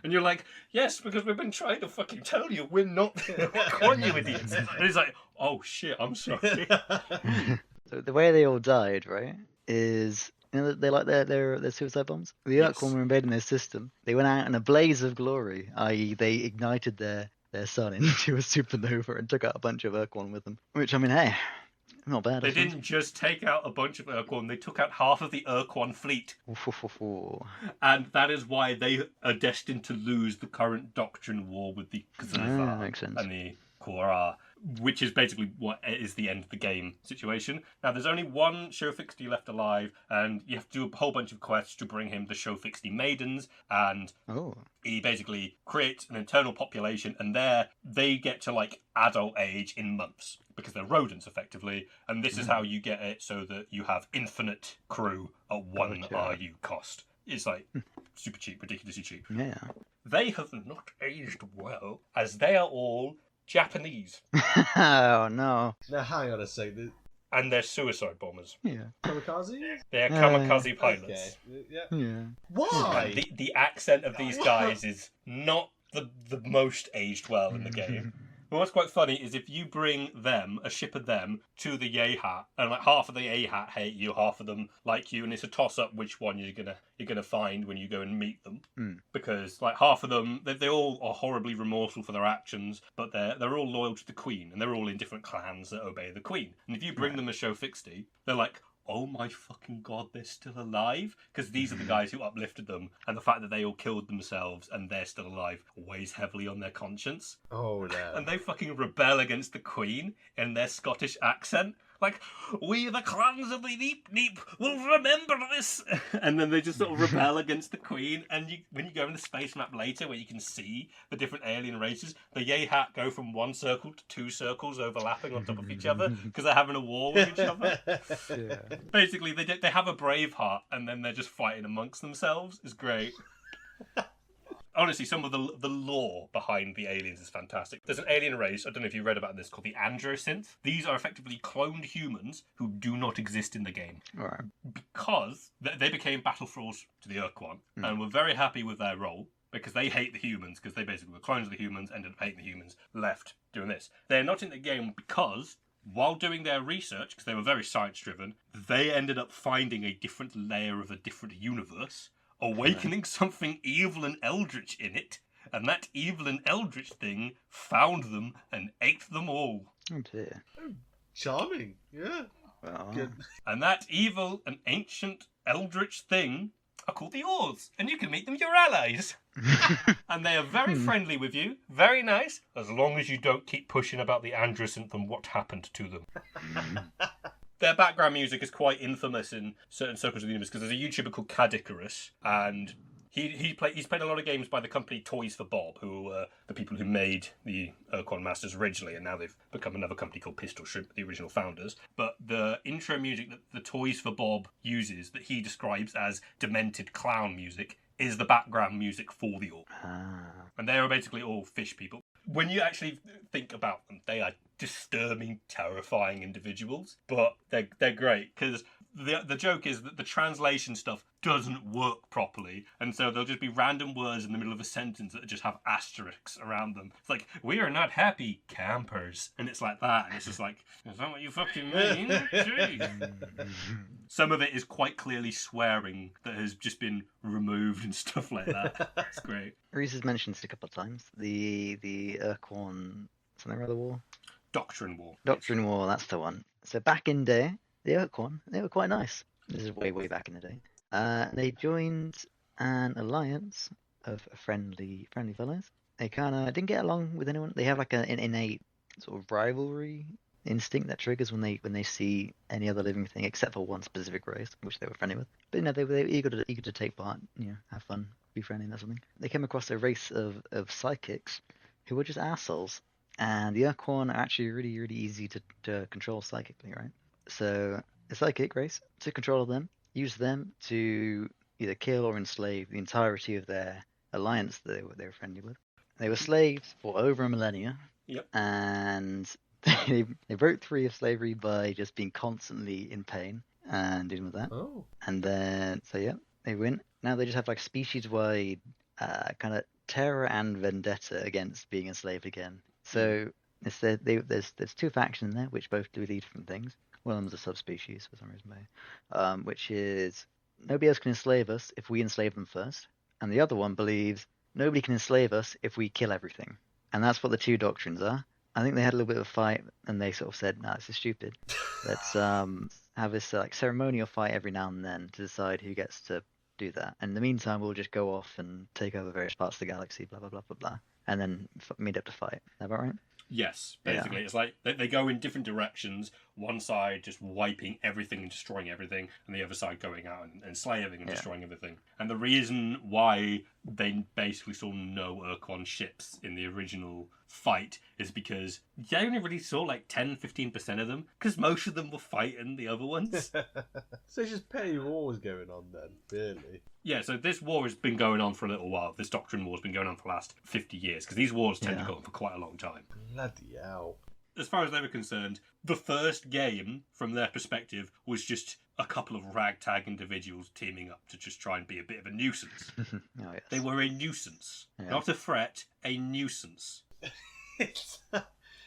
And you're like, yes, because we've been trying to fucking tell you we're not the Ur-Quan, you idiots. And he's like, oh shit, I'm sorry. So the way they all died, right, is... they like their suicide bombs. The Ur-Quan were invading their system. They went out in a blaze of glory, i.e. they ignited their sun into a supernova and took out a bunch of Ur-Quan with them. Which, I mean, hey, not bad. They didn't just take out a bunch of Ur-Quan, they took out half of the Ur-Quan fleet. And that is why they are destined to lose the current doctrine war with the Zar makes sense. and the Korra. which is basically what is the end of the game situation. Now, there's only one Show 60 left alive, and you have to do a whole bunch of quests to bring him the Show 60 maidens, and he basically creates an internal population, and there they get to like adult age in months because they're rodents effectively, and this is how you get it so that you have infinite crew at 1 RU cost. It's like super cheap, ridiculously cheap. Yeah. They have not aged well, as they are all Japanese. Oh no. Now hang on a second. And they're suicide bombers. Yeah. Kamikaze? They're kamikaze pilots. Okay. Yeah. Why? The accent of these guys is not the most aged well in the game. But what's quite funny is if you bring them, a ship of them, to the Yay Hat, and like half of the Yay Hat hate you, half of them like you, and it's a toss up which one you're gonna find when you go and meet them. Because like half of them, they all are horribly remorseful for their actions, but they're all loyal to the Queen, and they're all in different clans that obey the Queen. And if you bring them a Show 60, they're like, oh my fucking god, they're still alive? Because these are the guys who uplifted them, and the fact that they all killed themselves and they're still alive weighs heavily on their conscience. Oh no. And they fucking rebel against the Queen in their Scottish accent. Like, we the clans of the Neep Neep will remember this. And then they just sort of rebel against the Queen. And when you go in the space map later where you can see the different alien races, the Yay Hat go from one circle to 2 circles overlapping on top of each other because they're having a war with each other. Yeah. Basically, they have a brave heart and then they're just fighting amongst themselves. It's great. Honestly, some of the lore behind the aliens is fantastic. There's an alien race, I don't know if you read about this, called the Androsynth. These are effectively cloned humans who do not exist in the game. Alright. Because they became battle thralls to the Ur-Quan and were very happy with their role because they hate the humans, because they basically were clones of the humans, ended up hating the humans, left doing this. They're not in the game because while doing their research, because they were very science-driven, they ended up finding a different layer of a different universe, awakening something evil and eldritch in it, and that evil and eldritch thing found them and ate them all. Oh dear. Charming. Yeah. Well, Good. And that evil and ancient eldritch thing are called the Urs, and you can make them your allies. And they are very friendly with you, very nice, as long as you don't keep pushing about the Androsynth and what happened to them. Their background music is quite infamous in certain circles of the universe because there's a YouTuber called Cadicarus, and he's played a lot of games by the company Toys for Bob, who were the people who made the Ur-Quan Masters originally, and now they've become another company called Pistol Shrimp, the original founders. But the intro music that the Toys for Bob uses, that he describes as demented clown music, is the background music for the Orc. And they are basically all fish people. When you actually think about them, they are disturbing, terrifying individuals, but they're great because the joke is that the translation stuff doesn't work properly, and so there'll just be random words in the middle of a sentence that just have asterisks around them. It's like, we are not happy campers, and it's like that, and it's just like, is that what you fucking mean? Jeez. Some of it is quite clearly swearing that has just been removed and stuff like that. It's great. Rhys has mentioned it a couple of times. The Ur-Quan something or other war. Doctrine War. Doctrine War, that's the one. So back in day, the Ur-Quan, they were quite nice. This is way back in the day. They joined an alliance of friendly fellows. They kind of didn't get along with anyone. They have like an innate sort of rivalry instinct that triggers when they see any other living thing except for one specific race, which they were friendly with. But they were eager to take part, have fun, be friendly and that sort of thing. They came across a race of psychics who were just assholes. And the Ur-Quan are actually really, really easy to control psychically, right? So the psychic race took control of them, used them to either kill or enslave the entirety of their alliance that they were friendly with. They were slaves for over a millennia. Yep. And they broke free of slavery by just being constantly in pain and dealing with that. Oh. And then, they win. Now they just have like species-wide kind of terror and vendetta against being enslaved again. So there's 2 factions in there which both do different things. One of them is a subspecies for some reason, which is nobody else can enslave us if we enslave them first, and the other one believes nobody can enslave us if we kill everything. And that's what the 2 doctrines are. I think they had a little bit of a fight, and they sort of said, "No, this is stupid. Let's have this like ceremonial fight every now and then to decide who gets to do that. And in the meantime, we'll just go off and take over various parts of the galaxy, blah blah blah blah blah." And then meet up to fight. Is that about right? Yes, basically. It's like they go in different directions. One side just wiping everything and destroying everything, and the other side going out and enslaving and destroying everything. And the reason why they basically saw no Ur-Quan ships in the original fight is because you only really saw like 10-15% of them, because most of them were fighting the other ones. So it's just petty wars going on then, really? Yeah, so this war has been going on for a little while. This Doctrine War has been going on for the last 50 years, because these wars tend to go on for quite a long time. Bloody hell. As far as they were concerned, the first game, from their perspective, was just a couple of ragtag individuals teaming up to just try and be a bit of a nuisance. They were a nuisance. Not a threat, a nuisance.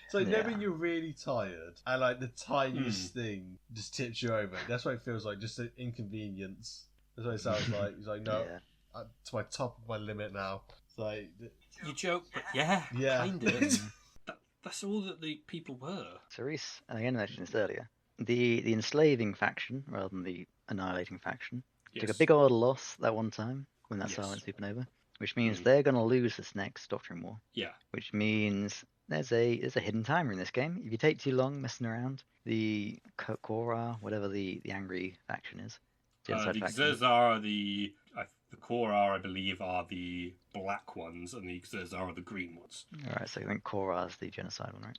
So whenever you're really tired and like the tiniest thing just tips you over, that's what it feels like, just an inconvenience. That's what it sounds like. He's like, no, to my top of my limit now. It's like, you joke, but kind of. That's all that the people were. So Rhys, I again mentioned this earlier, the enslaving faction, rather than the annihilating faction, took a big old loss that one time when that silent supernova, which means they're going to lose this next Doctrine War. Yeah. Which means there's a hidden timer in this game. If you take too long messing around, the Korra, whatever the angry faction is, the Xerzar, the Korra, I believe, are the black ones, and the Xerzar are the green ones. Alright, so I think Korra is the genocide one, right?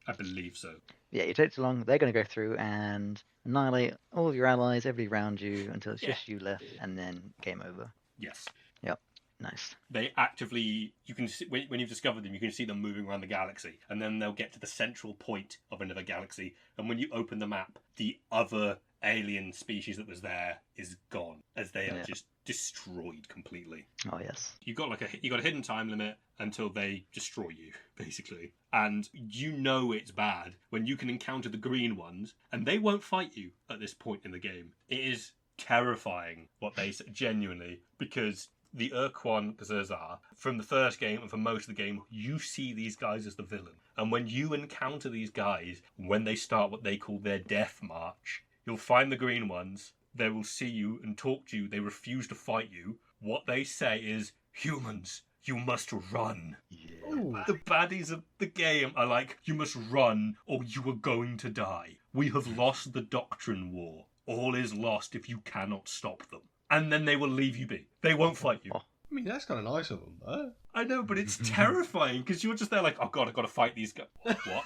I believe so. Yeah, you take too long, they're going to go through and annihilate all of your allies, everybody around you, until it's just you left, and then game over. Yes. Yep. Nice. They actively, you can see, when you've discovered them, you can see them moving around the galaxy, and then they'll get to the central point of another galaxy, and when you open the map, the other alien species that was there is gone, as they are just destroyed completely. Oh yes. You got a hidden time limit until they destroy you, basically, and you know it's bad when you can encounter the green ones, and they won't fight you at this point in the game. It is terrifying what they say, genuinely, because the Ur-Quan Masters, from the first game and for most of the game, you see these guys as the villain. And when you encounter these guys, when they start what they call their death march, you'll find the green ones, they will see you and talk to you, they refuse to fight you. What they say is, humans, you must run. Yeah. The baddies of the game are like, you must run or you are going to die. We have lost the Doctrine War. All is lost if you cannot stop them. And then they will leave you be. They won't fight you. I mean, that's kind of nice of them, though. I know, but it's terrifying, because you're just there like, oh god, I've got to fight these guys. What?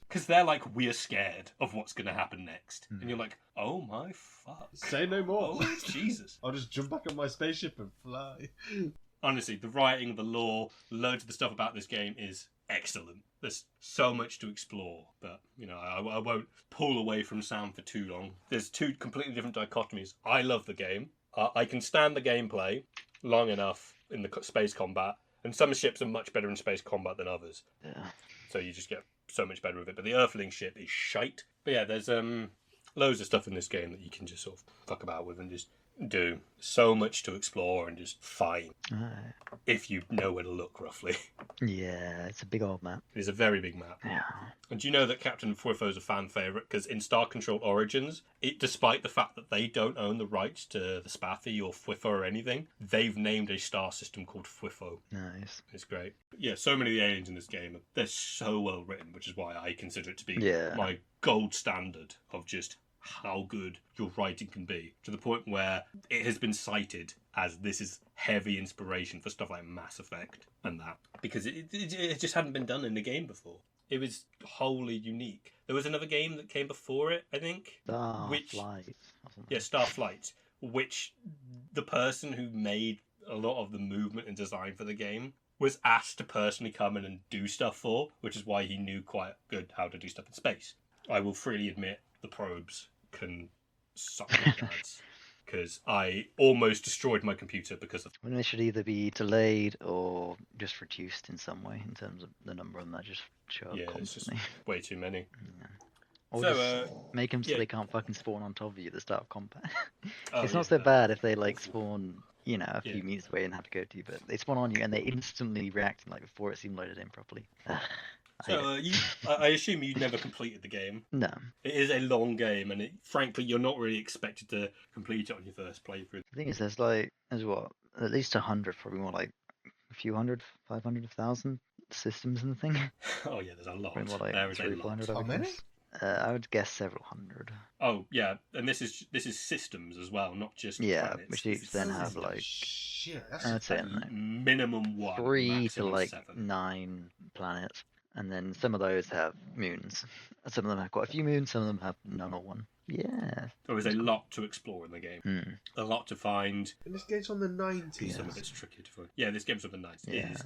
Because they're like, we're scared of what's going to happen next. And you're like, oh my fuck. Say no more. Oh, Jesus. I'll just jump back on my spaceship and fly. Honestly, the writing, the lore, loads of the stuff about this game is excellent. There's so much to explore, but, I won't pull away from Sam for too long. There's two completely different dichotomies. I love the game. I can stand the gameplay long enough in the space combat, and some ships are much better in space combat than others. Yeah. So you just get so much better with it. But the Earthling ship is shite. But yeah, there's loads of stuff in this game that you can just sort of fuck about with and just do. So much to explore and just find. If you know where to look, roughly. Yeah, it's a big old map. It is a very big map. Yeah. And do you know that Captain Fwifo is a fan favourite? Because in Star Control Origins, despite the fact that they don't own the rights to the Spathi or Fwifo or anything, they've named a star system called Fwifo. Nice. It's great. Yeah, so many of the aliens in this game, they're so well written, which is why I consider it to be my gold standard of just how good your writing can be, to the point where it has been cited as this is heavy inspiration for stuff like Mass Effect and that, because it just hadn't been done in the game before. It was wholly unique. There was another game that came before it, I think. Starflight. Yeah, Starflight, which the person who made a lot of the movement and design for the game was asked to personally come in and do stuff for, which is why he knew quite good how to do stuff in space. I will freely admit the probes can suck my dads, because I almost destroyed my computer because of... When they should either be delayed or just reduced in some way in terms of the number of them that just show up constantly. It's just way too many. Yeah. Or just make them so they can't fucking spawn on top of you at the start of combat. It's not so bad if they spawn, a few meters away and have to go to you, but they spawn on you and they instantly react before it's even loaded in properly. So, I assume you never completed the game. No. It is a long game, and frankly, you're not really expected to complete it on your first playthrough. The thing is, there's at least 100, probably more like a few hundred, 500, 1,000 systems and thing. Oh yeah, there's a lot. Probably more like There is a 300, lot. I would many? guess. I would guess several hundred. Oh yeah, and this is systems as well, not just Yeah, planets. which This each is then have systems. like Shit, that's I'd say like minimum 1, 3 to maximum like 7. 9 planets, and then some of those have moons. Some of them have quite a few moons. Some of them have none or one. Yeah. There is a lot to explore in the game. A lot to find. And this game's on the 90s. Some of it's tricky to find. Yeah, this game's on the 90s. Yeah.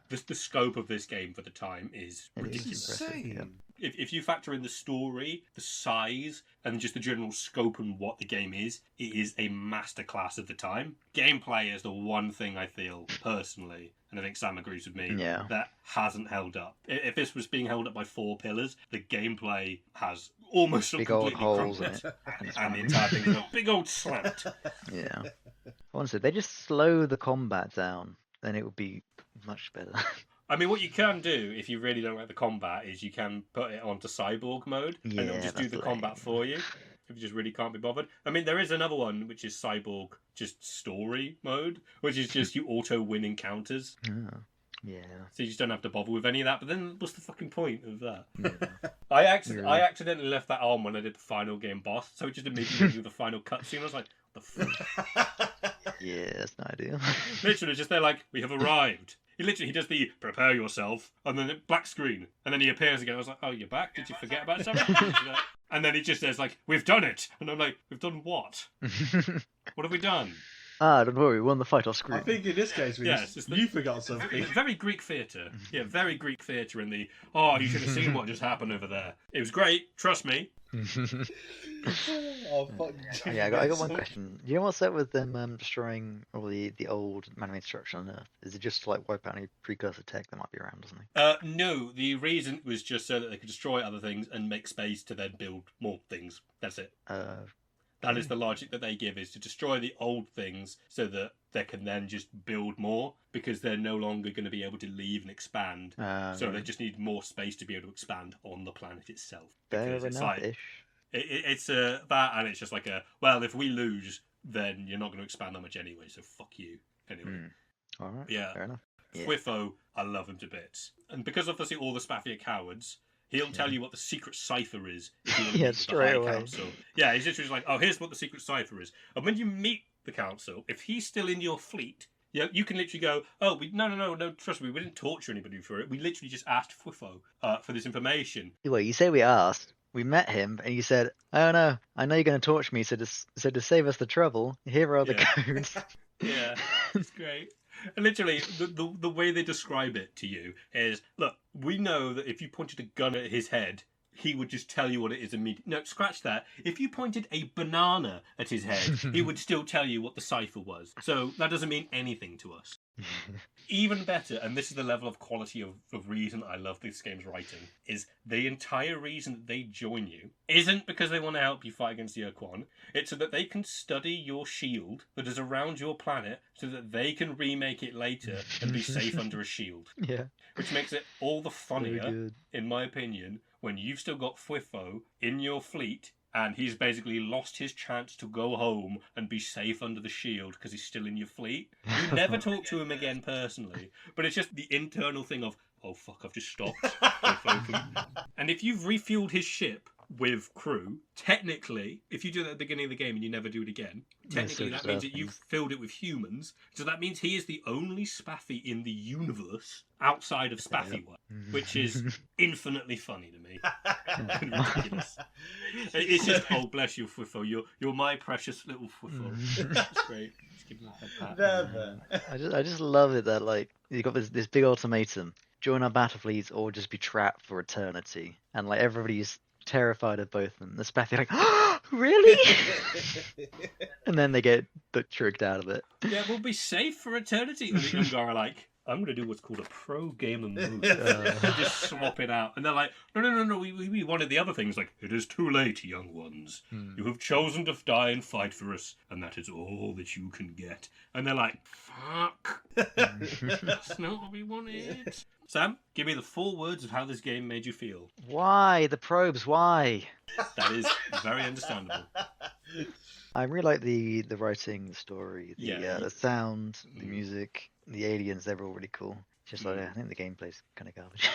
The scope of this game for the time is It is ridiculous. impressive, yeah. If you factor in the story, the size, and just the general scope and what the game is, it is a masterclass of the time. Gameplay is the one thing I feel, personally, and I think Sam agrees with me, that hasn't held up. If this was being held up by 4 pillars, the gameplay has almost Big old completely holes in crumbled. it. And the entire thing is a big old slant. Yeah. Honestly, if they just slow the combat down, then it would be much better. I mean, what you can do if you really don't like the combat is you can put it onto cyborg mode, and it'll just do the combat for you. If you just really can't be bothered. I mean, there is another one which is cyborg just story mode, which is just you auto win encounters. Oh, yeah. So you just don't have to bother with any of that. But then what's the fucking point of that? Yeah. I accidentally left that on when I did the final game boss, so it just immediately do the final cutscene. I was like, what the fuck? Yeah, that's not ideal. Literally, just they're like, we have arrived. He does the prepare yourself, and then black screen, and then he appears again. I was like, oh, you're back? Did you forget about something? And then he just says, like, we've done it. And I'm like, we've done what? What have we done? Don't worry, we won the fight off screen. I think in this case, you forgot something. Very Greek theatre. Yeah, very Greek theatre in the, oh, you should have seen what just happened over there. It was great, trust me. Oh, fuck. Yeah, I got one question. Do you know what's up with them destroying all the old man-made structure on Earth? Is it just to like wipe out any precursor tech that might be around or something? No, the reason was just so that they could destroy other things and make space to then build more things. That's it. That is the logic that they give, is to destroy the old things so that they can then just build more, because they're no longer going to be able to leave and expand. So they just need more space to be able to expand on the planet itself. Fair It's enough-ish. like, it's that, and it's just like well, if we lose, then you're not going to expand that much anyway, so fuck you. Anyway. Alright, Yeah. fair enough. Yeah. Fwifo, I love him to bits. And because obviously all the Spaffy are cowards, he'll tell you what the secret cipher is if you want to meet with the straight High away. Council. Yeah, he's literally like, oh, here's what the secret cipher is. And when you meet the council, if he's still in your fleet, you can literally go, oh, no, trust me, we didn't torture anybody for it. We literally just asked Fwifo for this information. Well, you say we asked. We met him, and you said, "Oh no, I know you're going to torture me. So to save us the trouble, here are the codes." Yeah, it's great. And literally, the way they describe it to you is, look, we know that if you pointed a gun at his head, he would just tell you what it is immediately. No, scratch that. If you pointed a banana at his head, he would still tell you what the cipher was. So that doesn't mean anything to us. Even better, and this is the level of quality of reason I love this game's writing, is the entire reason that they join you isn't because they want to help you fight against the Ur-Quan. It's so that they can study your shield that is around your planet so that they can remake it later and be safe under a shield. Yeah. Which makes it all the Very funnier, good. in my opinion, when you've still got Fwifo in your fleet and he's basically lost his chance to go home and be safe under the shield because he's still in your fleet. You never talk to him again personally, but it's just the internal thing of, oh fuck, I've just stopped. And if you've refueled his ship with crew, technically, if you do that at the beginning of the game and you never do it again, technically that means that you've filled it with humans. So that means he is the only Spaffy in the universe outside of Spaffy One, which is infinitely funny to me. And ridiculous. It's just, oh bless you, Fwifo. You're my precious little Fwifo. It's great. Just give him a head pat. I just love it that like you got this big ultimatum: join our battle fleets or just be trapped for eternity, and like everybody's terrified of both of them. The Spaffy are like, oh, really? And then they get tricked out of it. Yeah, we'll be safe for eternity. And the Ungar are like, I'm going to do what's called a pro-gamer move. Just swap it out. And they're like, no, we wanted the other things. Like, it is too late, young ones. You have chosen to die and fight for us, and that is all that you can get. And they're like, fuck. That's not what we wanted. Sam, give me the 4 words of how this game made you feel. Why? The probes, why? That is very understandable. I really like the writing, the story, the sound, the music, the aliens. They're all really cool. Just like I think the gameplay's kind of garbage.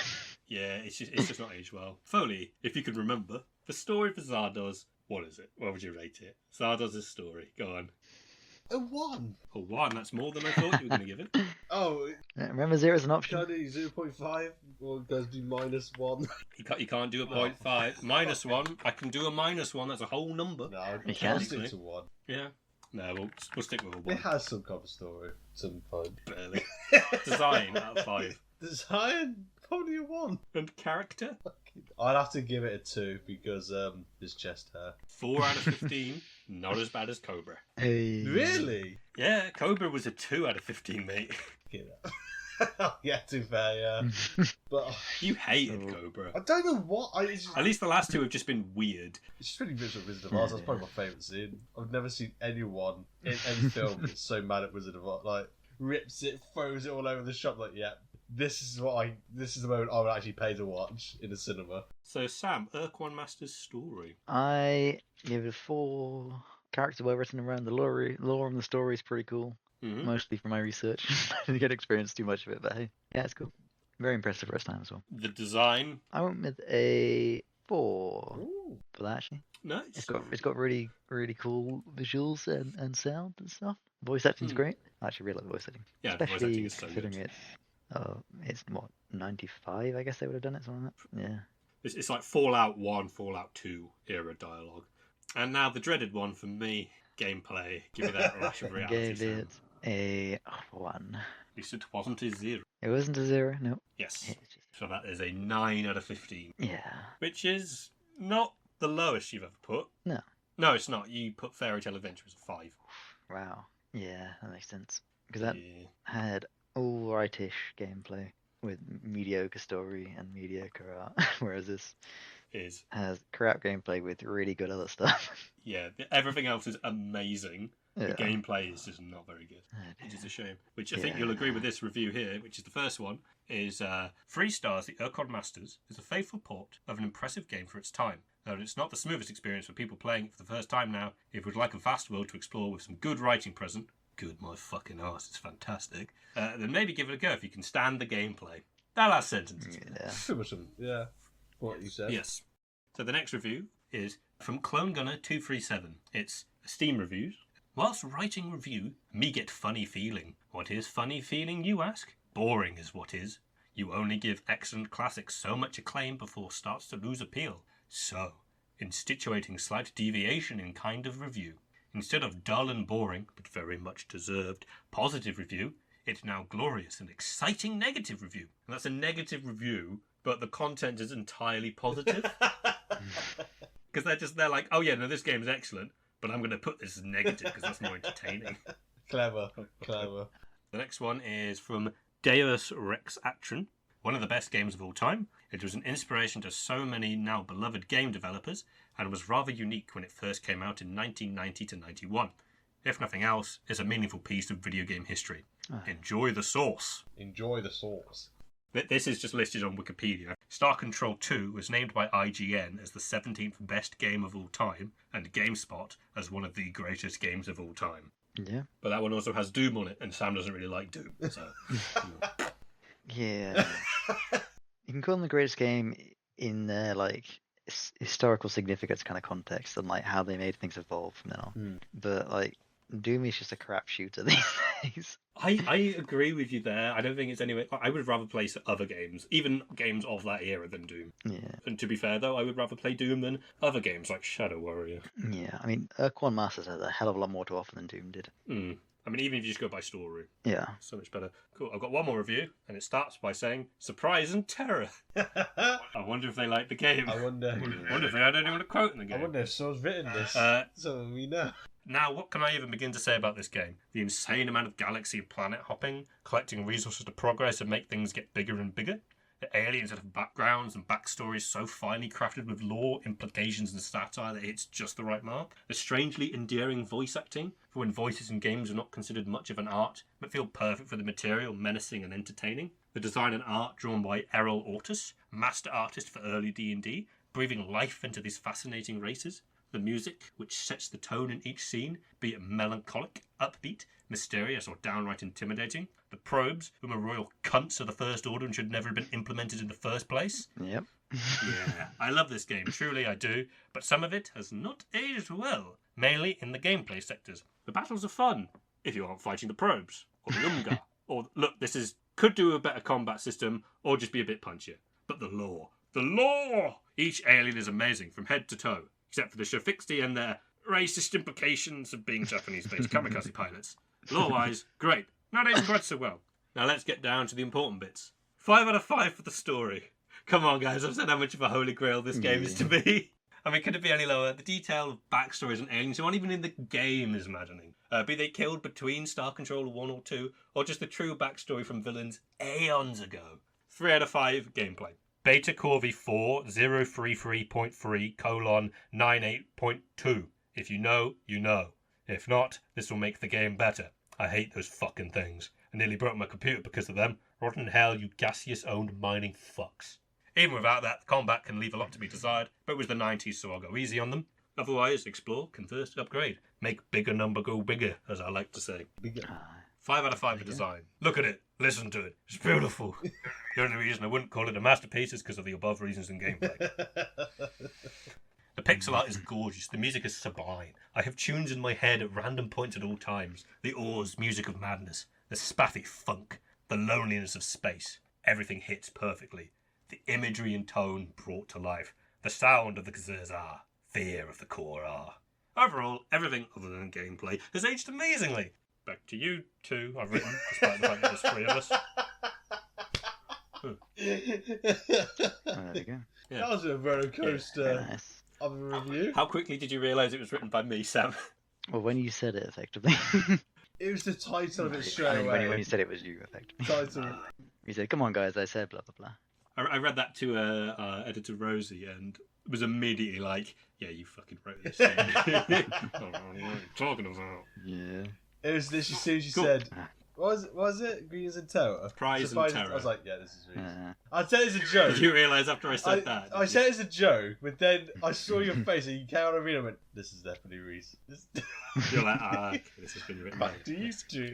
Yeah, it's just not aged well. Foley, if you could remember, the story for Zardoz, what is it? What would you rate it? Zardoz's story. Go on. A 1. A 1, that's more than I thought you were going to give it. Oh, Remember 0 is an option. can I do 0.5 or does do -1? You can't do a 0.5. -1, I can do a -1, that's a whole number. No, I'll You can. stick to 1. Yeah. No, we'll stick with a 1. It has some kind of story, some fun. Barely. Design out of 5. Design, probably a 1. And character? I'd have to give it a 2 because his chest hair. 4 out of 15. Not as bad as Cobra. Hey. Really? Yeah, Cobra was a 2 out of 15, mate. Yeah, too fair, yeah. But You hated Cobra. I don't know what. At least the last 2 have just been weird. It's just really visual Wizard of Oz. That's probably my favourite scene. I've never seen anyone in any film that's so mad at Wizard of Oz. Like, rips it, throws it all over the shop. Like, yeah, this is the moment I would actually pay to watch in a cinema. So, Sam, Ur-Quan Masters' story. I give it a 4. Character well written around the lore and the story is pretty cool. Mm-hmm. Mostly from my research. I didn't get to experience too much of it, but hey, yeah, it's cool. Very impressive first time as well. The design. I went with a 4 Ooh. for that actually. Nice. It's got really cool visuals and sound and stuff. Voice acting's great. I actually really like the voice acting. Yeah, the voice Especially acting is so considering good. it's what 95 I guess they would have done it something like that. Yeah. It's like Fallout 1, Fallout 2 era dialogue. And now the dreaded one for me, gameplay. Give me that lash of reality. Gave Sam. it a 1. At least it wasn't a 0. It wasn't a 0, no. Yes. So that is a 9 out of 15. Yeah. Which is not the lowest you've ever put. No. No, it's not. You put Fairy Tale Adventure as a 5. Wow. Yeah, that makes sense. Because that Yeah. had all rightish gameplay with mediocre story and mediocre art, whereas this Is. has crap gameplay with really good other stuff. Yeah, everything else is amazing. Yeah. The gameplay is just not very good, Oh, which dear. is a shame. Which I think Yeah. you'll agree with this review here, which is the first one, is 3 stars. The Ur-Quan Masters is a faithful port of an impressive game for its time. Though it's not the smoothest experience for people playing it for the first time now, if you would like a vast world to explore with some good writing present, good my fucking arse, it's fantastic, then maybe give it a go if you can stand the gameplay. That last sentence. Yeah. Pretty much, yeah. What you said. Yes. So the next review is from Clone Gunner 237. It's Steam reviews. Whilst writing review, me get funny feeling. What is funny feeling, you ask? Boring is what is. You only give excellent classics so much acclaim before starts to lose appeal. So, instituting slight deviation in kind of review. Instead of dull and boring, but very much deserved, positive review, it's now glorious and exciting negative review. And that's a negative review, but the content is entirely positive. Because they're like, oh yeah, no, this game is excellent, but I'm going to put this as negative because that's more entertaining. Clever. Clever. The next one is from Deus Rex Action. One of the best games of all time. It was an inspiration to so many now beloved game developers and was rather unique when it first came out in 1990 to 91. If nothing else, it's a meaningful piece of video game history. Enjoy the sauce. Enjoy the sauce. This is just listed on Wikipedia. Star Control 2 was named by IGN as the 17th best game of all time and GameSpot as one of the greatest games of all time. Yeah. But that one also has Doom on it, and Sam doesn't really like Doom. So, Yeah. You can call them the greatest game in their like historical significance kind of context and like how they made things evolve from then on. But like Doom is just a crap shooter these days. I agree with you there. I don't think it's anyway. I would rather play other games, even games of that era, than Doom. Yeah. And to be fair, though, I would rather play Doom than other games like Shadow Warrior. Yeah. I mean, Ur-Quan Masters has a hell of a lot more to offer than Doom did. I mean, even if you just go by story, Yeah. so much better. Cool. I've got one more review, and it starts by saying surprise and terror. I wonder if they like the game. I wonder if they had anyone to quote in the game. I wonder if someone's written this. So we know. Now, what can I even begin to say about this game? The insane amount of galaxy and planet hopping, collecting resources to progress and make things get bigger and bigger. The aliens that have backgrounds and backstories so finely crafted with lore, implications and satire that it's just the right mark. The strangely endearing voice acting, for when voices in games are not considered much of an art, but feel perfect for the material, menacing and entertaining. The design and art drawn by Errol Ortus, master artist for early D&D, breathing life into these fascinating races. the music, which sets the tone in each scene, be it melancholic, upbeat, mysterious, or downright intimidating. The probes, whom are royal cunts of the First Order and should never have been implemented in the first place. Yep. Yeah, I love this game, truly I do, but some of it has not aged well, mainly in the gameplay sectors. The battles are fun, if you aren't fighting the probes, or the Umgar, or, look, could do a better combat system, or just be a bit punchier. But the lore! Each alien is amazing, from head to toe, except for the Shafixti and their racist implications of being Japanese-based kamikaze pilots. Lore-wise, great, not aged quite so well. Now let's get down to the important bits. 5 out of 5 for the story. Come on, guys, I've said how much of a holy grail this game is to me. I mean, could it be any lower? The detail of backstories and aliens who aren't even in the game is maddening. Be they killed between Star Controller 1 or 2, or just the true backstory from villains aeons ago. 3 out of 5 gameplay. Beta Corvi 4033.3:98.2. If you know, you know. If not, this will make the game better. I hate those fucking things. I nearly broke my computer because of them. Rotten hell, you gaseous-owned mining fucks. Even without that, the combat can leave a lot to be desired, but it was the 90s, so I'll go easy on them. Otherwise, explore, convert, upgrade. Make bigger number go bigger, as I like to say. Bigger. 5 out of 5 for design. Look at it. Listen to it. It's beautiful. The only reason I wouldn't call it a masterpiece is because of the above reasons in gameplay. The pixel art is gorgeous. The music is sublime. I have tunes in my head at random points at all times. The oars, music of madness. The spaffy funk. The loneliness of space. Everything hits perfectly. The imagery and tone brought to life. The sound of the Gazers-ah. Fear of the Core-ah. Overall, everything other than gameplay has aged amazingly. Back to you two, I've written, despite the fact that there's 3 of us. Oh, there you go. Yeah. That was a roller coaster Nice. of a review. How quickly did you realise it was written by me, Sam? Well, when you said it, effectively. It was the title of it I straight mean, away. when you said it was you, effectively. Title. You said, come on, guys, I said blah, blah, blah. I read that to editor Rosie and was immediately like, yeah, you fucking wrote this. What are you talking about? Yeah. It was literally as soon as you Cool. said, what was it? Greens and Terror? Prize and Surprise Terror. I was like, yeah, this is Rhys. Uh, I said it's a joke. Did you realise after I said that? I said it's a joke, but then I saw your face and you came on a read and went, this is definitely Rhys. You're like, okay, this has been written by Back to you two.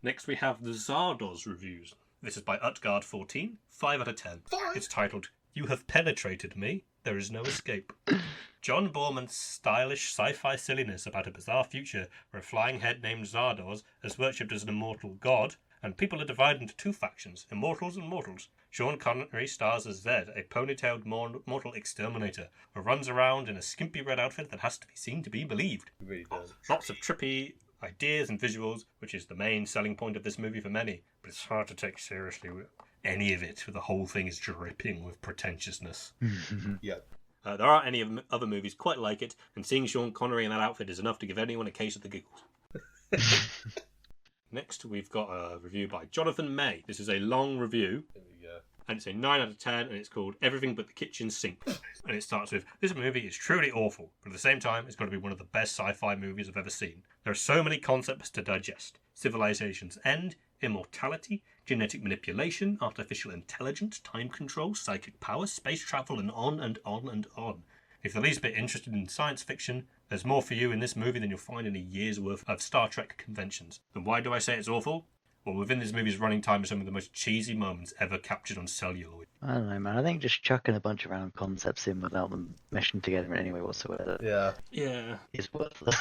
Next we have the Zardoz reviews. This is by Utgard14, 5 out of 10. 5? It's titled, You Have Penetrated Me, There Is No Escape. John Borman's stylish sci-fi silliness about a bizarre future where a flying head named Zardoz is worshipped as an immortal god, and people are divided into 2 factions, immortals and mortals. Sean Connery stars as Zed, a ponytailed mortal exterminator, who runs around in a skimpy red outfit that has to be seen to be believed. It really does. Lots of trippy ideas and visuals, which is the main selling point of this movie for many, but it's hard to take seriously with any of it, the whole thing is dripping with pretentiousness. Yep. There aren't any other movies quite like it, and seeing Sean Connery in that outfit is enough to give anyone a case of the giggles. Next, we've got a review by Jonathan May. This is a long review, There we go. and it's a 9 out of 10, and it's called Everything But the Kitchen Sink. And it starts with, this movie is truly awful, but at the same time, it's got to be one of the best sci-fi movies I've ever seen. There are so many concepts to digest. Civilization's end, immortality, genetic manipulation, artificial intelligence, time control, psychic power, space travel, and on and on and on. If you're the least bit interested in science fiction, there's more for you in this movie than you'll find in a year's worth of Star Trek conventions. And why do I say it's awful? Well, within this movie's running time are some of the most cheesy moments ever captured on celluloid. I don't know, man. I think just chucking a bunch of random concepts in without them meshing together in any way whatsoever Yeah. is worthless.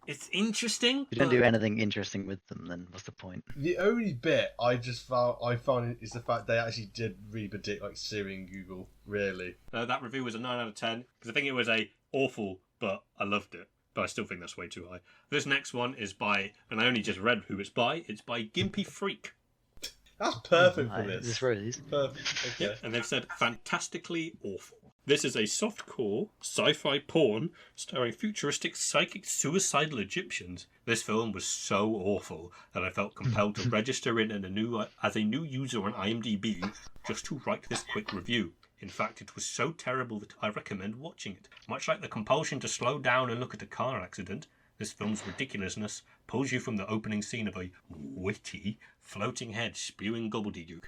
It's interesting. If you don't do anything interesting with them, then what's the point? The only bit I found is the fact they actually did really predict like Siri and Google. Really. That review was a 9 out of 10, because I think it was awful, but I loved it. But I still think that's way too high. This next one is by, and I only just read who it's by Gimpy Freak. That's perfect for Is this. this Rose? Perfect. Okay. And they've said, fantastically awful. This is a soft-core sci-fi porn starring futuristic psychic suicidal Egyptians. This film was so awful that I felt compelled to register in as a new user on IMDb just to write this quick review. In fact, it was so terrible that I recommend watching it. Much like the compulsion to slow down and look at a car accident, this film's ridiculousness pulls you from the opening scene of a witty, floating head spewing gobbledygook.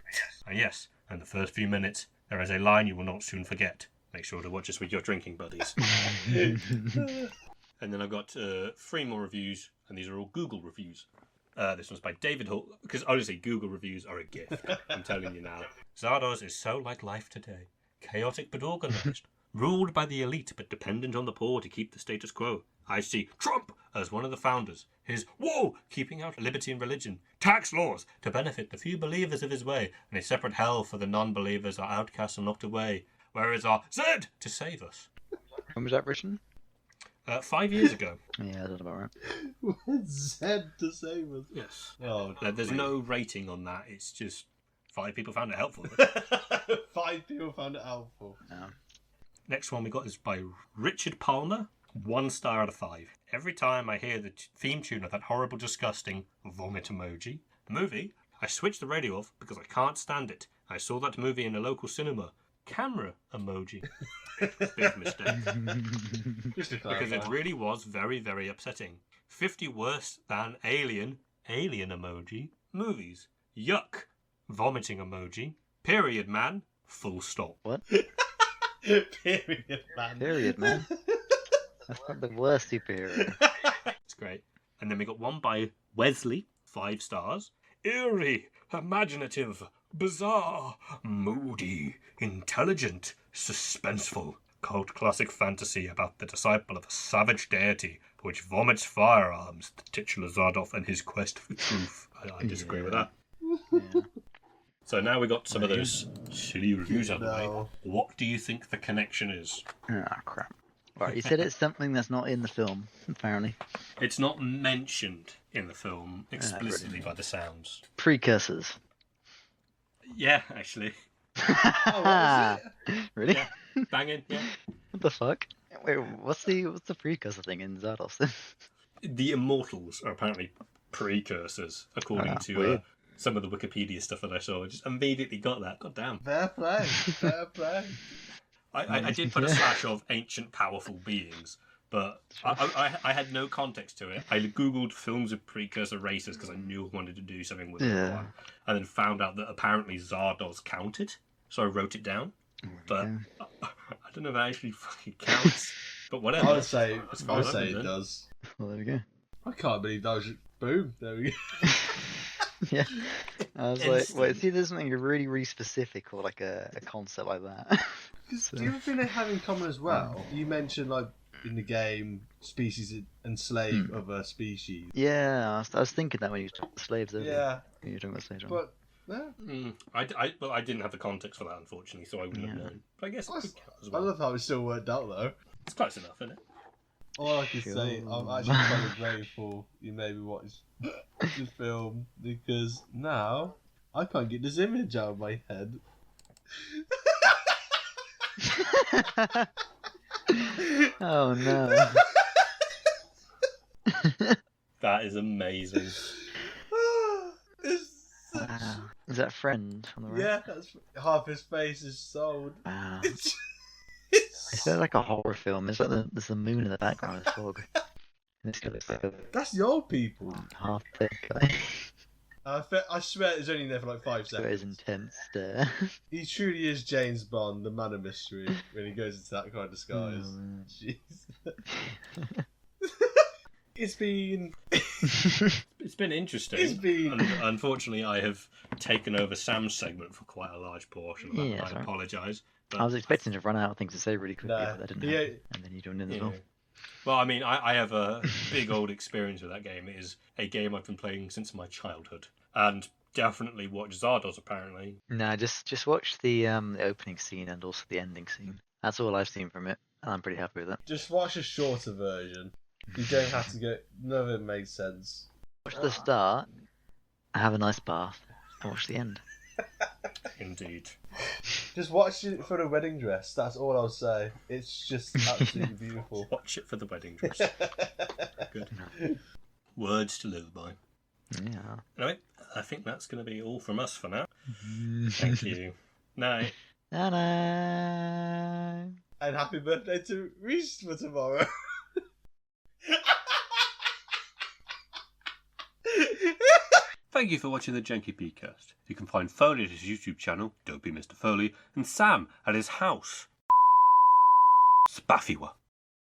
And yes, in the first few minutes, there is a line you will not soon forget. Make sure to watch us with your drinking buddies. And then I've got 3 more reviews, and these are all Google reviews. This one's by David Hall, because honestly, Google reviews are a gift. I'm telling you now. Zardoz is so like life today. Chaotic but organised. Ruled by the elite but dependent on the poor to keep the status quo. I see Trump as one of the founders. His whoa, keeping out liberty and religion. Tax laws to benefit the few believers of his way. And a separate hell for the non-believers are outcasts and locked away. Whereas our Zed to save us. When was that written? 5 years ago. Yeah, that's about right. Zed to save us. Yes. Oh, There's no rating on that. It's just 5 people found it helpful. 5 people found it helpful. Yeah. Next one we got is by Richard Palmer. 1 star out of 5. Every time I hear the theme tune of that horrible, disgusting vomit emoji movie, I switch the radio off because I can't stand it. I saw that movie in a local cinema. Camera emoji. Big mistake. Just to Because clarify. it really was very, very upsetting. 50 worse than Alien emoji, movies. Yuck, vomiting emoji. Period, man. Full stop. What? Period, man. Period, man. That's not the worst superhero. It's great. And then we got one by Wesley, 5 stars. Eerie, imaginative, bizarre, moody, intelligent, suspenseful. Cult classic fantasy about the disciple of a savage deity which vomits firearms, the titular Zardoz and his quest for truth. I disagree with that. Yeah. So now we got some of those silly reviews out of the way. No. What do you think the connection is? Ah, crap. Right, you said it's something that's not in the film, apparently. It's not mentioned in the film explicitly by the sounds. Precursors. Yeah, actually. Oh, what is Really? Yeah. Banging, yeah. What the fuck? Wait, what's the precursor thing in Zardoz then? The Immortals are apparently precursors, according to weird. some of the Wikipedia stuff that I saw. I just immediately got that. God damn. Fair play. Fair play. I did put a slash of ancient powerful beings, but I had no context to it. I googled films of precursor races because I knew I wanted to do something with Yeah. one, and then found out that apparently Zardoz counted, so I wrote it down. But I don't know if that actually fucking counts. But whatever. I would say, As far as I'm it concerned. does. Well, there we go. I can't believe that was boom. There we go. Yeah. I was like, wait, Instant. see, there's something really, really specific or like a concept like that. So- Do you think they have in common as well? You mentioned like in the game, species enslave other species. Yeah, I was thinking that when you were talking about slaves earlier. Yeah, When you were talking about slaves. but yeah. Well, I didn't have the context for that, unfortunately, so I wouldn't have Yeah. known. But I guess it could count as I well. love how it still worked out though. It's close enough, isn't it? All I can Sure. say, I'm actually kind of grateful you made me watch the film because now I can't get this image out of my head. Oh no. That is amazing. It's such... Wow. Is that friend on the right? Yeah, that's half his face is sold. Wow. It's It's like a horror film. There's there's the moon in the background of the fog. And this guy looks like a that's the old people. half dead guy. I swear it's only there for like 5 Got his seconds. intense stare. He truly is James Bond, the man of mystery, when he goes into that kind of disguise. Oh, man. Jeez. It's been It's been interesting. It's been- Unfortunately, I have taken over Sam's segment for quite a large portion of that. Yeah, I that's all right. apologise. But, I was expecting to run out of things to say really quickly, Nah, but that didn't yeah. happen. And then you joined in as yeah. well. Well, I mean, I have a big old experience with that game. It is a game I've been playing since my childhood. And definitely watched Zardoz, apparently. No, just watch the opening scene and also the ending scene. That's all I've seen from it, and I'm pretty happy with it. just watch a shorter version. You don't have to go. None of it makes sense. Watch the start, have a nice bath, and watch the end. Indeed. Just watch it for the wedding dress. That's all I'll say. It's just absolutely beautiful. Watch it for the wedding dress. Good. Words to live by. Yeah. Anyway, I think that's going to be all from us for now. Thank you. Night. Ta-da! And happy birthday to Rhys for tomorrow. Thank you for watching the Janky-B-Cast. You can find Foley at his YouTube channel, Dopey Mr. Foley, and Sam at his house, Spaffiwa.